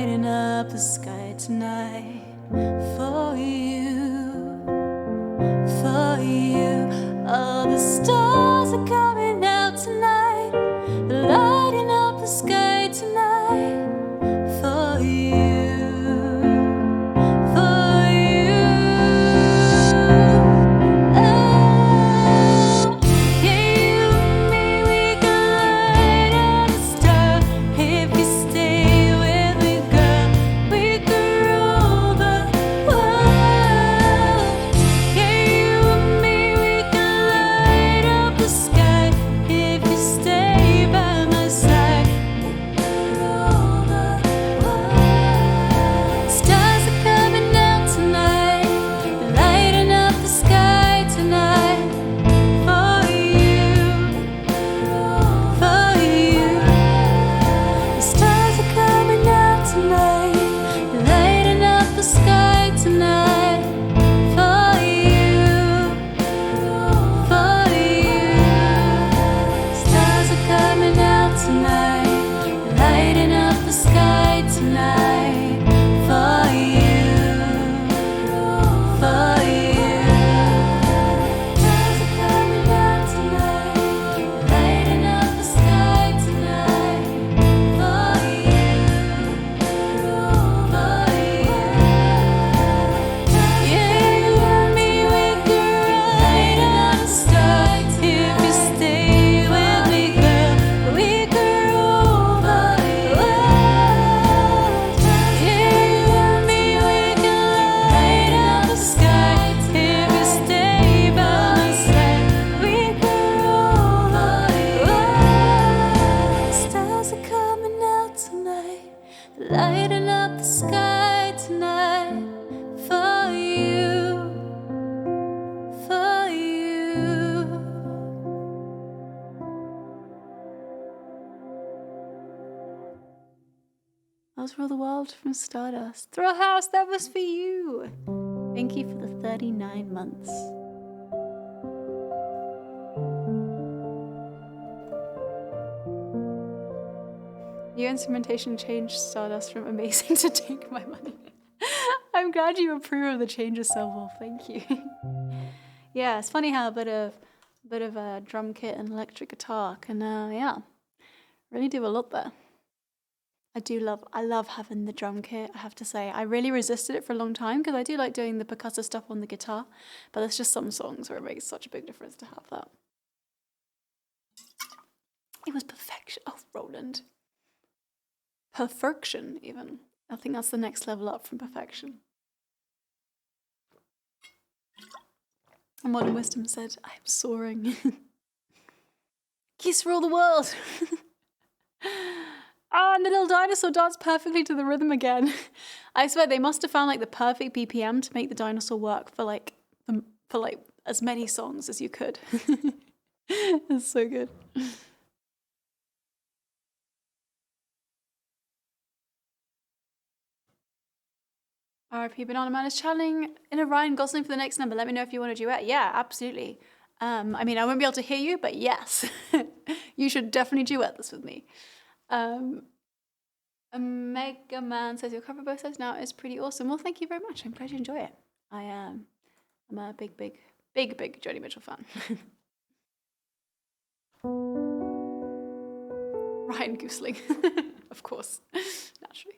C: lighting up the sky tonight for you, for you. All the stars are coming out tonight, lighting up the sky tonight for you, for you. Oh, yeah, you and me, we can light up the star. If you stay with me, girl, we could rule the world. Yeah, you and me, we can light up the sky. If you stay by my side, we could rule the world. Stars are coming out tonight, lighting up the sky tonight for you, for you. The stars are coming out tonight, lighting up the sky tonight for you, for you. Stars are coming out tonight, lighting up the sky tonight for you, for you. Stars are coming out tonight, lighting up the sky tonight for you, for you. Yeah, you and me, we could light up the sky. If you stay with me, girl, we could rule the world. Yeah, you and me, we could light up the sky. If you stay by my side, we could rule the world. Stars are coming out tonight, lighting up the sky tonight for you, for you. That was Rule the World from Stardust. Thrill House, that was for you. Thank you for the 39 months. Your instrumentation changed Stardust from amazing to take my money. I'm glad you approve of the changes, Silver. Thank you. Yeah, it's funny how a bit of a drum kit and electric guitar can, yeah, really do a lot there. I love having the drum kit, I have to say. I really resisted it for a long time because I do like doing the percussive stuff on the guitar, but there's just some songs where it makes such a big difference to have that. It was perfection. Oh, Roland. Perfection, even. I think that's the next level up from perfection. And Modern Wisdom said, I am soaring. Kiss rule the world. And the little dinosaur danced perfectly to the rhythm again. I swear they must have found like the perfect BPM to make the dinosaur work for like as many songs as you could. It's so good. RIP Banana Man is channeling in a Ryan Gosling for the next number. Let me know if you want to duet. Yeah, absolutely. I mean, I won't be able to hear you, but yes, you should definitely duet this with me. Mega Man says your cover both sides now is pretty awesome. Well, thank you very much. I'm glad you enjoy it. I'm a big Joni Mitchell fan. Ryan Gosling, of course, naturally.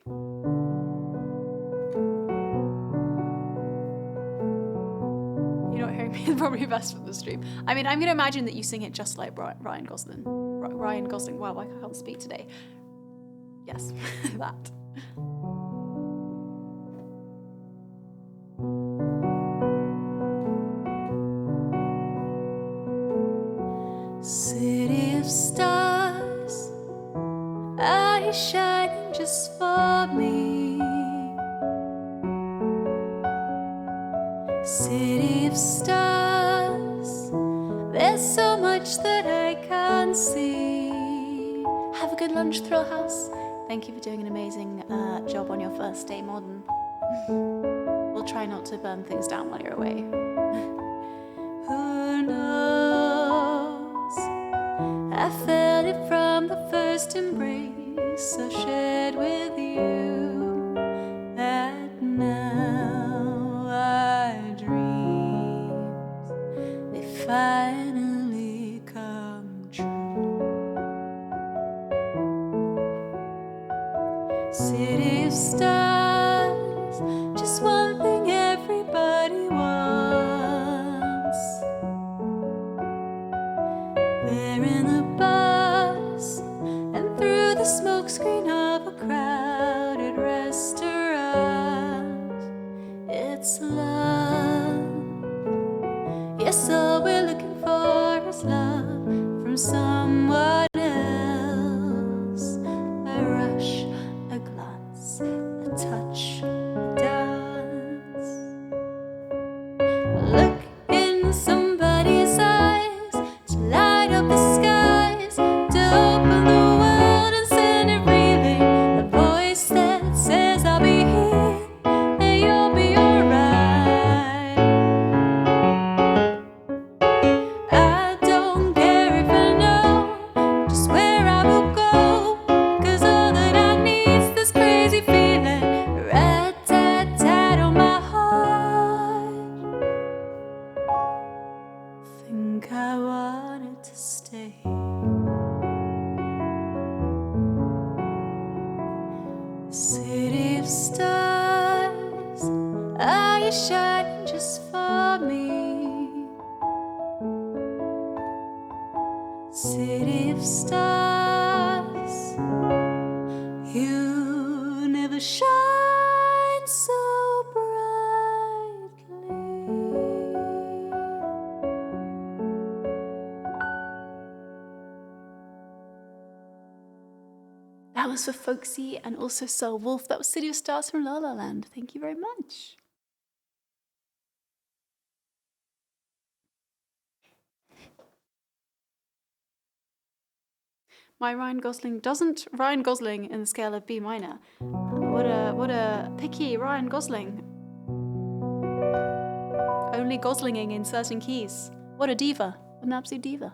C: You're not hearing me, it's probably best for the stream. I mean, I'm going to imagine that you sing it just like Ryan Gosling. Ryan Gosling, wow, I can't speak today. Yes, that. City of stars, eyes shining just for me. City of stars, there's so much that I can't see. Have a good lunch, Thrill House. Thank you for doing an amazing job on your first day, Modern. We'll try not to burn things down while you're away. Who knows? I felt it from the first embrace I shared with you. be shining just for me. City of stars, you never shine so brightly. That was for Folksy and also Soul Wolf. That was City of Stars from La La Land. Thank you very much. My Ryan Gosling doesn't Ryan Gosling in the scale of B minor. What a picky Ryan Gosling. Only Goslinging in certain keys. What a diva. What an absolute diva.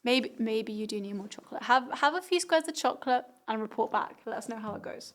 C: Maybe you do need more chocolate. Have a few squares of chocolate and report back. Let us know how it goes.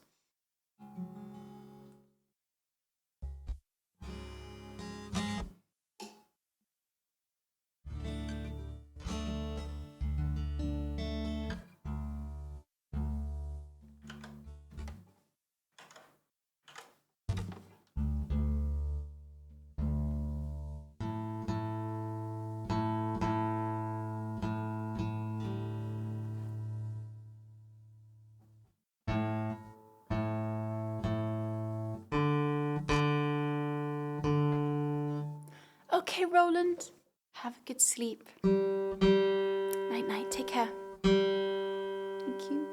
C: Okay, Roland. Have a good sleep. Night night. Take care. Thank you.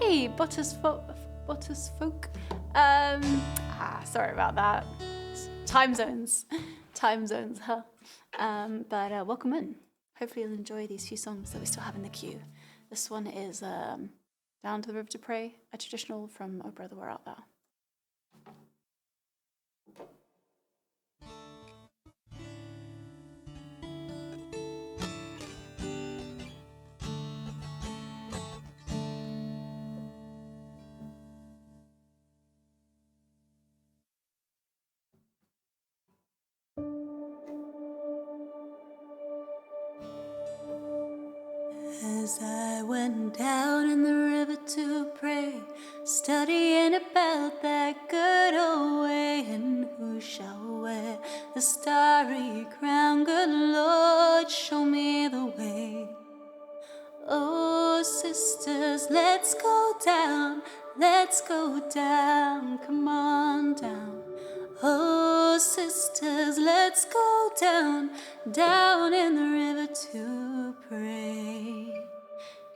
C: Hey, Butters folk. Sorry about that. Time zones, huh? But welcome in. Hopefully you'll enjoy these few songs that we still have in the queue. This one is Down to the River to Pray, a traditional from Oh Brother Where Art Thou. As I went down in the river to pray, studying about that good old way, and who shall wear the starry crown? Good Lord, show me the way. Oh, sisters, let's go down, come on down. Oh, sisters, let's go down in the river to pray.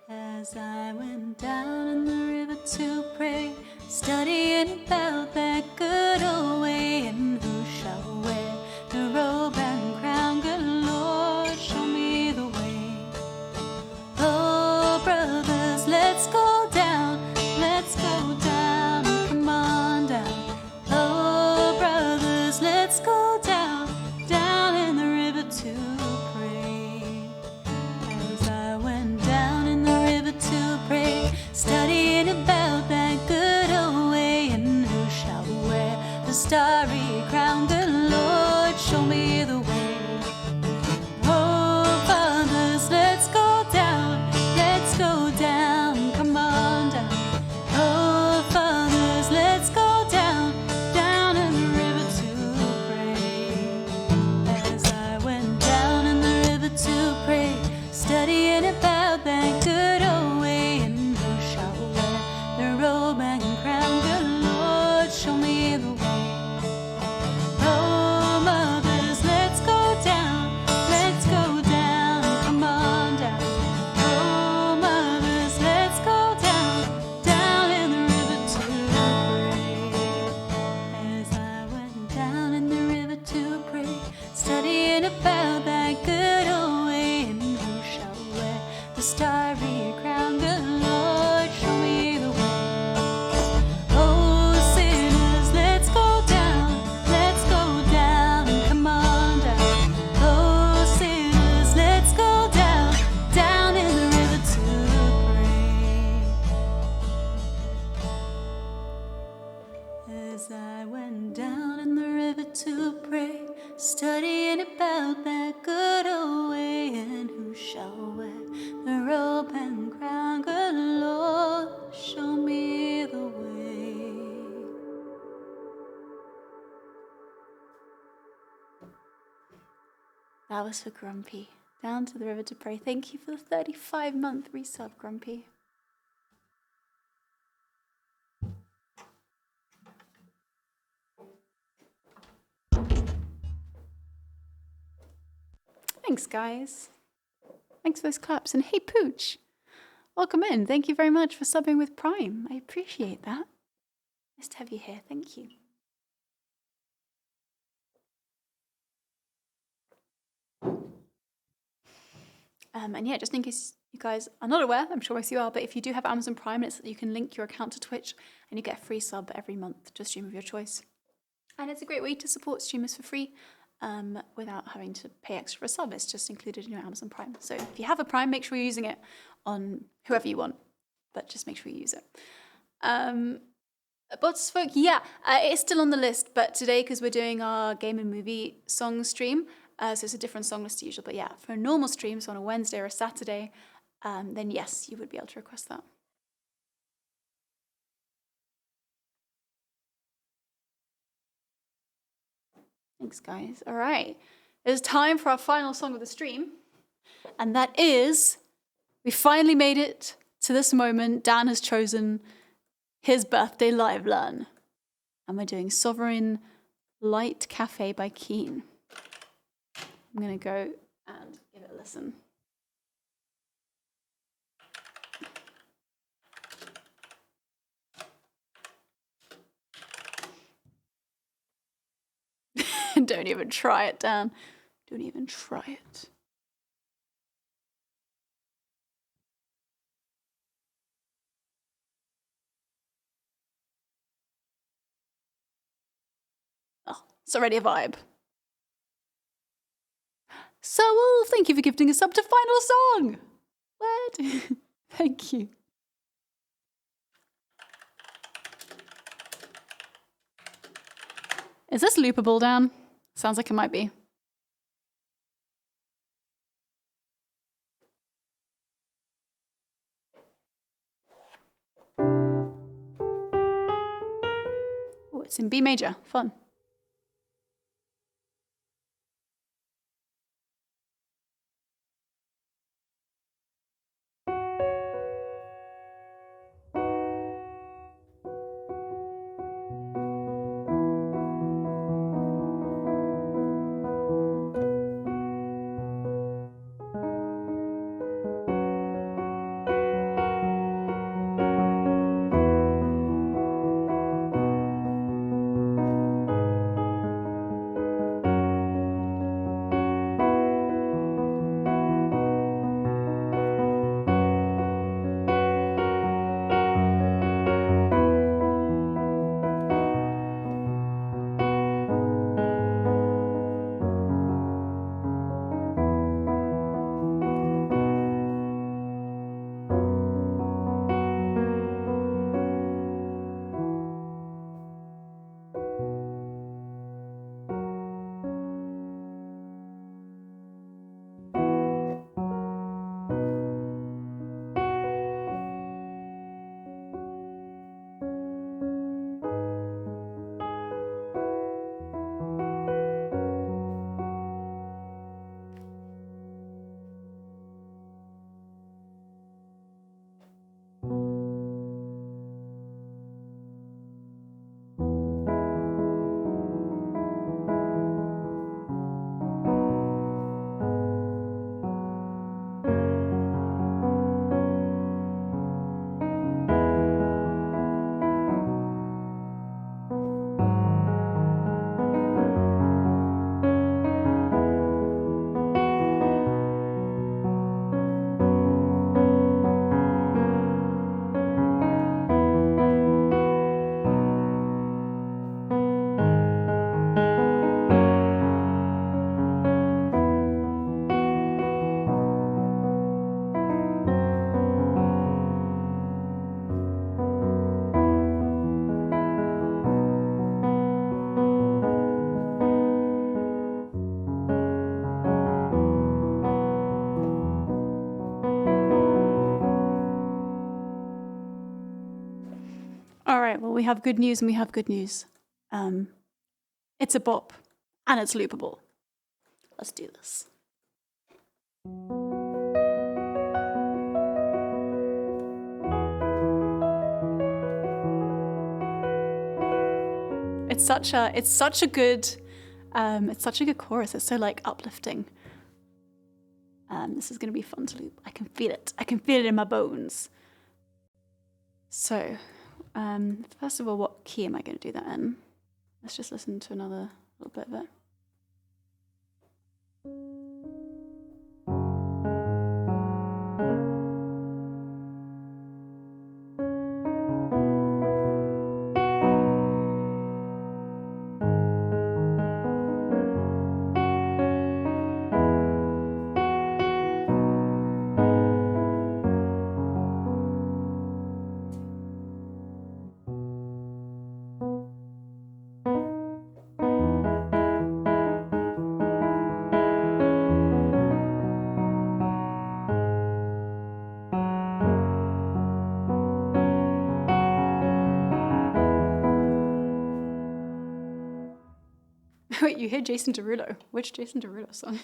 C: As I went down in the river to pray, studying about that good old way, and who shall wear the robe and crown? Good Lord, show me the way. Oh, brothers, let's go down, come on down. Oh, brothers, let's go down in the river to pray. As
A: the starry crown. Good Lord, show me the way. Oh, sinners, let's go down and come on down. Oh, sinners, let's go down in the river to pray. As I went down in the river to pray, studying about that good old way, and who shall wear the robe and crown? Good Lord, show me the way. That was for Grumpy. Down to the river to pray. Thank you for the 35-month resub, Grumpy. Thanks, guys. Thanks for those claps. And hey, Pooch, welcome in. Thank you very much for subbing with Prime. I appreciate that. Nice to have you here. Thank you. And yeah, just in case you guys are not aware, I'm sure most of you are, but if you do have Amazon Prime, it's that you can link your account to Twitch and you get a free sub every month to a stream of your choice. And it's a great way to support streamers for free without having to pay extra for a sub. It's just included in your Amazon Prime. So if you have a Prime, make sure you're using it on whoever you want, but just make sure you use it. Bots Folk, yeah, it's still on the list, but today, because we're doing our game and movie song stream, so it's a different song list to usual, but yeah, for a normal stream, so on a Wednesday or a Saturday, then yes, you would be able to request that. Thanks, guys. All right, it's time for our final song of the stream, and that is, we finally made it to this moment. Dan has chosen his birthday live learn, and we're doing Sovereign Light Cafe by Keen. I'm gonna go and give it a listen. Don't even try it, Dan. Don't even try it. Oh, it's already a vibe. So, well, thank you for gifting us up to final song. What? Thank you. Is this loopable, Dan? Sounds like it might be. Oh, it's in B major. Fun. right, well, we have good news and we have good news. It's a bop and it's loopable. Let's do this. It's such a good chorus. It's so like uplifting. This is gonna be fun to loop. I can feel it. I can feel it in my bones. So, first of all, what key am I gonna do that in? Let's just listen to another little bit of it. Wait, you hear Jason Derulo? Which Jason Derulo song?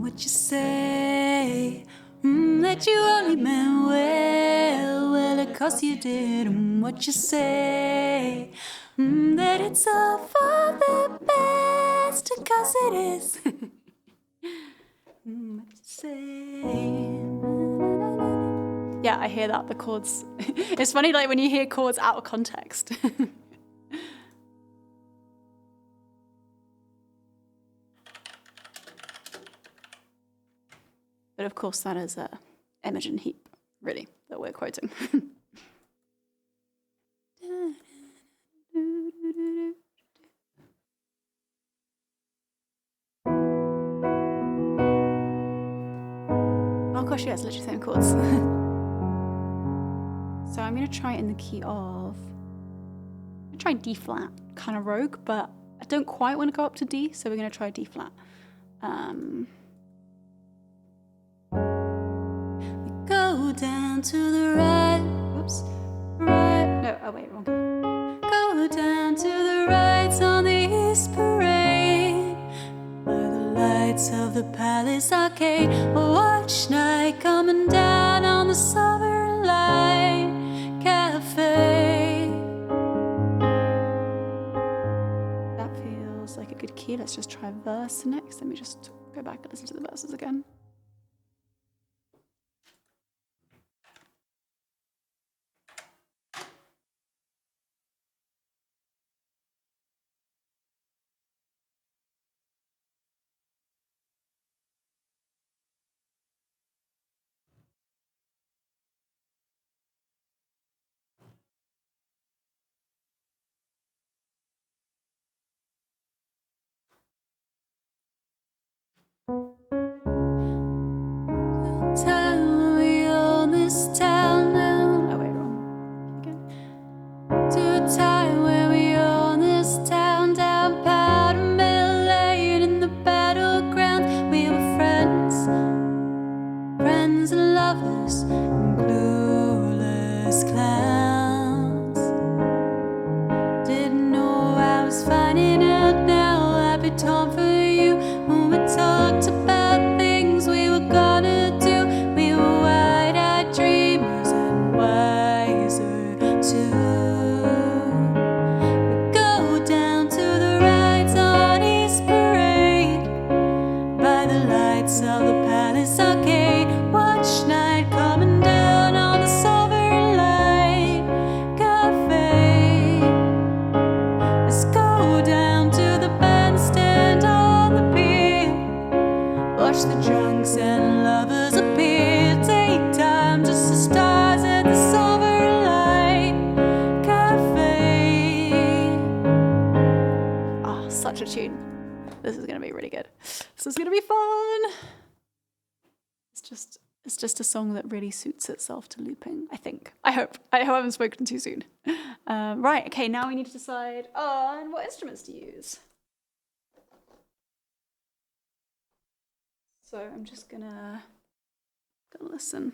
A: What you say? That you only meant well, well, of course you did. What you say? That it's all for the best, of course it is. What you say? Yeah, I hear that, the chords. It's funny, like when you hear chords out of context. But of course, that is Imogen Heap, really, that we're quoting. Oh gosh, yeah, it's literally the same chords. So I'm going to try it in the key of... I'm going to try D flat, kind of rogue, but I don't quite want to go up to D, so we're going to try D flat. Go down to the right, oops, right, no, oh wait, wrong. Go down to the right on the East Parade, by the lights of the Palace Arcade, watch night coming down on the Sovereign Light Cafe. That feels like a good key. Let's just try verse next. Let me just go back and listen to the verses again. Time we own this town now. Oh wait, wrong. Again. To a time when we own this town down Powder Mill Lane in the battleground. We were friends, friends and lovers, and clueless clowns. Didn't know I was finding out now. I'd be torn for you when we talked about things we were gonna do. We were wide-eyed dreamers and wiser too. We go down to the rides on East Parade, by the lights of the Palace Arcade, watch night coming down on the Sovereign Light Cafe. Let's go down to the bandstand on the pier, watch the drunks and lovers appear. Take time just to stars at the Sovereign Light Cafe. Ah, such a tune. This is gonna be really good. This is gonna be fun.
C: It's just a song that really suits itself to looping, I think. I hope I haven't spoken too soon. Right, okay, now we need to decide on what instruments to use. So I'm just gonna listen.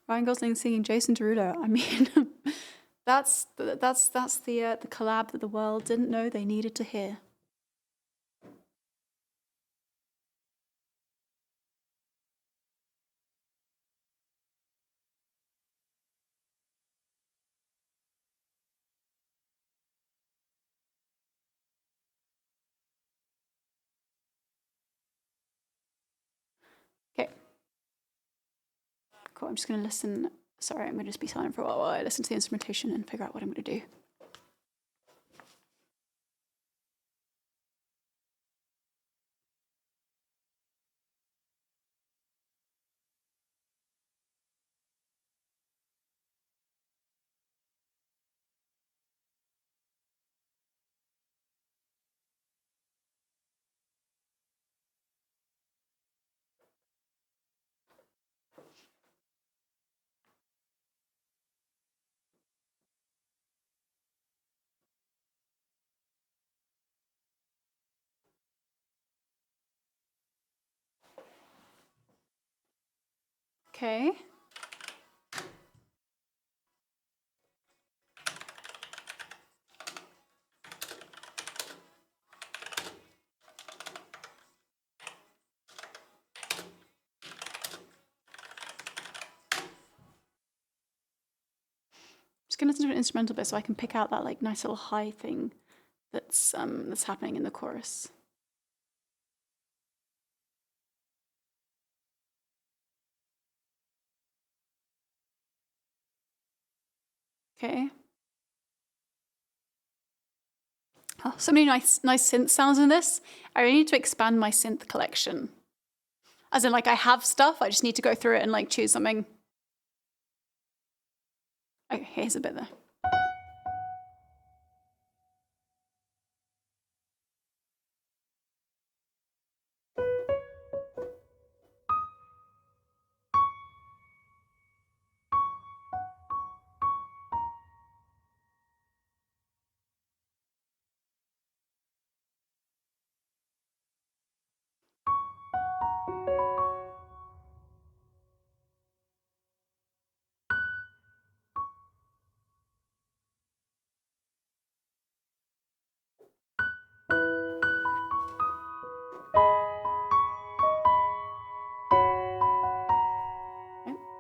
C: Ryan Gosling singing Jason Derulo. I mean, that's the collab that the world didn't know they needed to hear. Okay. Cool. I'm just gonna listen. Sorry, I'm gonna just be silent for a while I listen to the instrumentation and figure out what I'm gonna do. Okay. Just gonna listen to an instrumental bit so I can pick out that like nice little high thing that's happening in the chorus. Okay. Oh, so many nice synth sounds in this. I really need to expand my synth collection. As in, like, I have stuff, I just need to go through it and like choose something. Okay, here's a bit there.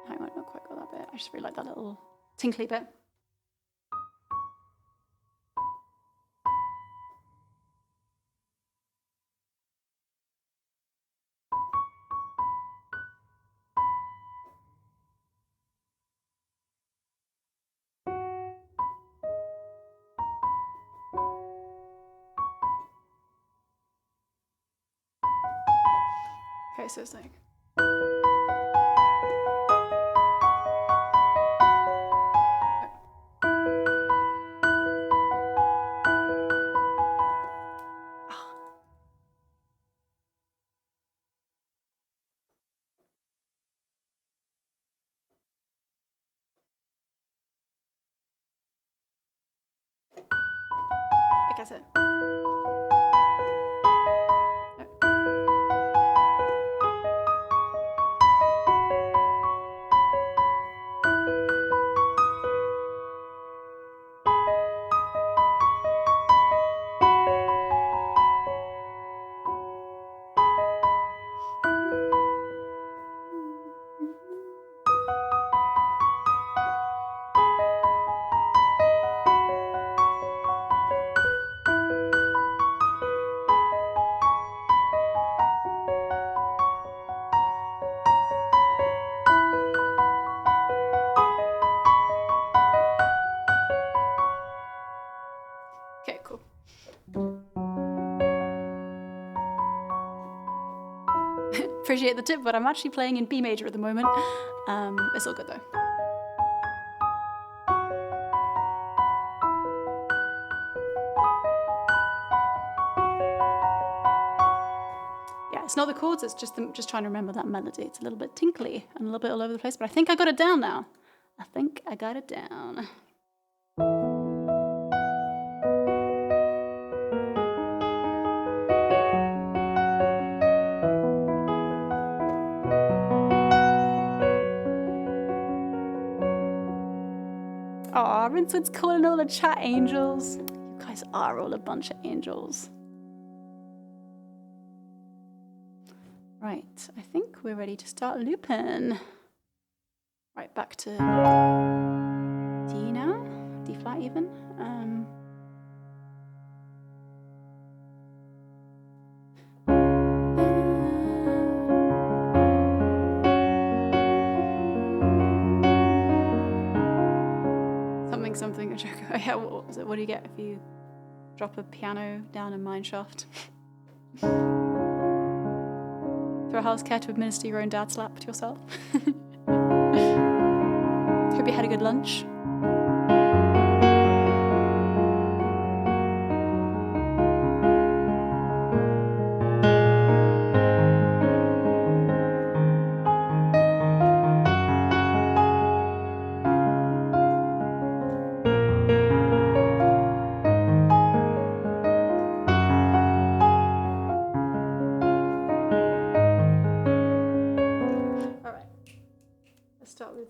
C: I might not quite got that bit. I just really like that little tinkly bit. Okay, so it's like. I guess it. Okay, cool. Appreciate the tip, but I'm actually playing in B major at the moment. It's all good though. Yeah, It's not the chords, it's just just trying to remember that melody. It's a little bit tinkly and a little bit all over the place, but I think I got it down now. I think I got it down. Aw, Rincewood's calling all the chat angels. You guys are all a bunch of angels. Right, I think we're ready to start looping. Right, back to D now, D flat even. Something, a joke. Oh, yeah, what was it? What do you get if you drop a piano down a mine shaft? Throw a house care to administer your own dad slap to yourself. Hope you had a good lunch.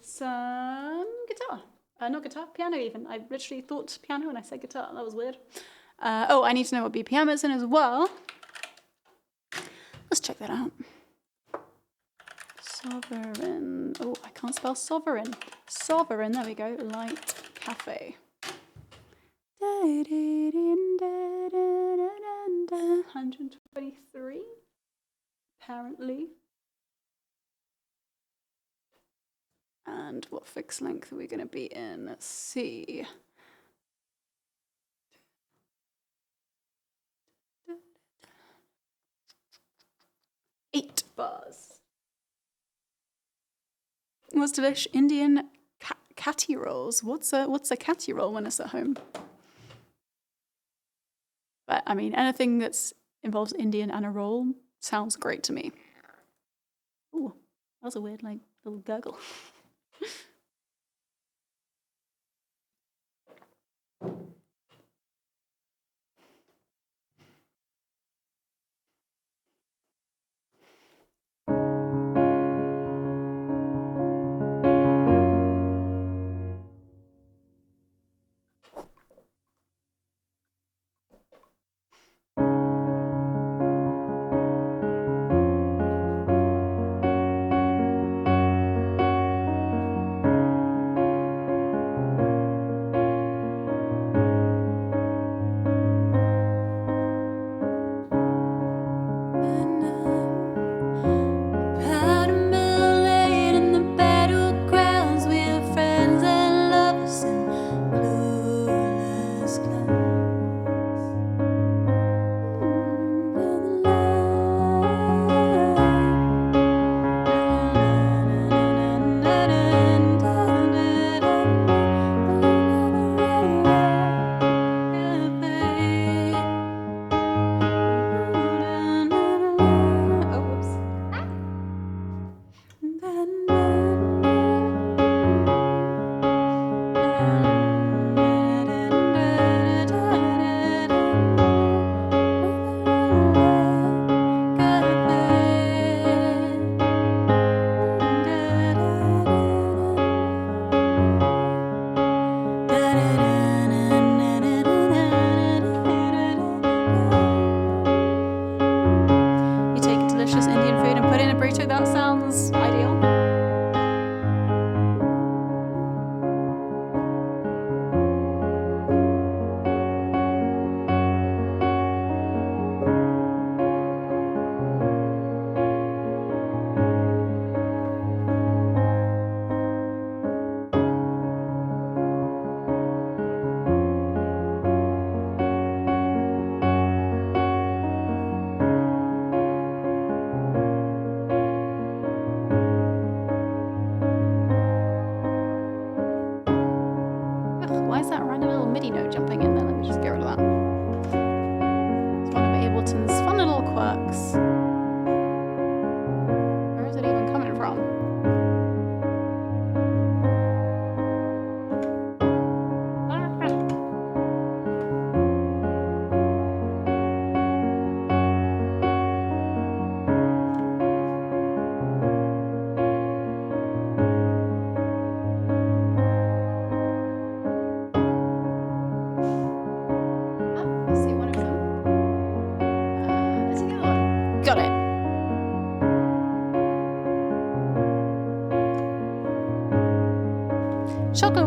C: Some guitar. Not guitar, piano even. I literally thought piano when I said guitar. That was weird. Oh, I need to know what BPM it's in as well. Let's check that out. Sovereign. Oh, I can't spell sovereign. Sovereign, there we go. Light Cafe. 123, apparently. And what fixed length are we going to be in? Let's see. Eight bars. What's delish? Indian catty rolls. What's a catty roll when it's at home? But I mean, anything that's involves Indian and a roll sounds great to me. Ooh, that was a weird little gurgle.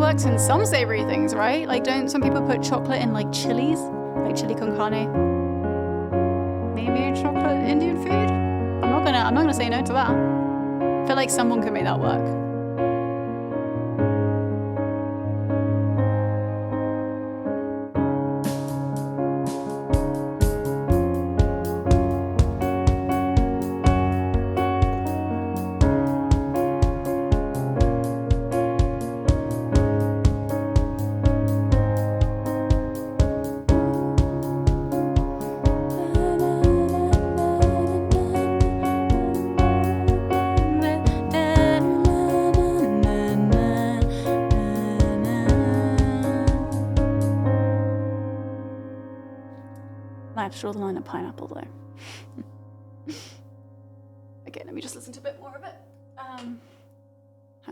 C: works in some savory things, right? Like, don't some people put chocolate in like chilies, like chili con carne? Maybe chocolate Indian food. I'm not gonna say no to that. I feel like someone could make that work. I have to draw the line at pineapple though. Okay, let me just listen to a bit more of it. Hang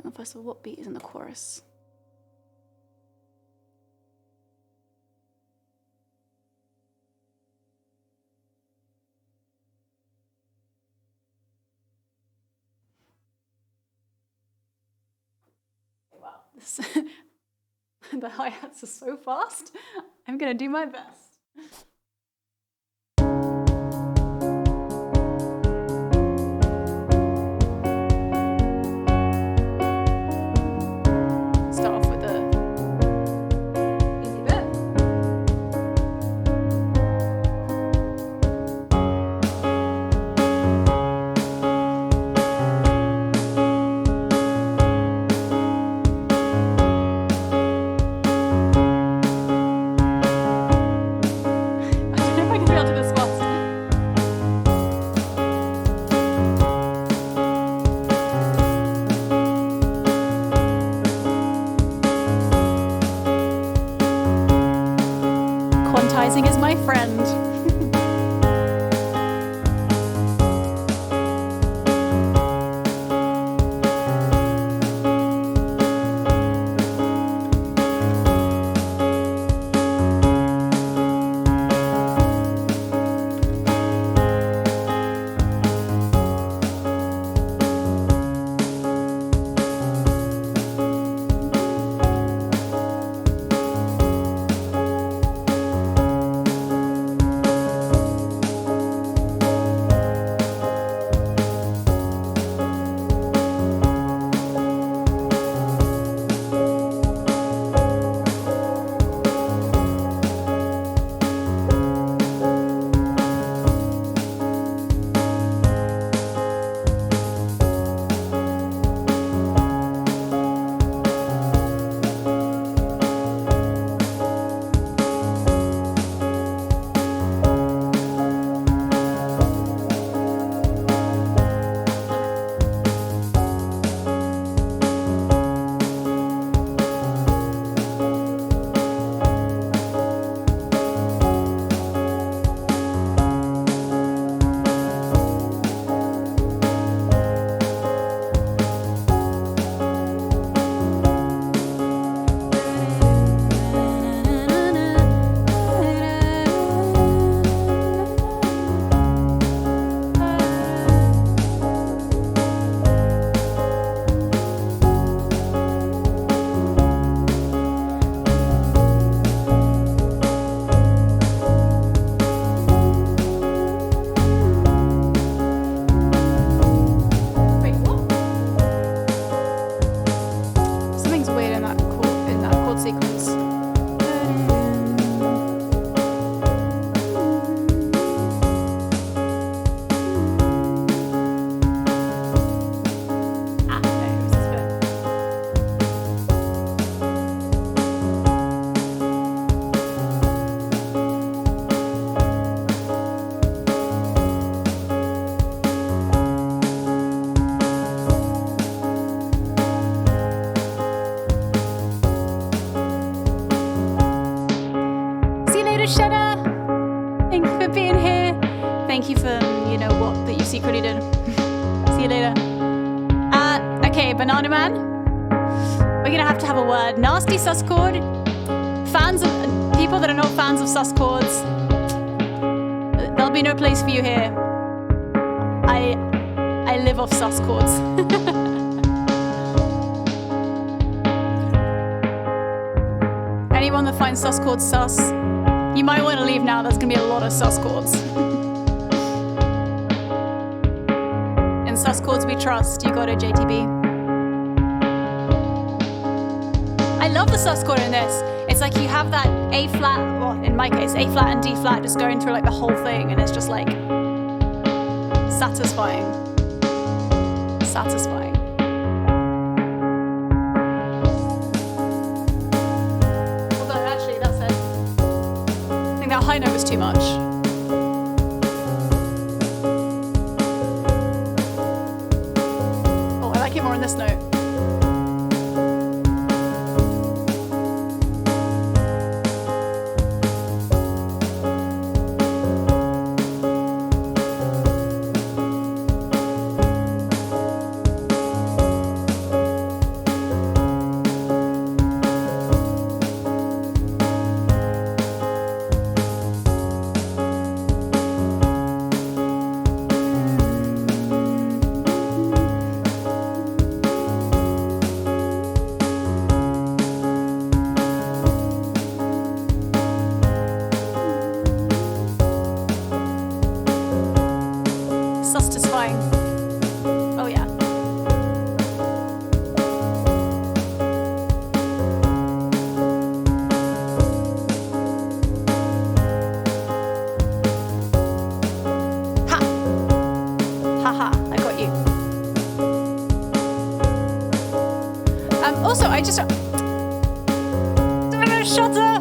C: on, first of all, what beat is in the chorus? Wow, the hi-hats are so fast. I'm gonna do my best. Quantizing is my friend. Thank you for, you know what, that you secretly did. See you later. Okay, Banana Man. We're gonna have to have a word. Nasty sus chord. Fans of people that are not fans of sus chords. There'll be no place for you here. I live off sus chords. to find sus chords sus, you might want to leave now. There's going to be a lot of sus chords. In sus chords we trust. You got it, JTB. I love the sus chord in this. It's like you have that A flat, well, in my case, A flat and D flat just going through like the whole thing, and it's just like satisfying. Satisfying. Although actually, that said, I think that high note was too much. Oh, I like it more on this note. Satisfying. Oh yeah. Ha! Haha, I got you. Also, I just... Shutter!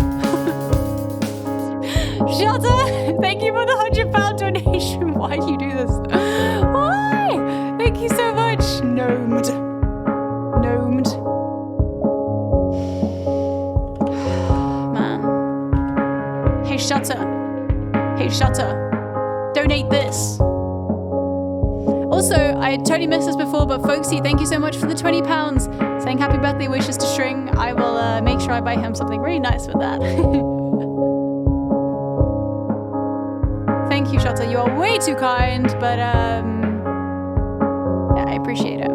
C: Shutter! Thank you for the £100 donation. Why do you do this? Why? Thank you so much. Gnomed. Gnomed. Man. Hey, Shutter. Hey, Shutter. Donate this. Also, I totally missed this before, but Folksy, thank you so much for the £20. Saying happy birthday wishes to String. I will make sure I buy him something really nice with that. Thank you, Shutter. You are way too kind, but yeah, I appreciate it.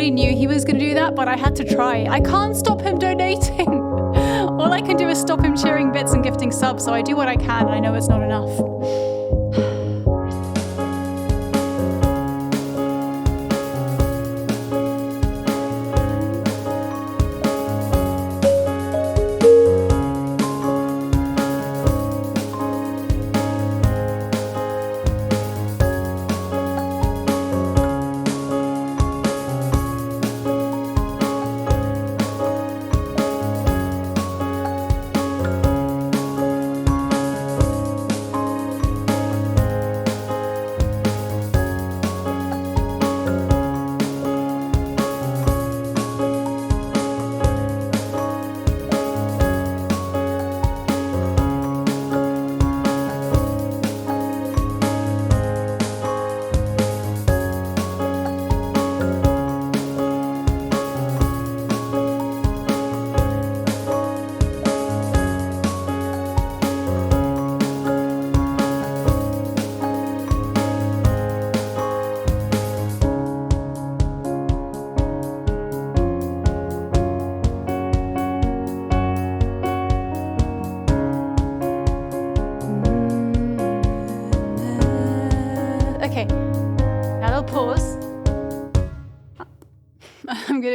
C: Knew he was going to do that, but I had to try. I can't stop him donating. All I can do is stop him sharing bits and gifting subs, so I do what I can, and I know it's not enough.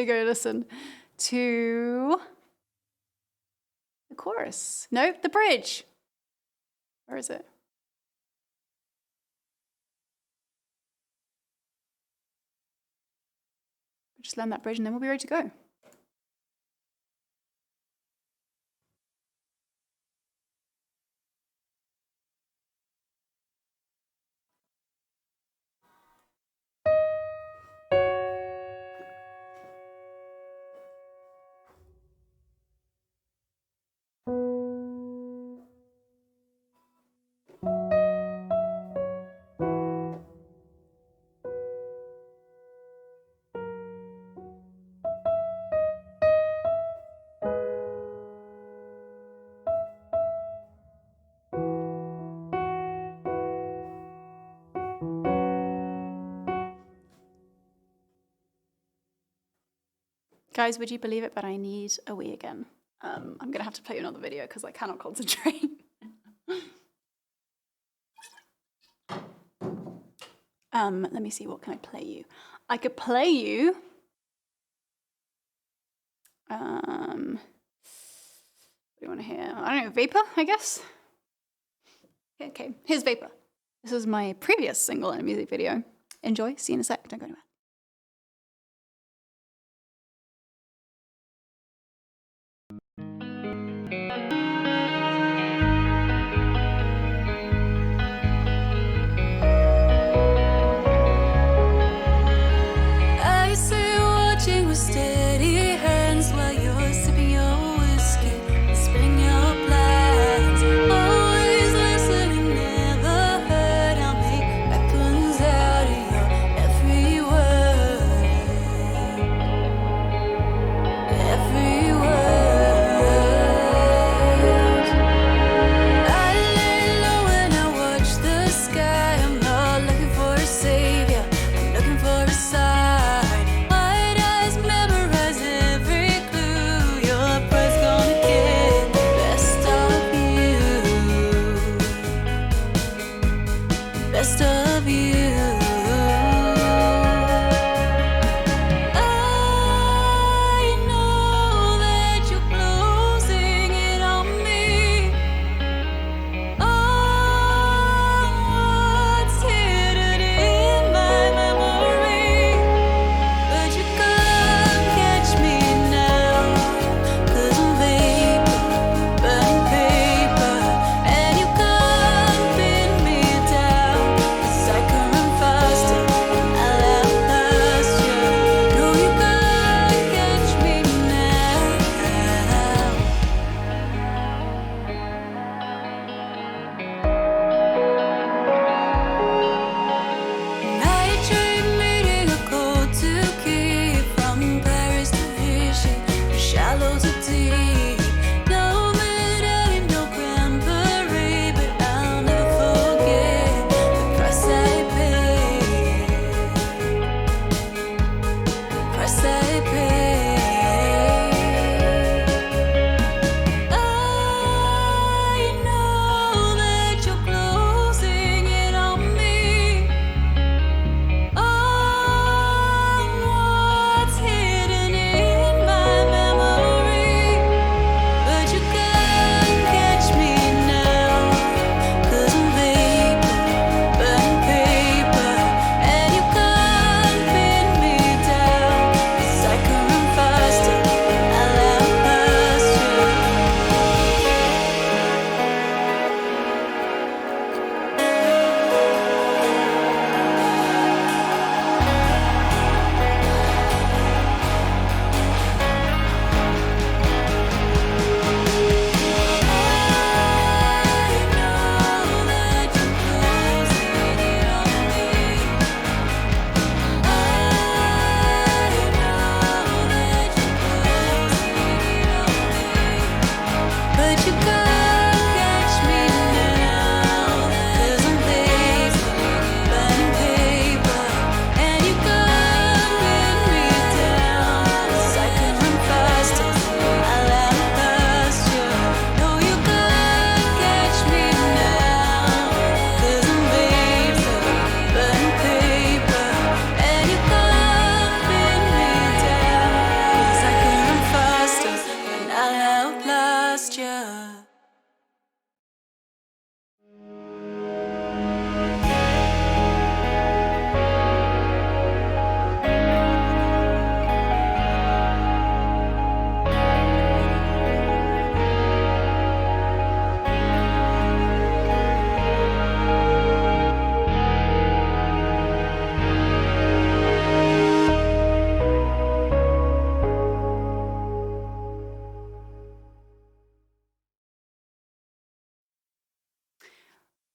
C: me go listen to the chorus. No, the bridge. Where is it? Just learn that bridge and then we'll be ready to go. Guys, would you believe it, but I need a wee again. I'm going to have to play you another video because I cannot concentrate. Let me see, what can I play you? I could play you... what do you want to hear? I don't know, Vapor, I guess? Okay, here's Vapor. This is my previous single in a music video. Enjoy, see you in a sec, don't go anywhere.
A: Steady hands while you're sipping your whiskey, spinning your plans. Always listening, never heard. I'll make weapons out of your every word.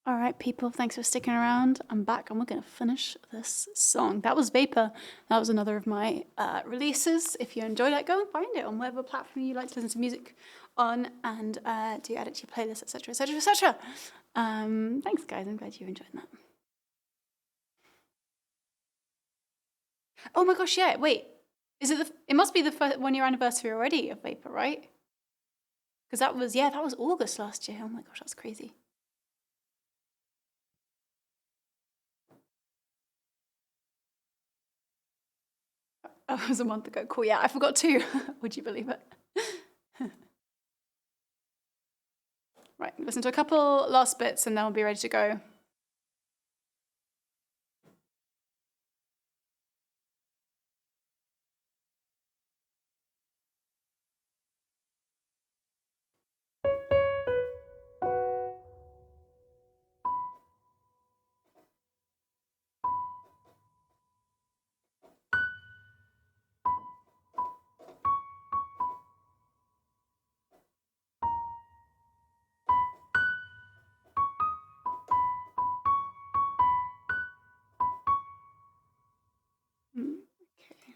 C: All right, people, thanks for sticking around. I'm back and we're going to finish this song. That was Vapor. That was another of my releases. If you enjoyed it, go and find it on whatever platform you like to listen to music on and do add it to your playlist, etc., etc., etc. Thanks, guys. I'm glad you enjoyed that. Oh my gosh, yeah, wait. Is it it must be the 1-year anniversary already of Vapor, right? Because that was August last year. Oh my gosh, that's crazy. Oh, it was a month ago. Cool. Yeah, I forgot too. Would you believe it? Right, listen to a couple last bits and then we'll be ready to go. Okay.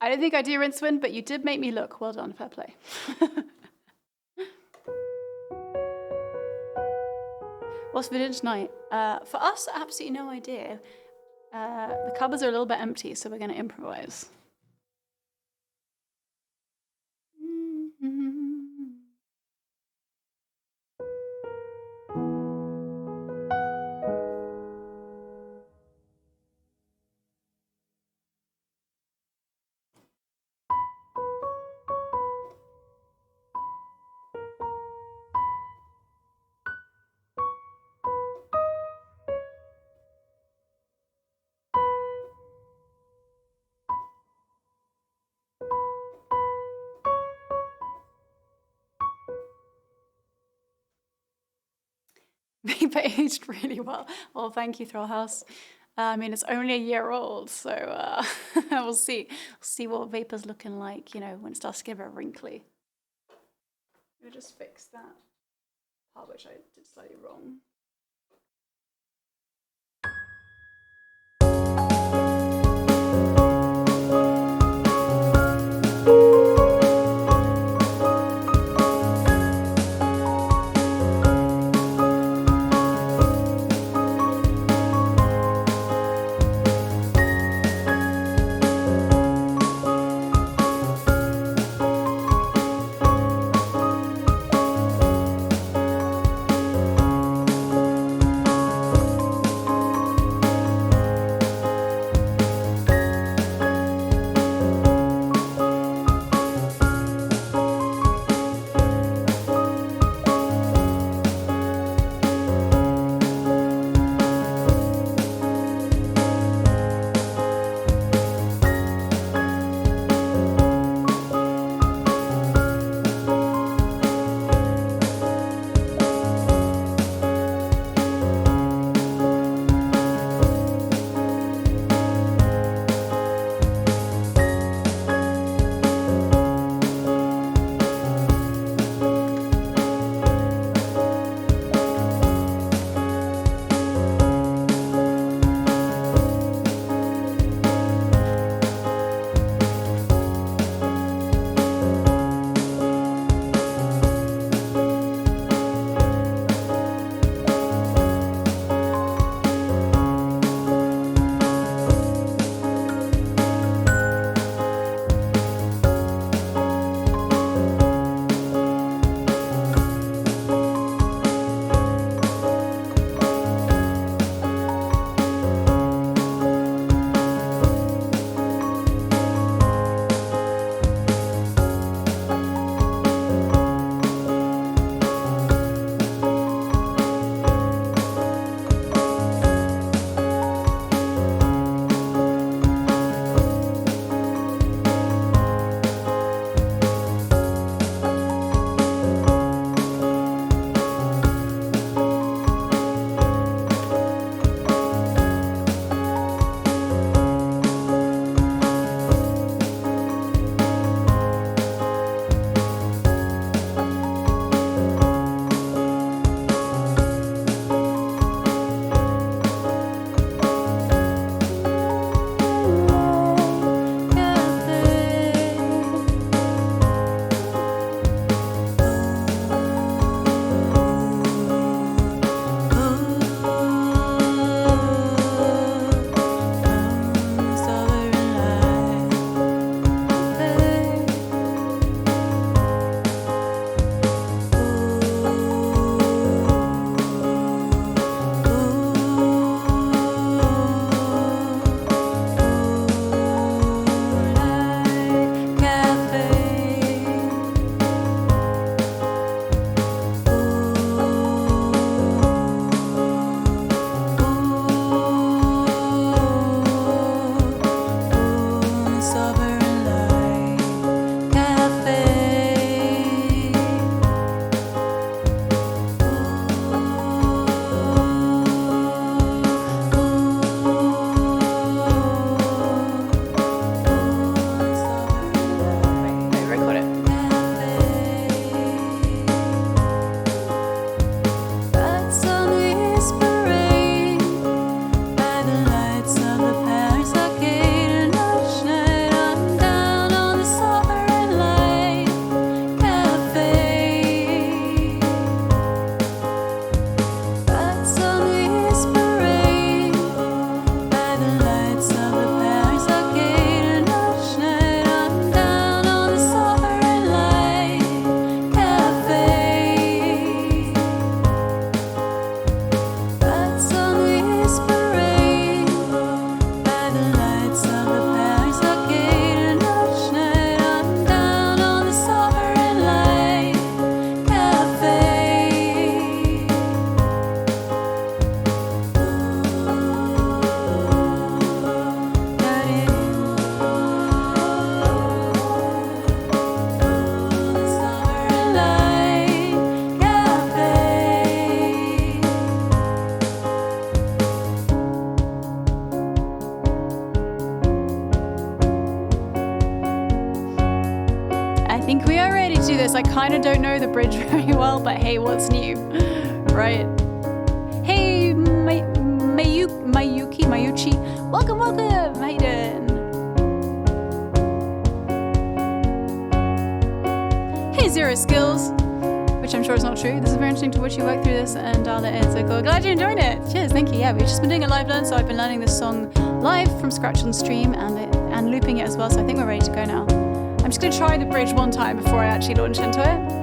C: I don't think I do, Rincewind, but you did make me look. Well done, fair play. What's for dinner tonight? For us, absolutely no idea. The cupboards are a little bit empty, so we're going to improvise. Vapor aged really well. Well, thank you, Thrallhouse. I mean, it's only a year old, so we'll see. We'll see what Vapor's looking like, you know, when it starts to get a bit wrinkly. I'll just fix that part which I did slightly wrong. kind of don't know the bridge very well, but hey, what's new, right? Hey, Mayuchi, welcome, welcome, how you doing? Hey, Zero Skills, which I'm sure is not true. This is very interesting to watch you work through this and dial it in. So cool. Glad you're enjoying it. Cheers, thank you. Yeah, we've just been doing a live learn, so I've been learning this song live from scratch on stream and looping it as well. So I think we're ready to go now. I'm just gonna try the bridge one time before I actually launch into it.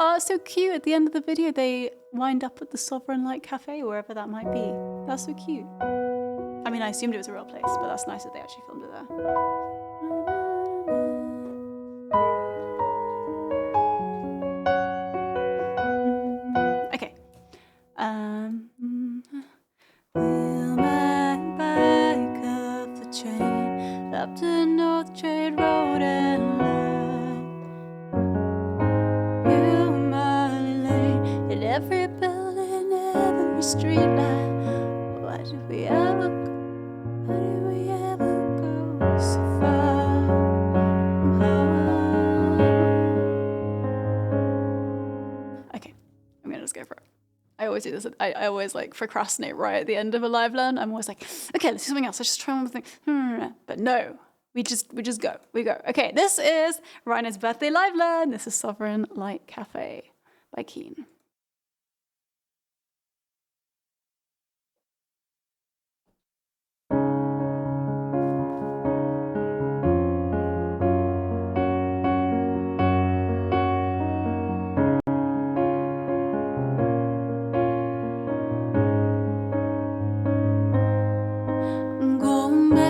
C: Oh, it's so cute. At the end of the video, they wind up at the Sovereign Light Cafe, wherever that might be. That's so cute. I mean, I assumed it was a real place, but that's nice that they actually filmed it there. Okay. Wheel my bike up the train, up to North Trade Road and every building, every street light. Why did we ever go so far from home? Okay, I'm gonna just go for it. I always do this. I always like procrastinate right at the end of a live learn. I'm always like, okay, let's do something else. Let's just try one more thing. But no, we just go. We go. Okay, this is Rhino's birthday live learn. This is Sovereign Light Cafe by Keen.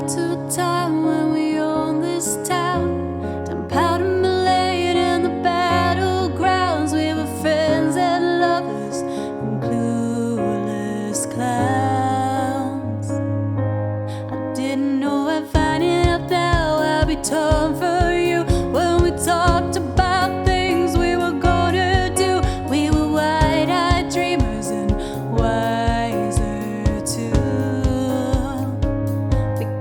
C: To a time when we owned this town, down Powder Lane and the battlegrounds. We were friends and lovers and clueless clowns. I didn't know I'd find it out now. I'd be torn for you when we talked about things we were gonna do. We were wide-eyed dreamers and wiser too. But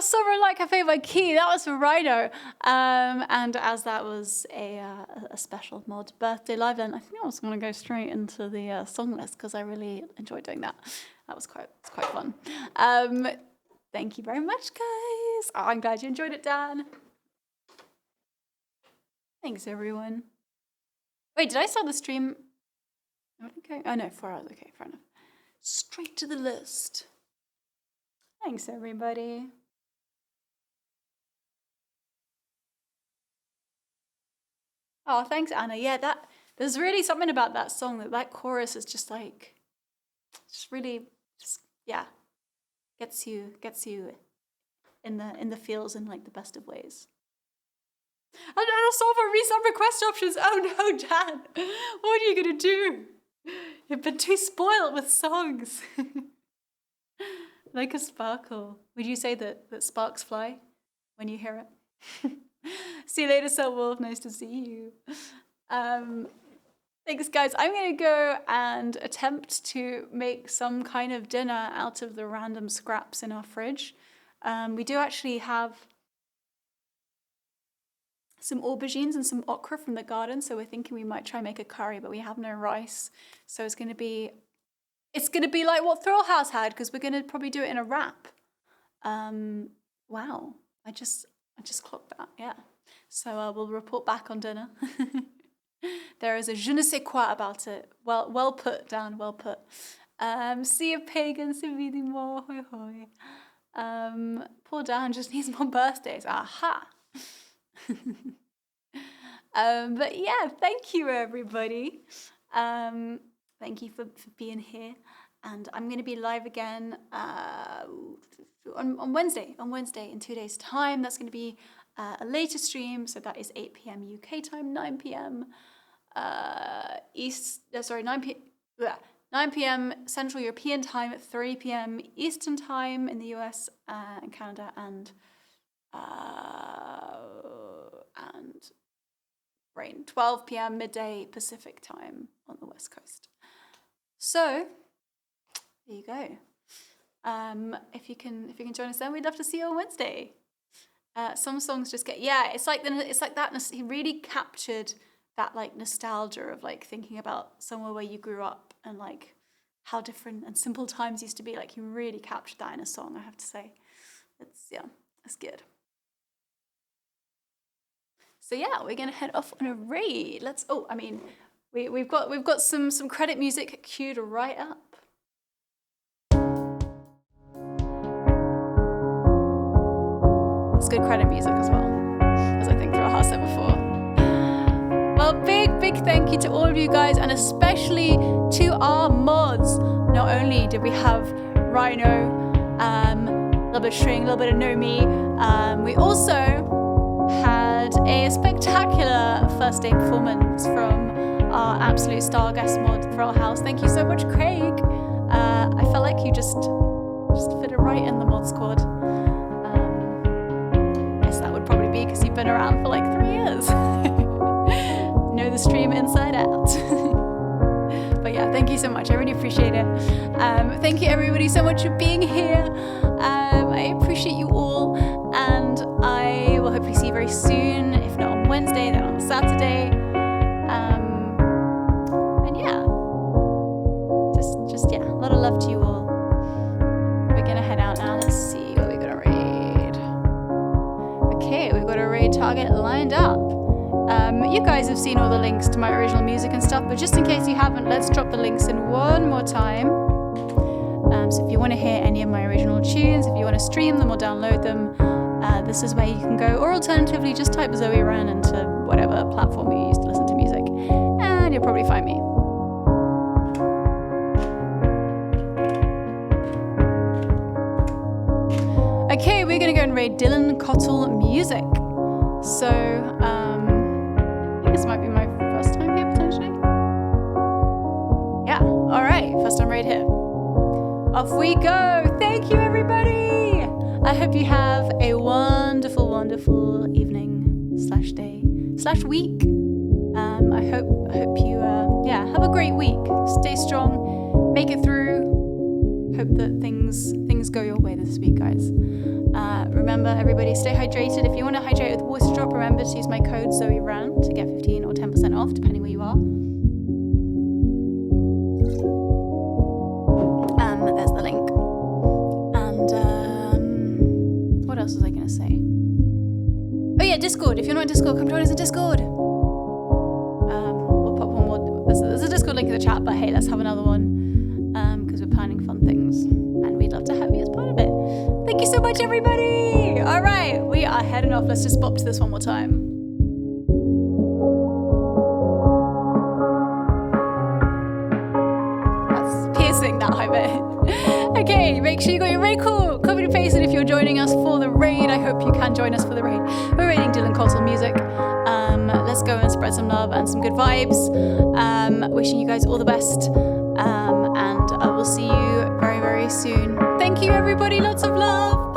C: was Sovereign Light Cafe by Key. That was for Rhino. And as that was a special mod birthday live event, I think I was going to go straight into the song list because I really enjoyed doing that. That was quite fun. Thank you very much, guys. Oh, I'm glad you enjoyed it, Dan. Thanks, everyone. Wait, did I start the stream? Okay. Oh, no, 4 hours. Okay, fair enough. Straight to the list. Thanks, everybody. Oh, thanks, Anna. Yeah, there's really something about that song that chorus is just like, yeah, gets you in the feels in like the best of ways. And also for resub request options. Oh no, Dan, what are you gonna do? You've been too spoiled with songs. Like a sparkle. Would you say that sparks fly when you hear it? See you later, Cell Wolf. Nice to see you. Thanks, guys. I'm going to go and attempt to make some kind of dinner out of the random scraps in our fridge. We do actually have some aubergines and some okra from the garden, so we're thinking we might try and make a curry, but we have no rice. So it's going to be like what Thrill House had, because we're going to probably do it in a wrap. Wow, I just clocked that, yeah. So we'll report back on dinner. There is a je ne sais quoi about it. Well put, Dan, well put. See you, pagan, see you more, hoi hoi. Poor Dan just needs more birthdays. Aha. But yeah, thank you, everybody. Thank you for being here. And I'm going to be live again on Wednesday in 2 days' time. That's going to be a later stream. So that is 8 p.m. UK time, 9 p.m. 9 p.m. Central European time, 3 p.m. Eastern time in the US and Canada, and 12 p.m. midday Pacific time on the West Coast. So there you go. If you can join us then, we'd love to see you on Wednesday. Some songs just get, it's like that. He really captured that like nostalgia of like thinking about somewhere where you grew up and like how different and simple times used to be. Like he really captured that in a song, I have to say. It's good. So yeah, we're gonna head off on a raid. We've got some credit music queued right up. It's good credit music as well, as I think Thrill House said before. Well, big thank you to all of you guys, and especially to our mods. Not only did we have Rhino, a little bit of String, a little bit of Nomi, we also had a spectacular first day performance from our absolute star guest mod, Thrill House. Thank you so much, Craig. I felt like you just fit it right in the mod squad. Guess that would probably be because you've been around for like 3 years. Know the stream inside out. But yeah, thank you so much. I really appreciate it. Thank you everybody so much for being here. I appreciate you all, and I will hopefully see you very soon. If not on Wednesday, then on Saturday. And yeah, just yeah, a lot of love to you all. We're gonna head out now. Let's see what we're gonna raid. Okay, we've got a raid target lined up. You guys have seen all the links to my original music and stuff, but just in case you haven't, let's drop the links in one more time. So if you want to hear any of my original tunes, if you want to stream them or download them, this is where you can go. Or alternatively, just type Zoe Wren into whatever platform you use to listen to music, and you'll probably find me. Okay, we're going to go and raid Dylan Cottle Music. So, this might be my first time here, potentially. Yeah, alright, first time right here. Off we go! Thank you, everybody! I hope you have a wonderful, wonderful evening, /day, /week. I hope you, have a great week. Stay strong, make it through. Hope that things go your way this week, guys. Remember remember, everybody, stay hydrated. If you want to hydrate with Voice Drop, remember to use my code ZoeRan to get 15 or 10% off, depending where you are. There's the link. And what else was I going to say? Oh yeah, Discord. If you're not in Discord, come join us in Discord. We'll pop one more. There's a Discord link in the chat, but hey, let's have another one because we're planning fun things and we'd love to have you as part of it. Thank you so much, everybody. All right, we are heading off. Let's just bop to this one more time. That's piercing, that I bet. Okay, make sure you got your raid call. Copy and paste it if you're joining us for the raid. I hope you can join us for the raid. We're raiding Dylan Colsall Music. Let's go and spread some love and some good vibes. Wishing you guys all the best. And I will see you very, very soon. Thank you, everybody. Lots of love.